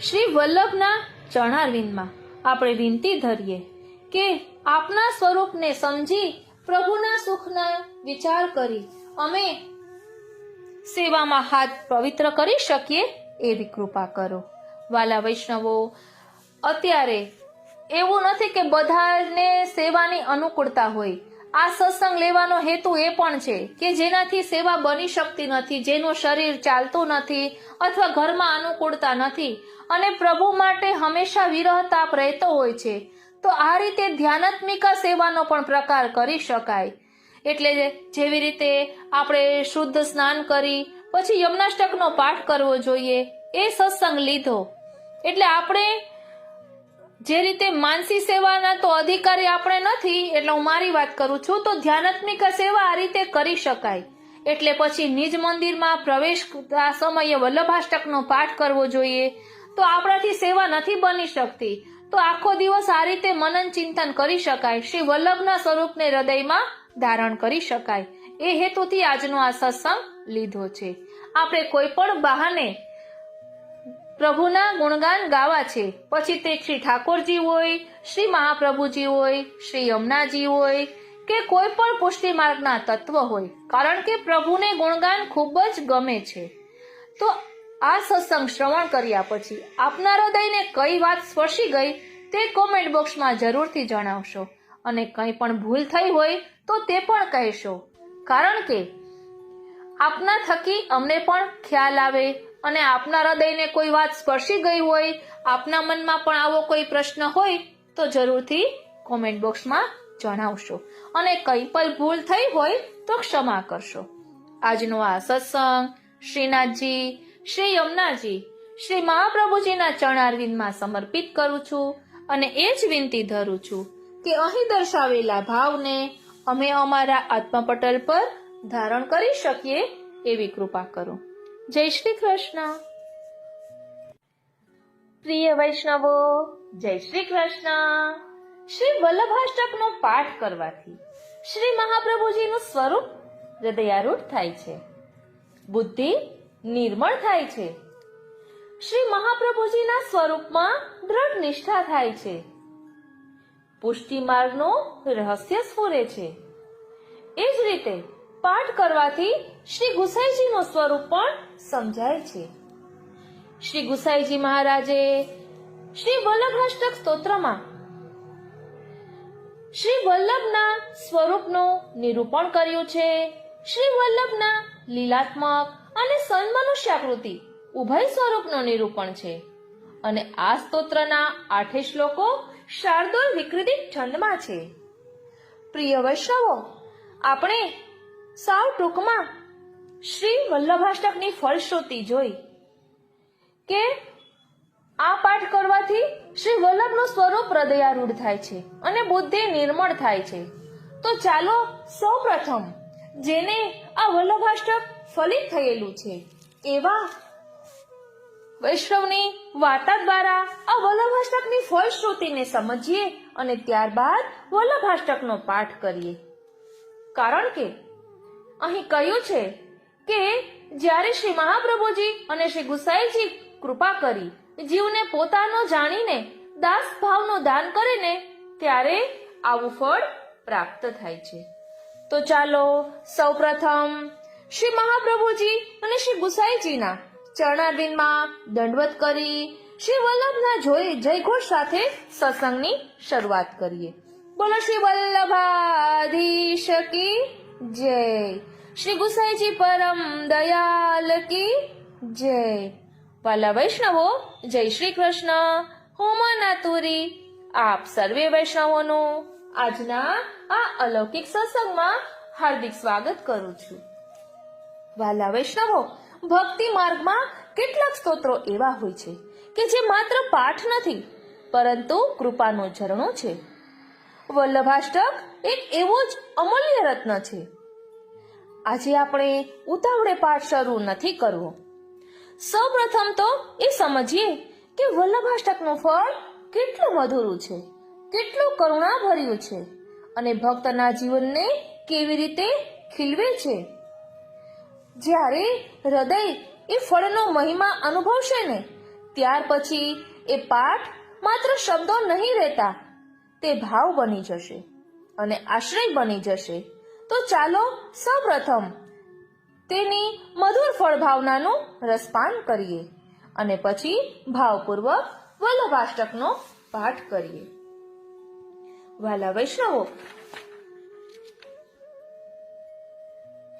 [SPEAKER 1] શ્રી વલ્લભના ચરણારવિંદમાં આપણે વિનંતી ધરીએ કે આપના સ્વરૂપને સમજી પ્રભુના સુખના વિચાર કરી અમે સેવામાં હાથ પવિત્ર કરી શકીએ એવી કૃપા કરો. વાલા વૈષ્ણવો, અત્યારે એવું નથી કે બધાને સેવાની અનુકૂળતા હોય. આ સત્સંગ લેવાનો હેતુ એ પણ છે કે જેનાથી સેવા બની શકતી નથી, જેનું શરીર ચાલતું નથી અથવા ઘરમાં અનુકૂળતા નથી અને પ્રભુ માટે હંમેશા વિરહ તાપ રહેતો હોય છે, તો આ રીતે ધ્યાનાત્મિકા સેવાનો પણ પ્રકાર કરી શકાય. એટલે જેવી રીતે આપણે શુદ્ધ સ્નાન કરી પછી યમનાષ્ટકનો પાઠ કરવો જોઈએ, એ સત્સંગ લીધો. એટલે આપણે જે રીતે માનસી સેવાના તો અધિકારી આપણે નથી, એટલે હું મારી વાત કરું છું, તો ધ્યાનાત્મિકા સેવા આ રીતે કરી શકાય. એટલે પછી નિજ મંદિરમાં પ્રવેશ સમયે વલ્લભાષ્ટકનો પાઠ કરવો જોઈએ. તો આપણાથી સેવા નથી બની શકતી, તો આખો દિવસ આ રીતે મનન ચિંતન કરી શકાય. શ્રી વલ્લભના સ્વરૂપને હૃદયમાં ધારણ કરી શકાય. એ હેતુથી આજનો આ સત્સંગ લીધો છે. આપણે કોઈ પણ બહાને પ્રભુના ગુણગાન ગાવા છે, પછી તે શ્રી ઠાકોરજી હોય, શ્રી મહાપ્રભુજી હોય, શ્રી યમુનાજી હોય કે કોઈ પણ પુષ્ટિ માર્ગના તત્વ હોય, કારણ કે પ્રભુને ગુણગાન ખૂબ જ ગમે છે. તો આ સત્સંગ શ્રવણ કર્યા પછી આપના હૃદયને કઈ વાત સ્પર્શી ગઈ તે કોમેન્ટ બોક્સમાં જરૂરથી જણાવશો અને કંઈ પણ ભૂલ થઈ હોય તો તે પણ કહેશો, કારણ કે આપના થકી અમને પણ ખ્યાલ આવે અને આપના હૃદયને કોઈ વાત સ્પર્શી ગઈ હોય, આપના મનમાં પણ આવો કોઈ પ્રશ્ન હોય તો જરૂરથી કોમેન્ટ બોક્સમાં જણાવશો અને કંઈ પણ ભૂલ થઈ હોય તો ક્ષમા કરશો. આજનો આ સત્સંગ શ્રીનાથજી, શ્રી યમુનાજી, શ્રી મહાપ્રભુજીના ચરણારવિંદમાં સમર્પિત કરું છું અને એ જ વિનંતી ધરું છું કે અહીં દર્શાવેલા ભાવને અમે અમારા આત્મપટલ પર ધારણ કરી શકીએ એવી કૃપા કરો. જય શ્રી કૃષ્ણ. પ્રિય વૈષ્ણવો, જય શ્રી કૃષ્ણ. શ્રી વલ્લભાષ્ટકનો પાઠ કરવાથી શ્રી મહાપ્રભુજીનું સ્વરૂપ હૃદયારૂઢ થાય છે, બુદ્ધિ નિર્મળ થાય છે, શ્રી મહાપ્રભુજીના સ્વરૂપમાં દ્રઢ નિષ્ઠા થાય છે, પુષ્ટિ માર્ગનું રહસ્ય સ્ફુરે છે. એ જ રીતે પાઠ કરવાથી શ્રી ગુસાઈજીનું સ્વરૂપ પણ સમજાય છે. શ્રી ગુસાઈજી મહારાજે શ્રી વલ્લભાષ્ટક સ્તોત્રમાં શ્રી વલ્લભના સ્વરૂપનું નિરૂપણ કર્યું છે. શ્રી વલ્લભના લીલાત્મક અને સન્મનુષ્યાકૃતિ ઉભય સ્વરૂપનું નિરૂપણ છે અને આ સ્તોત્રના 8 શ્લોકો શાર્દૂલ વિકૃતિક છંદમાં છે. પ્રિય વૈષ્ણવો, આપણે સાવ ટૂંકમાં શ્રી વલ્લભાષ્ટકની ફળશ્રુતિ જોઈ કે આ પાઠ કરવાથી શ્રી વલ્લભનું સ્વરૂપ હૃદયારૂઢ થાય છે અને બુદ્ધિ નિર્મળ થાય છે. તો ચાલો સૌપ્રથમ જેને આ વલ્લભાષ્ટક ફલિત થયેલું છે એવા વૈષ્ણવની વાર્તા દ્વારા આ વલ્લભાષ્ટકની ફળશ્રુતિને સમજીએ અને ત્યારબાદ વલ્લભાષ્ટકનો પાઠ કરીએ. કારણ કે અહીં કહ્યું છે કે જ્યારે શ્રી મહાપ્રભુજી અને શ્રી ગુસાઈજી કૃપા કરી જીવને પોતાનો જાણીને દાસ ભાવનું દાન કરે ને ત્યારે આવું ફળ પ્રાપ્ત થાય છે. તો ચાલો સૌપ્રથમ શ્રી મહાપ્રભુજી અને શ્રી ગુસાઈજીના ચરણારવિંદમાં દંડવત કરી શ્રી વલ્લભના જયઘોષ સાથે સત્સંગની શરૂઆત કરીએ. બોલો શ્રી વલ્લભાધીશ કી જય. શ્રી ગુસાઈજી પરમ દયાલ કી જય. વાલા વૈષ્ણવો, જય શ્રી કૃષ્ણ. હું માતુરી આપ સર્વે વૈષ્ણવોનું આજના આ અલૌકિક સત્સંગમાં હાર્દિક સ્વાગત કરું છું. વાલા વૈષ્ણવો, ભક્તિ માર્ગમાં કેટલાક સ્તોત્રો એવા હોય છે કે જે માત્ર પાઠ નથી પરંતુ કૃપાનું ઝરણું છે. વલ્લભાષ્ટક એક એવો જ અમૂલ્ય રત્ન છે. આજે આપણે ઉતાવળે પાઠ શરૂ નથી કરવો. સૌપ્રથમ તો એ સમજીએ કે વલ્લભાષ્ટકનું ફળ કેટલું મધુરું છે, કેટલું કરુણાભર્યું છે અને ભક્તના જીવનને કેવી રીતે ખીલવે છે. જ્યારે હૃદય એ ફળનો મહિમા અનુભવશે ને ત્યાર પછી એ પાઠ માત્ર શબ્દો નહીં રહેતા, તે ભાવ બની જશે અને આશ્રય બની જશે. તો ચાલો સૌપ્રથમ તેની મધુર ફળ ભાવનાનું રસપાન કરીએ અને પછી ભાવપૂર્વક વલ્લભાષ્ટકનો પાઠ કરીએ. વાલા વૈષ્ણવો,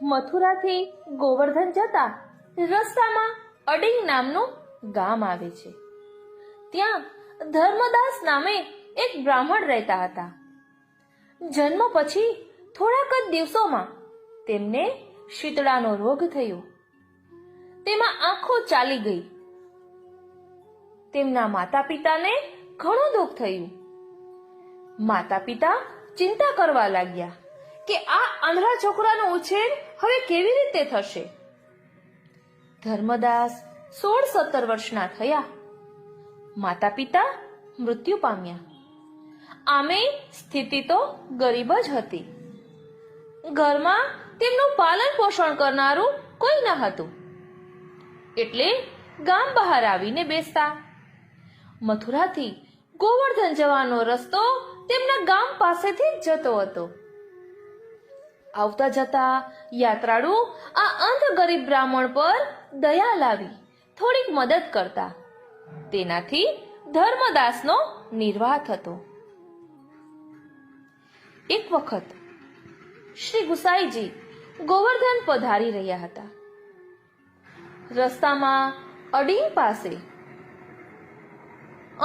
[SPEAKER 1] મથુરાથી ગોવર્ધન જતા રસ્તામાં અડિંગ નામનું ગામ આવે છે. ત્યાં ધર્મદાસ નામે એક બ્રાહ્મણ રહેતા હતા. જન્મ પછી થોડાક જ દિવસોમાં તેમને શીતળાનો રોગ થયો. તેમાં આંખો ચાલી ગઈ. તેમના માતા પિતાને ઘણું દુઃખ થયું. માતા પિતા ચિંતા કરવા લાગ્યા કે આ આંધળા છોકરાનો ઉછેર હવે કેવી રીતે થશે. ધર્મદાસ 16-17 વર્ષના થયા. માતા પિતા મૃત્યુ પામ્યા. આમે સ્થિતિ તો ગરીબ જ હતી. ઘરમાં તેમનું પાલન પોષણ કરનારું કોઈ ન હતું, એટલે ગામ બહાર આવીને બેસતા. મથુરાથી ગોવર્ધન જવાનો રસ્તો તેમના ગામ પાસેથી જ જતો હતો. આવતા જતા યાત્રાળુ આ અંધ ગરીબ બ્રાહ્મણ પર દયા લાવી થોડીક મદદ કરતા. તેનાથી ધર્મદાસનો નિર્વાહ થતો. એક વખત શ્રી ગુસાઈજી ગોવર્ધન પધારી રહ્યા હતા. રસ્તામાં અડિંગ પાસે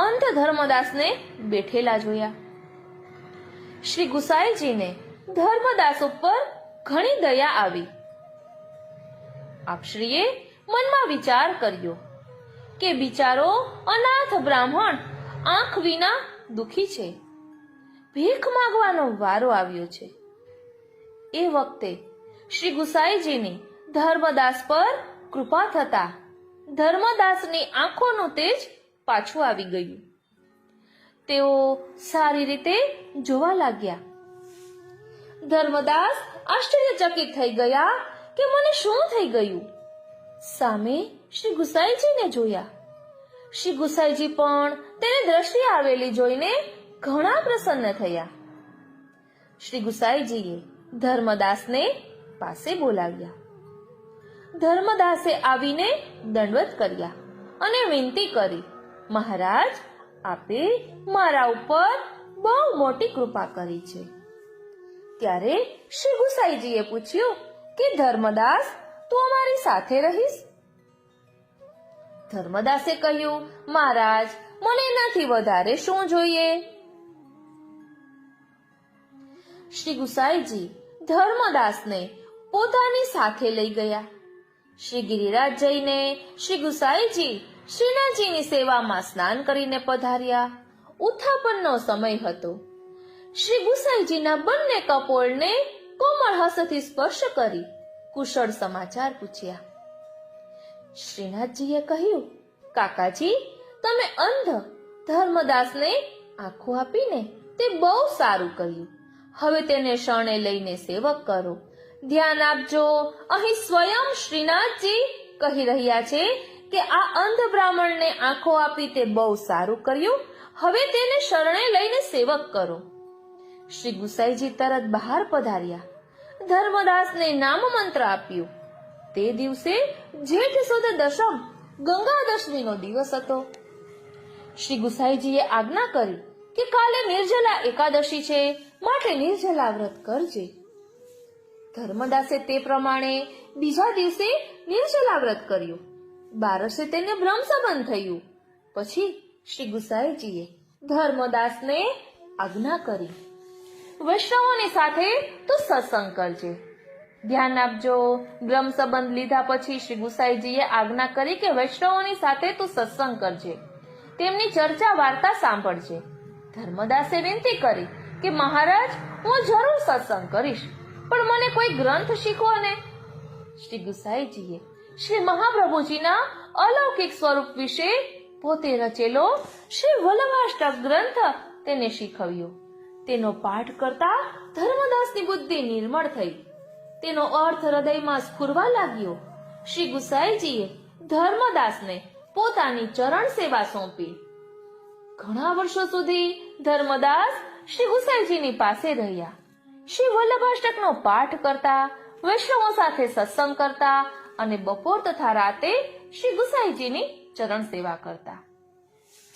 [SPEAKER 1] અંધ ધર્મદાસને બેઠેલા જોયા. શ્રી ગુસાઈજીને ધર્મદાસ ઉપર ઘણી દયા આવી. આપશ્રીએ મનમાં વિચાર કર્યો કે બિચારો અનાથ બ્રાહ્મણ આંખ વિના દુખી છે, ભીખ માંગવાનો વારો આવ્યો છે. એ વખતે શ્રી ગુસાઈજીની ધર્મદાસ પર કૃપા થતા ધર્મદાસની આંખોનું તેજ પાછું આવી ગયું. તેઓ સારી રીતે જોવા લાગ્યા. ધર્મદાસ આશ્ચર્યચકિત થઈ ગયા કે મને શું થઈ ગયું. સામે શ્રી ગુસાઈજીને જોયા. શ્રી ગુસાઈજી પણ તેને દ્રષ્ટિ આવેલી જોઈને ઘણા પ્રસન્ન થયા. શ્રી ગુસાઈજીએ ધર્મદાસને પાસે બોલાવ્યા. ધર્મદાસે આવીને દંડવત કર્યા અને વિનંતી કરી, મહારાજ, આપે મારા ઉપર બહુ મોટી કૃપા કરી છે. ત્યારે શ્રી ગુસાઈજીએ પૂછ્યું કે ધર્મદાસ, તું અમારી સાથે રહીશ? ધર્મદાસે કહ્યું, મહારાજ, મને એનાથી વધારે શું જોઈએ? શ્રી ગુસાઈજી ધર્મદાસને પોતાની સાથે લઈ ગયા. શ્રી ગિરિરાજ જઈને શ્રી ગુસાઈજી શ્રીનાથજીની સેવામાં સ્નાન કરીને પધાર્યા. ઉત્થાપનનો સમય હતો. શ્રી ગુસાઈજીના બંને કપોળને કોમળ હસ્તથી સ્પર્શ કરી કુશળ સમાચાર પૂછ્યા. શ્રીનાથજીએ કહ્યું, કાકાજી, તમે અંધ ધર્મદાસને આંખો આપીને તે બહુ સારું કર્યું. હવે તેને શરણે લઈને સેવક કરો. ધ્યાન આપજો, અહીં સ્વયં શ્રીનાથજી કહી રહ્યા છે કે આ અંધ બ્રાહ્મણને આંખો આપી તે બહુ સારું કર્યું. હવે તેને શરણે લઈને સેવક કરો. શ્રી ગુસાઈજી તરત બહાર પધાર્યા. ધર્મદાસને નામ મંત્ર આપ્યું. તે દિવસે જેઠ સુદ દશમ ગંગા દશમીનો દિવસ હતો. શ્રી ગુસાઈજીએ આજ્ઞા કરી કે કાલે નિર્જલા એકાદશી છે, માટે નિર્જલા વ્રત કરજે. ધર્મદાસે તે પ્રમાણે બીજા દિવસે નિર્જલા વ્રત કર્યું. બારસે તેને બ્રહ્મ સંબંધ થયું. પછી શ્રી ગુસાઈજીએ ધર્મદાસને આજ્ઞા કરી, વૈષ્ણવોની સાથે તું સત્સંગ કરજે. ધ્યાન આપજો, બ્રહ્મ સંબંધ લીધા પછી શ્રી ગુસાઈજીએ આજ્ઞા કરી કે વૈષ્ણવોની સાથે તું સત્સંગ કરજે, તેમની ચર્ચા વાર્તા સાંભળજે. ધર્મદાસે વિનંતી કરી કે મહારાજ, હું જરૂર સત્સંગ કરીશ, પણ મને કોઈ ગ્રંથ શીખવો ને. શ્રી ગુસાઈજીએ શ્રી મહાપ્રભુજીના અલૌકિક સ્વરૂપ વિશે પોતે રચેલો શ્રી વલ્લભાષ્ટક ગ્રંથ તેને શીખવ્યો. તેનો પાઠ કરતા ધર્મદાસની બુદ્ધિ નિર્મળ થઈ. તેનો અર્થ હૃદયમાં સ્ફુરવા લાગ્યો. શ્રી ગુસાઈજીએ ધર્મદાસને પોતાની ચરણ સેવા સોંપી. ઘણા વર્ષો સુધી ધર્મદાસ શ્રી ગુસાઈજીની પાસે રહ્યા. શ્રી વલ્લભાષ્ટકનો પાઠ કરતા, વૈષ્ણવો સાથે સત્સંગ કરતા અને બપોર તથા રાતે શ્રી ગુસાઈજીની ચરણ સેવા કરતા.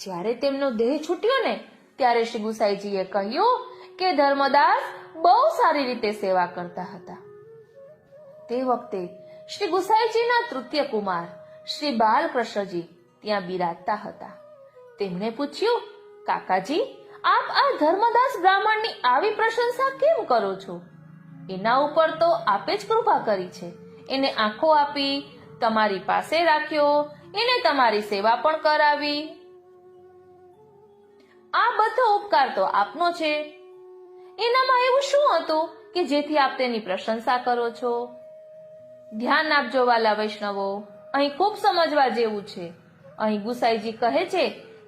[SPEAKER 1] જ્યારે તેમનો દેહ છૂટ્યો ને ત્યારે શ્રી ગુસાઈજીએ કહ્યું કે ધર્મદાસ બહુ સારી રીતે સેવા કરતા હતા. તે વખતે શ્રી ગુસાઈજીના તૃતીય કુમાર શ્રી બાલકૃષ્ણજી ત્યાં બિરાજતા હતા. તેમણે પૂછ્યું, કાકાજી, આપ આ ધર્મદાસ બ્રાહ્મણની આવી પ્રશંસા કેમ કરો છો? એના ઉપર તો આપે જ કૃપા કરી છે. એને આંખો આપી, તમારી પાસે રાખ્યો, એને તમારી સેવા પણ કરાવી. આ બધો ઉપકાર તો આપનો છે. એનામાં એવું શું હતું કે જેથી આપ તેની પ્રશંસા કરો છો? ધ્યાન આપજો વાલા વૈષ્ણવો, અહીં ખૂબ સમજવા જેવું છે. અહીં ગુસાઈજી કહે છે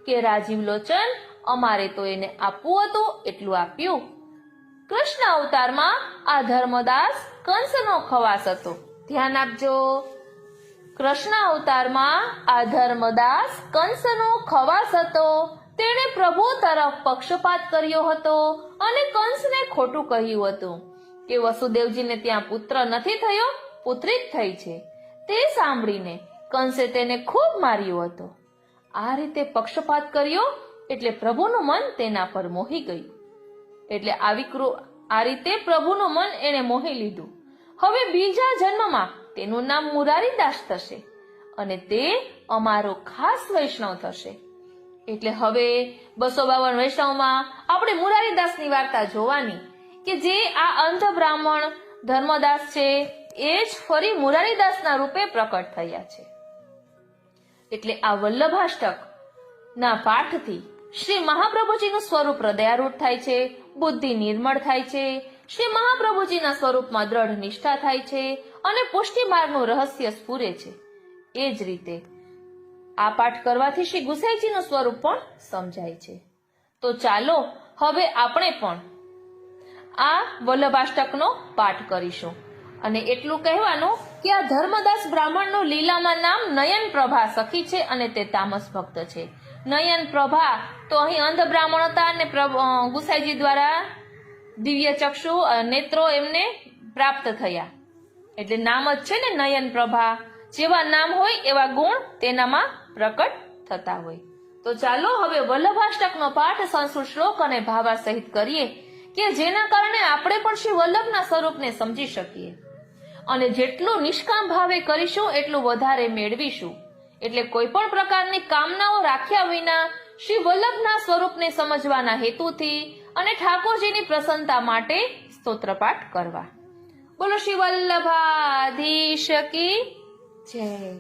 [SPEAKER 1] કે રાજીવ લોચન, અમારે તો એને આપવું હતું એટલું આપ્યું. કૃષ્ણ અવતારમાં આ ધર્મદાસ કંસનો ખવાસ હતો. ધ્યાન આપજો, કૃષ્ણ અવતારમાં આ ધર્મદાસ કંસનો ખવાસ હતો. તેણે પ્રભુ તરફ પક્ષપાત કર્યો હતો અને કંસને ખોટું કહ્યું હતું કે વસુદેવજીને ત્યાં પુત્ર નથી થયો, પુત્રી જ થઈ છે. તે સાંભળીને કંસે તેને ખૂબ માર્યો હતો. આ રીતે પક્ષપાત કર્યો એટલે પ્રભુનું મન તેના પર મોહી ગયું. એટલે આ રીતે પ્રભુનું મન એને મોહી લીધું. હવે બીજા જન્મમાં તેનું નામ મુરારીદાસ થશે અને તે અમારો ખાસ વૈષ્ણવ થશે. એટલે હવે 252 વૈષ્ણવમાં આપણે મુરારીદાસની વાર્તા જોવાની કે જે આ અંધ બ્રાહ્મણ ધર્મદાસ છે એ જ ફરી મુરારીદાસના રૂપે પ્રકટ થયા છે. એટલે આ વલ્લભાષ્ટક ના પાઠથી શ્રી મહાપ્રભુજીનું સ્વરૂપ હૃદયારૂઢ થાય છે, બુદ્ધિ નિર્મળ થાય છે, શ્રી મહાપ્રભુજીના સ્વરૂપમાં દ્રઢ નિષ્ઠા થાય છે અને પુષ્ટિ માર્ગનું રહસ્ય સ્ફુરે છે. એ જ રીતે આ પાઠ કરવાથી શ્રી ગુસાઈજીનું સ્વરૂપ પણ સમજાય છે. તો ચાલો હવે આપણે પણ આ વલ્લભાષ્ટકનો પાઠ કરીશું. અને એટલું કહેવાનું કે આ ધર્મદાસ બ્રાહ્મણનું લીલામાં નામ નયન પ્રભા સખી છે અને તે તામસ ભક્ત છે. નયન પ્રભા તો અહીં અંધ બ્રાહ્મણ હતા અને ગુસાઈજી દ્વારા દિવ્ય ચક્ષુ નેત્રો એમને પ્રાપ્ત થયા. એટલે નામ જ છે ને નયન પ્રભા. જેવા નામ હોય એવા ગુણ તેનામાં પ્રકટ થતા હોય. તો ચાલો હવે વલ્લભાષ્ટકનો પાઠ સંસ્કૃત શ્લોક અને ભાવા સહિત કરીએ કે જેના કારણે આપણે પણ શ્રી વલ્લભના સ્વરૂપને સમજી શકીએ. અને જેટલું નિષ્કામ ભાવે કરીશું એટલું વધારે મેળવીશું. એટલે કોઈ પણ પ્રકારની કામનાઓ રાખ્યા વિના શ્રી વલ્લભના સ્વરૂપને સમજવાના હેતુથી અને ઠાકોરજીની પ્રસન્નતા માટે સ્તોત્રપાઠ કરવા. બોલો શ્રી વલ્લભાધીશ કી જય.